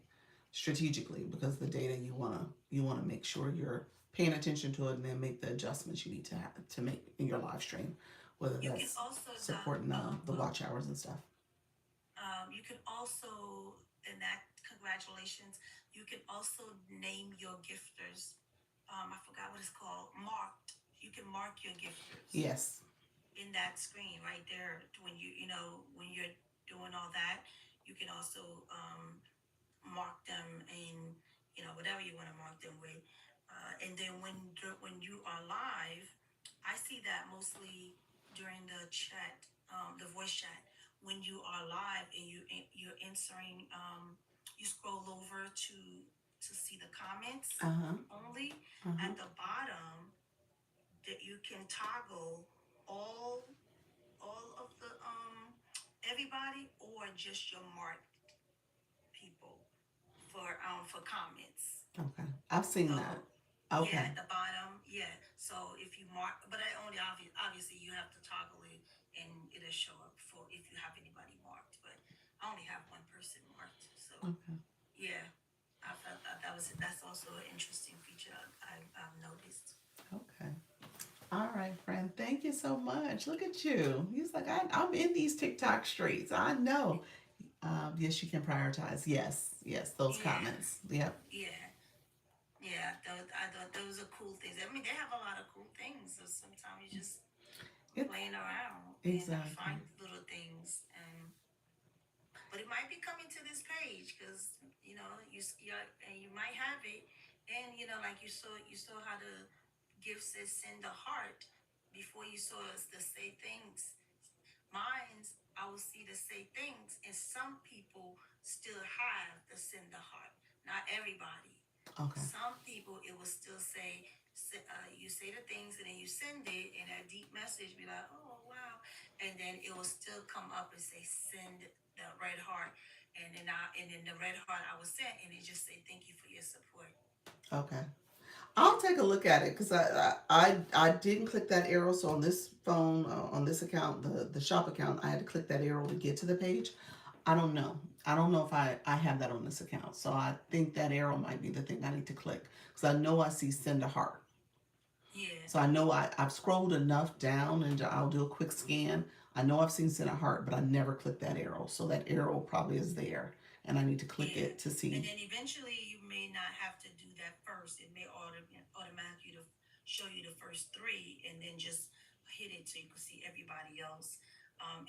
strategically, because the data you want to make sure you're paying attention to it, and then make the adjustments you need to have to make in your live stream, whether You can that's also supporting the watch hours and stuff. you can also in that congratulations, you can also name your gifters. I forgot what it's called. Marked. You can mark your gifters Yes. in that screen right there when when you're doing all that. You can also mark them in whatever you want to mark them with. And then when you are live, I see that mostly during the chat, the voice chat, when you are live and you're answering, you scroll over to see the comments Uh-huh. only. Uh-huh. At the bottom, that you can toggle all of the everybody or just your marked people for comments. Okay. I've seen that. So Okay. yeah, at the bottom, yeah. So if you mark, but I only obviously you have to toggle it and it'll show up for if you have anybody marked. But I only have one person marked. So Okay. yeah, I felt that's also an interesting feature I've noticed. Okay. All right, friend. Thank you so much. Look at you. He's like, I'm in these TikTok streets. I know. Yes, you can prioritize. Yes, yes, those Yeah, comments. Yep. yeah. Yeah, I thought those are cool things. I mean, they have a lot of cool things. So sometimes you just It, playing around and I exactly. find little things. And but it might be coming to this page because you might have it, and like you saw how the gift says send a heart before you saw us the say things. Mine's I will see the say things, and some people still have the send the heart. Not everybody. Okay. Some people it will still say you say the things and then you send it and a deep message be like, oh wow, and then it will still come up and say send the red heart, and then the red heart I was sent and it just say thank you for your support. Okay. I'll take a look at it because I didn't click that arrow. So on this phone, on this account, the shop account, I had to click that arrow to get to the page. I don't know. I don't know if I have that on this account. So I think that arrow might be the thing I need to click because I know I see send a heart. Yeah, So I know I've scrolled enough down and I'll do a quick scan. I know I've seen send a heart, but I never clicked that arrow. So that arrow probably is there and I need to click yeah. it to And see. then eventually you may not have to do that first. It may automatically show you the first three and then just hit it so you can see everybody else.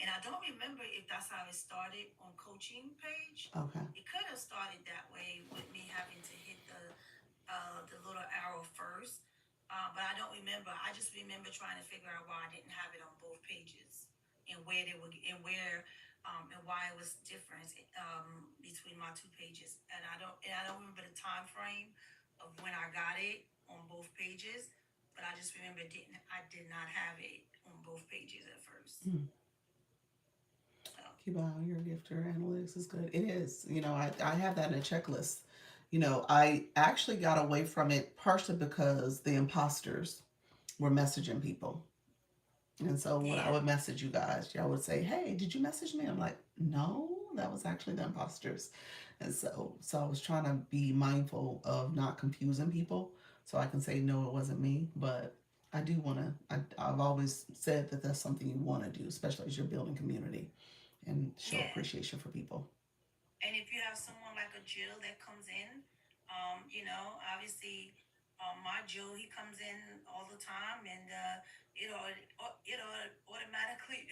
And I don't remember if that's how it started on coaching page. Okay. It could have started that way with me having to hit the little arrow first. But I don't remember. I just remember trying to figure out why I didn't have it on both pages and where they were and why it was different between my two pages. And I don't remember the time frame of when I got it on both pages, but I just remember I did not have it on both pages at first. Hmm. So Wow, your gift or analytics is good. It is. I have that in a checklist. I actually got away from it partially because the imposters were messaging people. And so when I yeah, would message you guys, y'all would say, "Hey, did you message me?" I'm like, "No, that was actually the imposters." And so I was trying to be mindful of not confusing people, so I can say, "No, it wasn't me." But I do want to. I've always said that that's something you want to do, especially as you're building community and show yeah. appreciation for people. And if you have someone like a Jill that comes in, obviously, my Jill, he comes in all the time, and automatically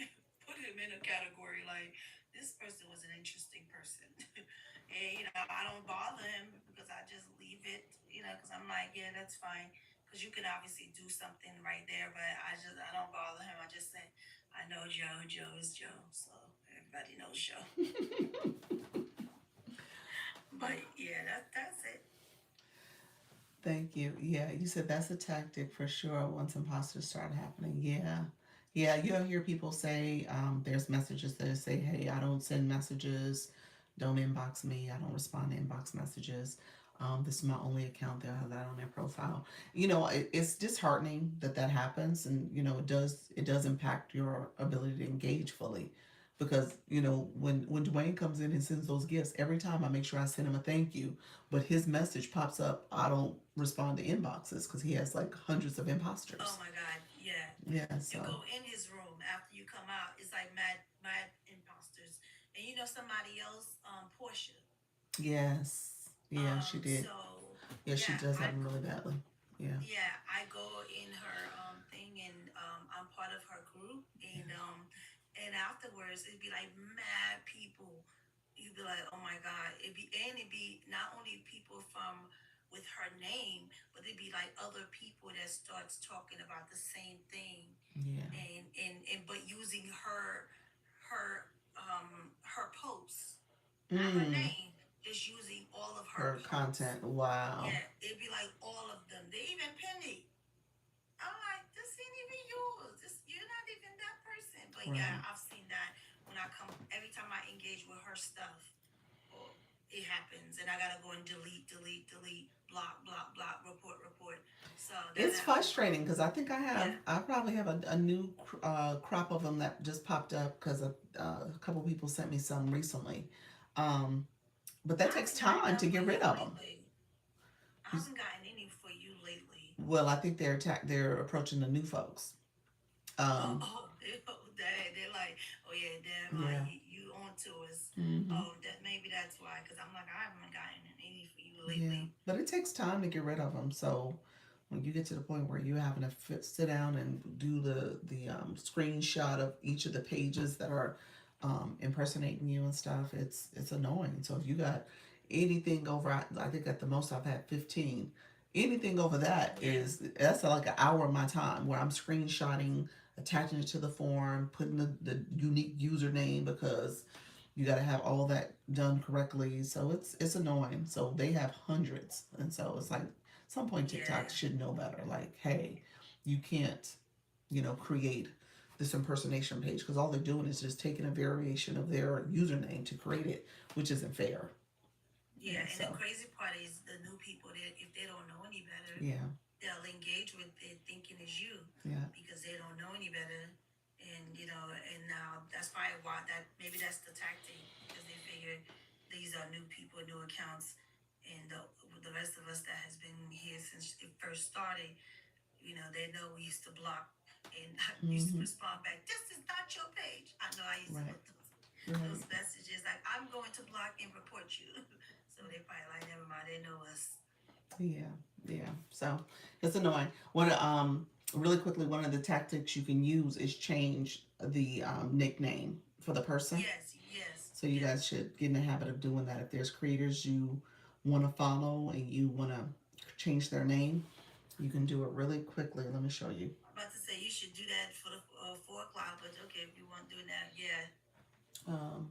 put him in a category like this person was an interesting person, and I don't bother him because I just leave it, because I'm like, yeah, that's fine. Because you can obviously do something right there, but I don't bother him. I just say, I know Joe. Joe is Joe, so everybody knows Joe. But yeah, that's it. Thank you. Yeah, you said that's a tactic for sure once imposters start happening. Yeah. Yeah, you'll hear people say, there's messages that say, "Hey, I don't send messages. Don't inbox me. I don't respond to inbox messages. This is my only account. They'll have that on their profile." It's disheartening that that happens, and it does impact your ability to engage fully. Because when Dwayne comes in and sends those gifts, every time I make sure I send him a thank you, but his message pops up. I don't respond to inboxes because he has like hundreds of Oh imposters. my God, yeah. Yeah, You so go in his room after you come out, it's like mad imposters. And somebody else, Portia. yes, yeah, she did. So Yeah, she yeah, does have them really badly. Yeah, I go in her thing, and I'm part of her group, and afterwards it'd be like mad people. You'd be like, oh my God, it'd be not only people from with her name, but it'd be like other people that starts talking about the same thing. Yeah. and but using her posts, not her Mm. name, just using all of her Her posts. content. Wow. Yeah, it'd be like all of them. They even Penny. I'm like, this ain't even yours. This, you're not even that person. But yeah, Right. I've seen that when I come every time I engage with her stuff, or it happens, and I gotta go and delete, block, block, block, report. So that It's happens quite. frustrating because Yeah, I probably have a new crop of them that just popped up because a couple people sent me some recently. Um, but that I takes haven't gotten time none to for get rid you of them. lately. I haven't gotten any for you lately. Well, I think they're approaching the new folks. Oh, Um, oh, they're like, oh yeah, damn, yeah. you on to us. Hmm. Oh, that maybe that's why, because I'm like, I haven't gotten any for you Yeah, lately. but it takes time to get rid of them. So when you get to the point where you're having to sit down and do the screenshot of each of the pages that are impersonating you and stuff, it's annoying. So if you got anything over, I think at the most I've had 15. Anything over that Yeah, is that's like an hour of my time where I'm screenshotting, attaching it to the form, putting the unique username because you got to have all that done correctly. So it's annoying. So they have hundreds, and so it's like at some point TikTok yeah, should know better. Like, hey, you can't, create this impersonation page because all they're doing is just taking a variation of their username to create it, which isn't fair. yeah. And And the so crazy part is the new people that if they don't know any better, yeah, they'll engage with it thinking it's you yeah, because they don't know any better. And and now that's probably why that maybe that's the tactic because they figure these are new people, new accounts, and the rest of us that has been here since it first started, they know we used to block and I used to mm-hmm, respond back, this is not your page. I know I used to right, put those right. messages like, I'm going to block and report you. So they probably like, never mind, they know us. Yeah, yeah. So it's annoying. Really quickly, one of the tactics you can use is change the nickname for the person. Yes, yes, So you guys yes. should get in the habit of doing that. If there's creators you want to follow and you want to change their name, you can do it really quickly. Let me show you. I'm about to say you should do that for the 4 o'clock, but okay, if you want to do that, yeah. Um,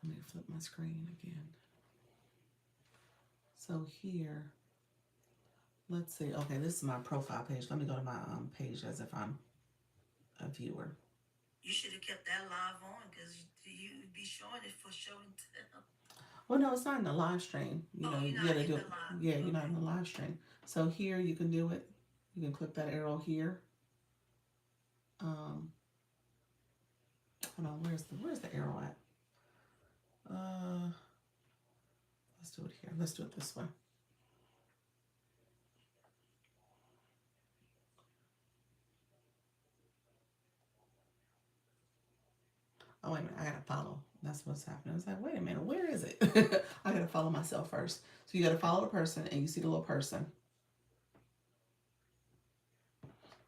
Let me flip my screen again. So here, let's see. Okay, this is my profile page. Let me go to my page as if I'm a viewer. You should have kept that live on because you'd be showing it for show and tell. Well, no, it's not in the live stream. Oh, you're You not got to in do the it. live. Yeah, you're not in Okay. the live stream. So here you can do it. You can click that arrow here. Um, hold on, where's the arrow at? Uh, let's do it here. Let's do it this way. Oh wait a minute, I gotta follow. That's what's happening. I was like, wait a minute, where is it? I gotta follow myself first. So you gotta follow the person, and you see the little person,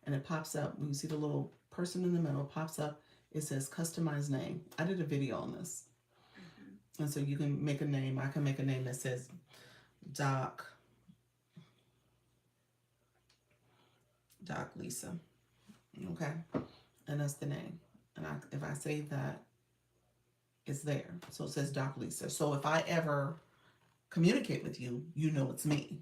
and it pops up. When you see the little person in the middle, it pops up. It says customize name. I did a video on this, Mm-hmm. and so you can make a name. I can make a name that says Doc Lisa. Okay, and that's the name. And if I save that, it's there. So it says Doc Lisa. So if I ever communicate with you, you know it's me.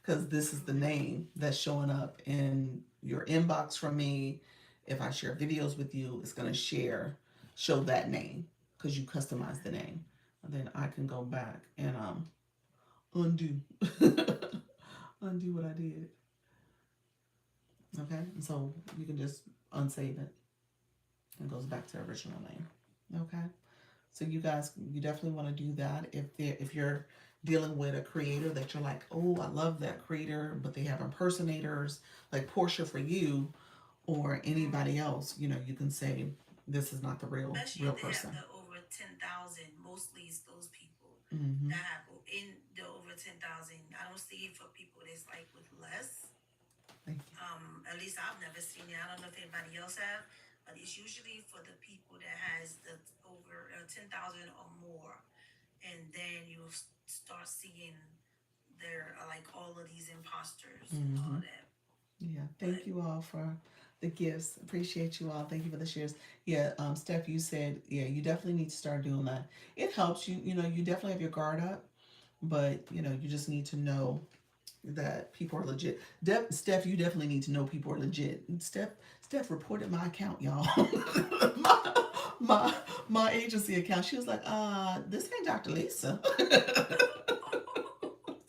Because this is the name that's showing up in your inbox from me. If I share videos with you, it's going to show that name because you customize the name. And then I can go back and undo undo what I did. Okay, and so you can just unsave it. It goes back to the original name. Okay. So you guys, you definitely want to do that if you're dealing with a creator that you're like, oh, I love that creator, but they have impersonators like Portia for you or anybody else. You can say this is not the Especially real if they have person. the over 10,000. Mostly it's those people Mm-hmm. that have in the over 10,000. I don't see it for people that's like with less. Thank At least I've never seen it. I don't know if anybody else have, but it's usually for the people that has the over 10,000 or more, and then you'll start seeing there are like all of these imposters you. and Mm-hmm. all that. Yeah. Thank But you all for The gifts. Appreciate you all. Thank you for the shares. Yeah, Steph, you said, yeah, you definitely need to start doing that. It helps you, you definitely have your guard up, but you just need to know that people are legit. Steph, you definitely need to know people are legit. Steph reported my account, y'all. my, my my agency account. She was like, this ain't Dr. Lisa.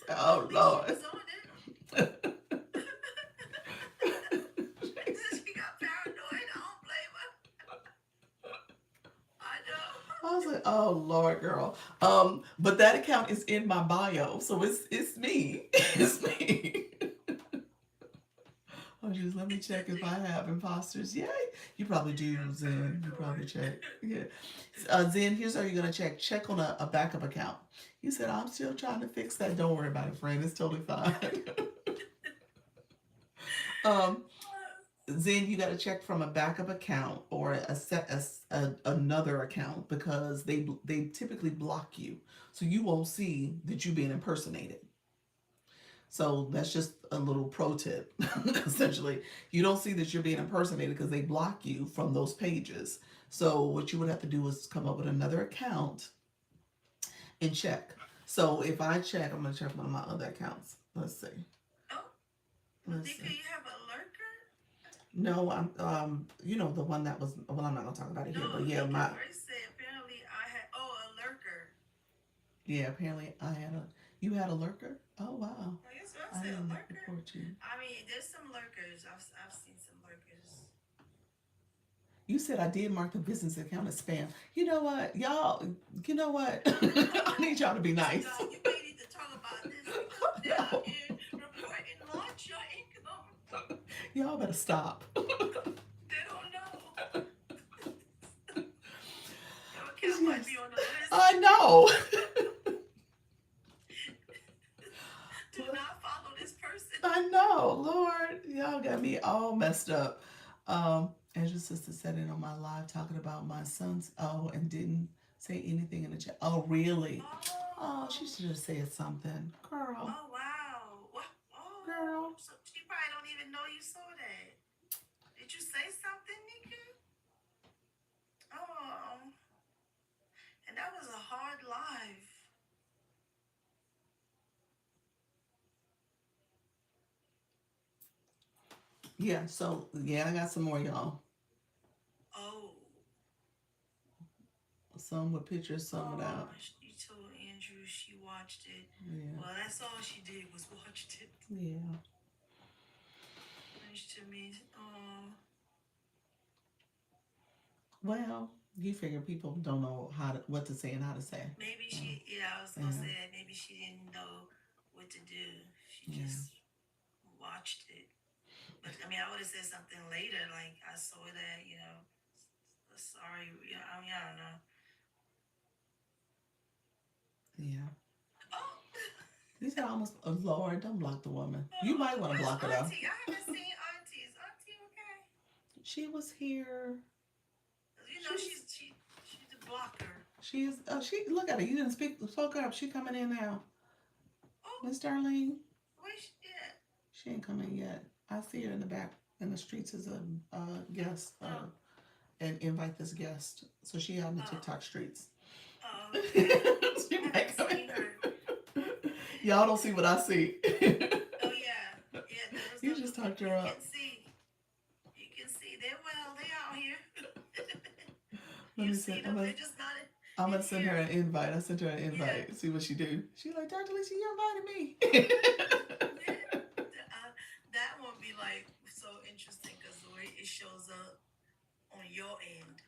Well, Oh at least she Lord. was on it. She got paranoid. I don't blame her. I know. I was like, oh Lord, girl. But that account is in my bio, so it's me. It's me. Oh, just let me check if I have imposters. Yeah, you probably do, Got Zen. You probably paranoid. check. Yeah. Zen, here's how you're gonna check. Check on a backup account. He said, I'm still trying to fix that. Don't worry about it, friend. It's totally fine. um, Zen, you got to check from a backup account or another account because they typically block you, so you won't see that you're being impersonated. So that's just a little pro tip. Essentially, you don't see that you're being impersonated because they block you from those pages. So what you would have to do is come up with another account and check. So if I check, I'm gonna check one of my other accounts. Let's see. Oh, Let's Nika, see. you have a lurker? No, I'm the one that was, well, I'm not gonna talk about it No, here, but yeah, Nika my first said apparently I had, oh, a lurker. yeah, apparently I had a you had a lurker. Oh wow, I guess I I said a didn't lurker. report you. I mean, there's some lurkers. I've seen some lurkers. You said I did mark the business account as spam. You know what, y'all? You know what? I need Oh, y'all to be so nice. y'all, you may need to talk about this because they're out No, here reporting launch your income. y'all better stop. They don't know. Your account might Yes, be on the list. I know. Do not follow this person. I know, Lord, y'all got me all messed up. Andrew's sister said it on my live talking about my sons. Oh, and didn't say anything in the chat. Oh, really? Oh, she Oh, should have said something, girl. oh wow. What? Oh, Girl. so she probably don't even know you saw that. Did you say something, Nika? Oh, and that was a hard live. Yeah. So yeah, I got some more, y'all. Oh, Some with pictures, some oh, without. she told Andrew she watched it. Yeah. Well, that's all she did was watched it. Yeah. Nice to meet. Oh, Well, you figure people don't know what to say and how to say. maybe So, she. Yeah, I was gonna yeah. say that. Maybe she didn't know what to do. She Yeah. just watched it. But I mean, I would have said something later, like I saw that. Sorry. I mean, I don't know. Yeah. Oh, You said almost, oh, Lord, don't block the woman. You oh, might want to where's block her though. Auntie? I haven't seen Auntie. Is Auntie okay? She was here. 'Cause you know She's she's a blocker. she's she look at her. You didn't spoke up. She coming in now. Oh, Miss Darlene. where's she at? She ain't coming yet. I see her in the back in the streets as a guest Oh, and invite this guest. So she out in the oh, TikTok streets. oh, okay. She I might haven't come seen her. in. Y'all don't see what I see. Oh yeah, yeah. Those You just talked you her can up. see. You can see. They're well. They out here. Let You me see send. them. They're just not I'm in gonna send her here. an invite. I sent her an Yeah. invite. See what she do. She like, Dr. Lisa, you invited me. Yeah. That one be like so interesting because the way it shows up on your end,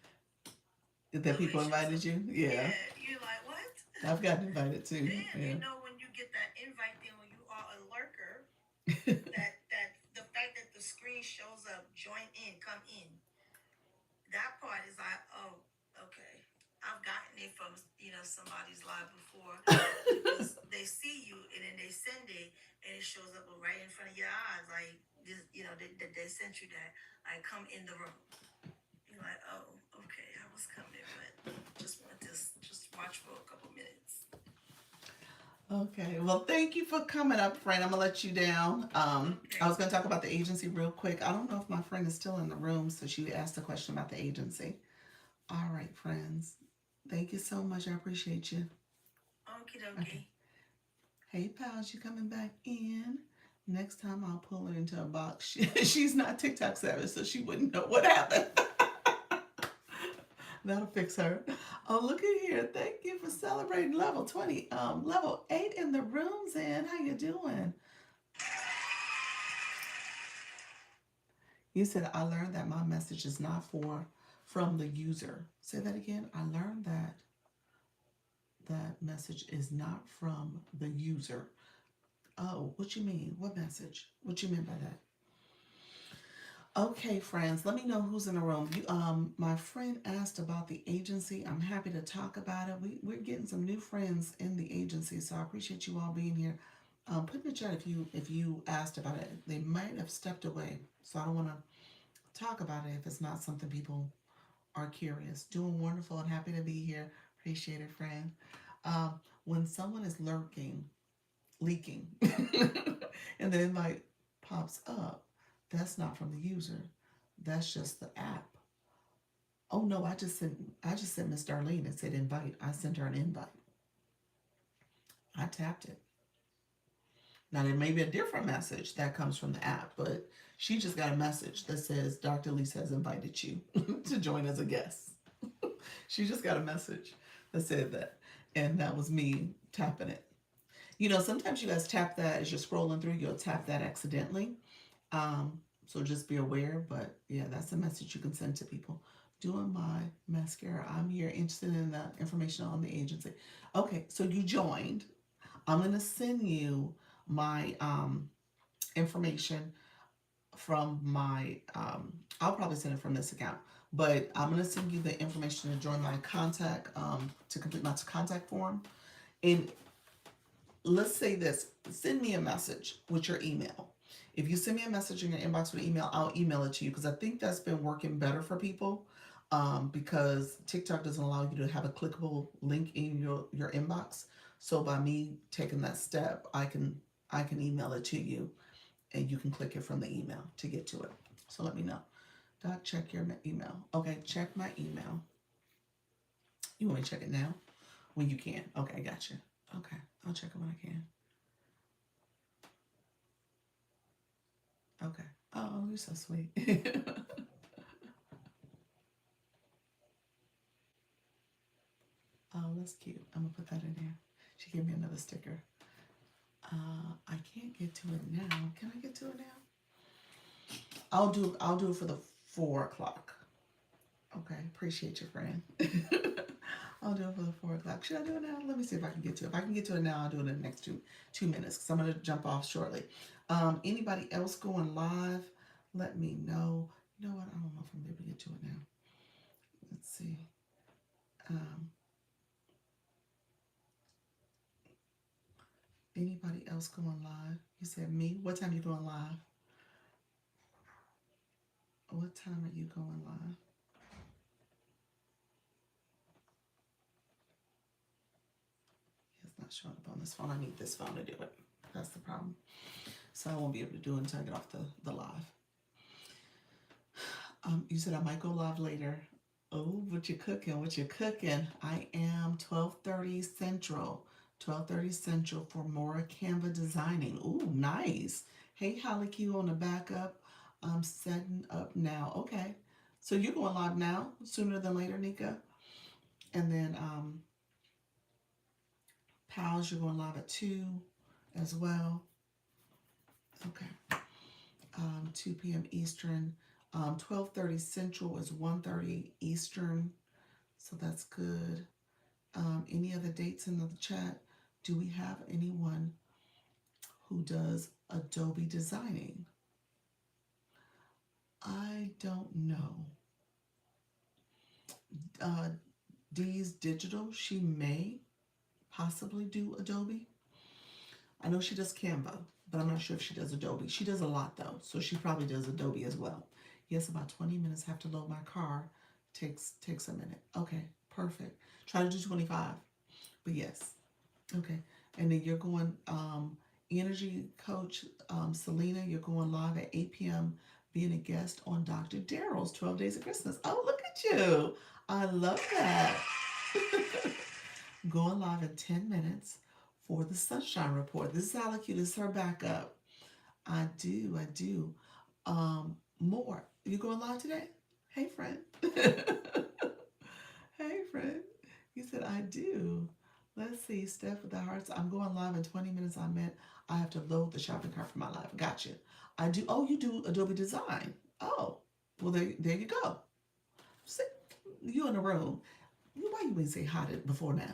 That the way people it shows invited up. you? Yeah. Yeah, you're like, what? I've gotten invited too. Then Yeah. you know when you get that invite, then when you are a lurker, that the fact that the screen shows up, join in, come in. That part is like, oh, okay. I've gotten it from somebody's live before because they see you and then they send it and it shows up right in front of your eyes, like this, they sent you that. I come in the room. You're like, oh, okay, I was coming, but just wanted to just watch for a couple minutes. Okay. Well, thank you for coming up, friend. I'm gonna let you down. I Okay. was gonna talk about the agency real quick. I don't know if my friend is still in the room, so she asked a question about the agency. All right, friends. Thank you so much. I appreciate you. Okie Okay. dokie. Hey, pals, you coming back in? Next time I'll pull her into a box. She's not TikTok savvy, so she wouldn't know what happened. That'll fix her. Oh, look at here. Thank you for celebrating level 20. Level 8 in the rooms, and how you doing? You said I learned that my message is not for from the user. Say that again. I learned that that message is not from the user. Oh, what you mean? What message? What you mean by that? Okay, friends, let me know who's in the room. My friend asked about the agency. I'm happy to talk about it. We're getting some new friends in the agency, so I appreciate you all being here. Put in the chat if you asked about it. They might have stepped away, so I don't want to talk about it if it's not something people are curious. Doing wonderful and happy to be here. Appreciate it, friend. When someone is leaking, and the invite pops up, that's not from the user. That's just the app. Oh no, I just sent Miss Darlene and said invite. I sent her an invite. I tapped it. Now there may be a different message that comes from the app, but she just got a message that says Dr. Lisa has invited you to join as a guest. She just got a message that said that. And that was me tapping it. Sometimes you guys tap that as you're scrolling through, you'll tap that accidentally. So just be aware. But yeah, that's a message you can send to people. Doing my mascara. I'm here interested in the information on the agency. Okay, so you joined. I'm gonna send you my information from my I'll probably send it from this account, but I'm gonna send you the information to join my contact to complete my contact form. And let's say this, send me a message with your email. If you send me a message in your inbox with email, I'll email it to you because I think that's been working better for people, because TikTok doesn't allow you to have a clickable link in your inbox. So by me taking that step, I can email it to you and you can click it from the email to get to it. So let me know. Doc, check your email. Okay, check my email. You want me to check it now? When you can. Okay, gotcha. Okay, I'll check it when I can. Okay. Oh, you're so sweet. Oh, that's cute. I'm gonna put that in there. She gave me another sticker. I can't get to it now. Can I get to it now? I'll do it for the 4 o'clock. Okay, appreciate you, friend. I'll do it for the 4 o'clock. Should I do it now? Let me see if I can get to it. If I can get to it now, I'll do it in the next two minutes because I'm gonna jump off shortly. Anybody else going live? Let me know. You know what? I don't know if I'm able to get to it now. Let's see. Um, Anybody else going live? You said me. What time are you going live? What time are you going live? It's not showing up on this phone. I need this phone to do it. That's the problem. So I won't be able to do it until I get off the live. You said I might go live later. Oh, what you cooking? What you cooking? I am 12:30 Central. 12:30 Central for Mora Canva Designing. Ooh, nice. Hey, Holly Q on the backup. I'm setting up now. Okay. So you're going live now, sooner than later, Nika. And then Pals, you're going live at 2 as well. Okay. 2 p.m. Eastern. 12:30 Central is 1:30 Eastern. So that's good. Any other dates in the chat? Do we have anyone who does Adobe designing? I don't know. Dee's Digital, she may possibly do Adobe. I know she does Canva, but I'm not sure if she does Adobe. She does a lot though, so she probably does Adobe as well. Yes, about 20 minutes. Have to load my car. Takes a minute. Okay, perfect. Try to do 25, but yes. Okay. And then you're going, Energy Coach Selena, you're going live at 8 p.m. being a guest on Dr. Daryl's 12 Days of Christmas. Oh, look at you. I love that. Going live in 10 minutes for the Sunshine Report. This is how cute is her backup. I do. More. You going live today? Hey, friend. Hey, friend. You said, I do. Let's see. Steph with the hearts. I'm going live in 20 minutes. I meant I have to load the shopping cart for my live. Gotcha. I do. Oh, you do Adobe Design. Oh, well, there you go. Sit, you in the room. Why you ain't say hi before now?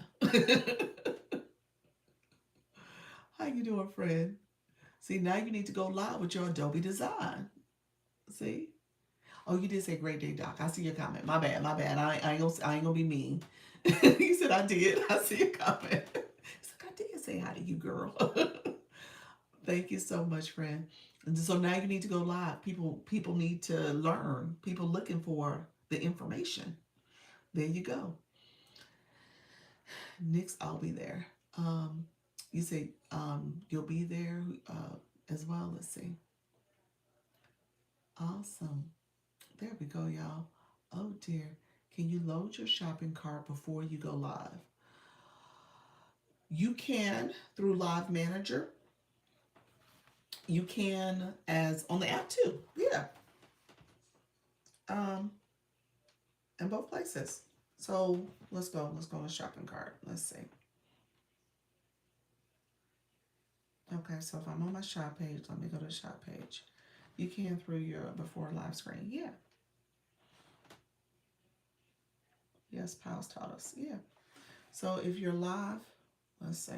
How you doing, friend? See, now you need to go live with your Adobe Design. See? Oh, you did say great day, Doc. I see your comment. My bad, my bad. I ain't gonna be mean. You said I did. I see your comment. It's like I did say hi to you, girl. Thank you so much, friend. And so now you need to go live. People need to learn. People looking for the information. There you go. Next, I'll be there. You say you'll be there as well. Let's see. Awesome. There we go, y'all. Oh dear. Can you load your shopping cart before you go live? You can through Live Manager. You can as on the app too. Yeah. In both places. So let's go. Let's go on the shopping cart. Let's see. Okay, so if I'm on my shop page, let me go to the shop page. You can through your before live screen. Yeah. Yes, Piles taught us. Yeah. So if you're live, let's see.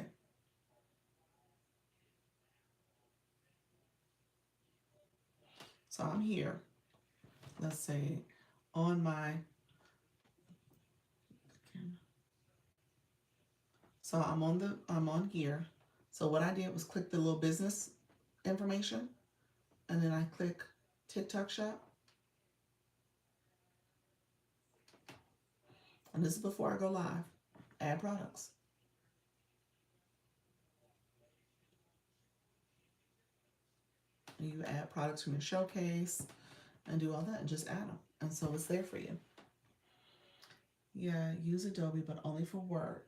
So I'm here. Let's see. On my so I'm on here. So what I did was click the little business information and then I click TikTok shop. And this is before I go live. Add products. And you add products from your showcase and do all that and just add them. And so it's there for you. Yeah, use Adobe, but only for Word.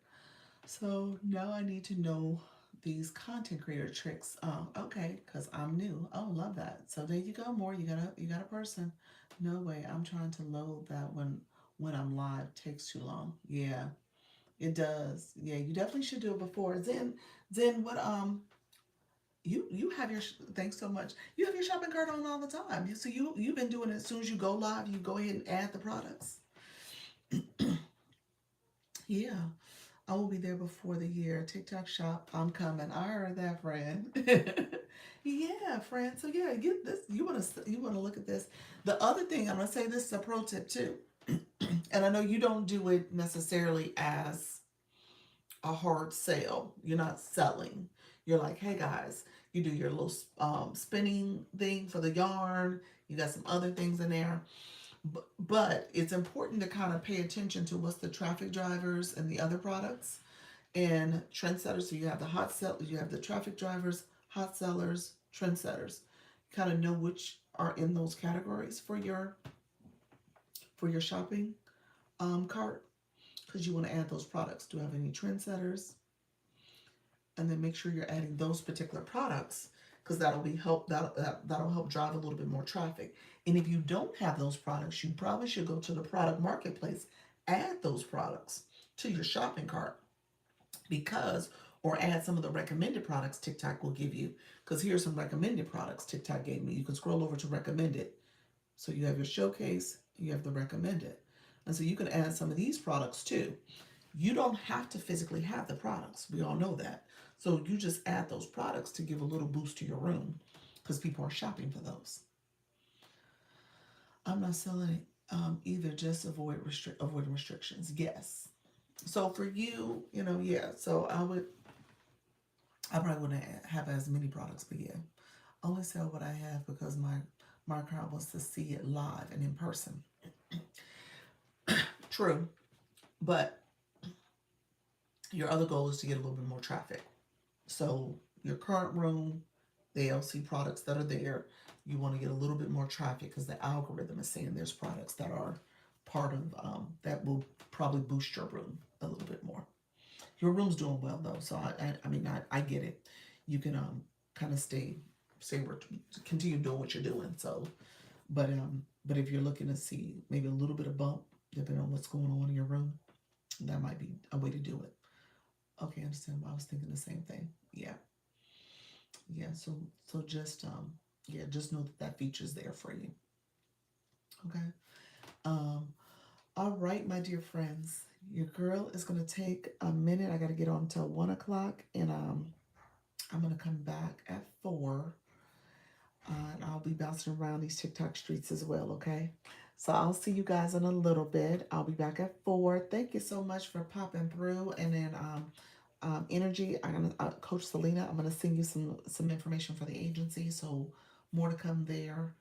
So now I need to know these content creator tricks. Okay, because I'm new. Oh, love that. So there you go. More. You got a person. No way. I'm trying to load that when I'm live. It takes too long. Yeah, it does. Yeah, you definitely should do it before. Then what? You have your thanks so much. You have your shopping cart on all the time. So you've been doing it as soon as you go live. You go ahead and add the products. Yeah. I will be there before the year. TikTok shop, I'm coming. I heard that, friend. Yeah, friend. So yeah, get this. You wanna look at this. The other thing I'm gonna say, this is a pro tip too, and I know you don't do it necessarily as a hard sale. You're not selling. You're like, hey guys, you do your little spinning thing for the yarn. You got some other things in there. But it's important to kind of pay attention to what's the traffic drivers and the other products and trendsetters. So you have the hot sell, you have the traffic drivers, hot sellers, trendsetters. Kind of know which are in those categories for your shopping cart because you want to add those products. Do you have any trendsetters? And then make sure you're adding those particular products because that'll help drive a little bit more traffic. And if you don't have those products, you probably should go to the product marketplace, add those products to your shopping cart because or add some of the recommended products TikTok will give you because here's some recommended products TikTok gave me. You can scroll over to recommended. So you have your showcase, you have the recommended. And so you can add some of these products too. You don't have to physically have the products. We all know that. So you just add those products to give a little boost to your room because people are shopping for those. I'm not selling either, just avoid restrictions. Yes. So for you, yeah. So I probably wouldn't have as many products, but yeah, only sell what I have because my crowd wants to see it live and in person. True, but your other goal is to get a little bit more traffic. So your current room, the LC products that are there, you want to get a little bit more traffic because the algorithm is saying there's products that are part of that will probably boost your room a little bit more. Your room's doing well though, so I mean I get it. You can kind of stay where continue doing what you're doing. So, but if you're looking to see maybe a little bit of bump depending on what's going on in your room, that might be a way to do it. Okay, I understand. I was thinking the same thing. Yeah, yeah. So just yeah, just know that that feature's there for you. Okay. Um, all right, my dear friends. Your girl is gonna take a minute. I gotta get on till 1 o'clock, and I'm gonna come back at 4, and I'll be bouncing around these TikTok streets as well. Okay. So I'll see you guys in a little bit. I'll be back at 4. Thank you so much for popping through, and then energy. I'm gonna Coach Selena. I'm gonna send you some information for the agency. So more to come there.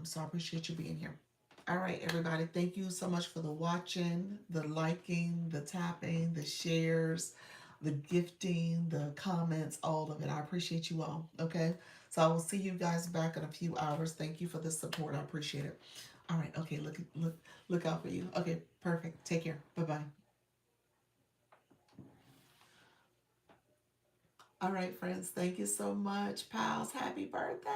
So I appreciate you being here. All right, everybody. Thank you so much for the watching, the liking, the tapping, the shares, the gifting, the comments, all of it. I appreciate you all. Okay. So I will see you guys back in a few hours. Thank you for the support. I appreciate it. All right. Okay. Look out for you. Okay. Perfect. Take care. Bye bye. All right, friends. Thank you so much. Pals, happy birthday.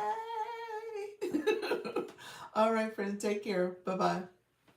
All right, friends. Take care. Bye bye.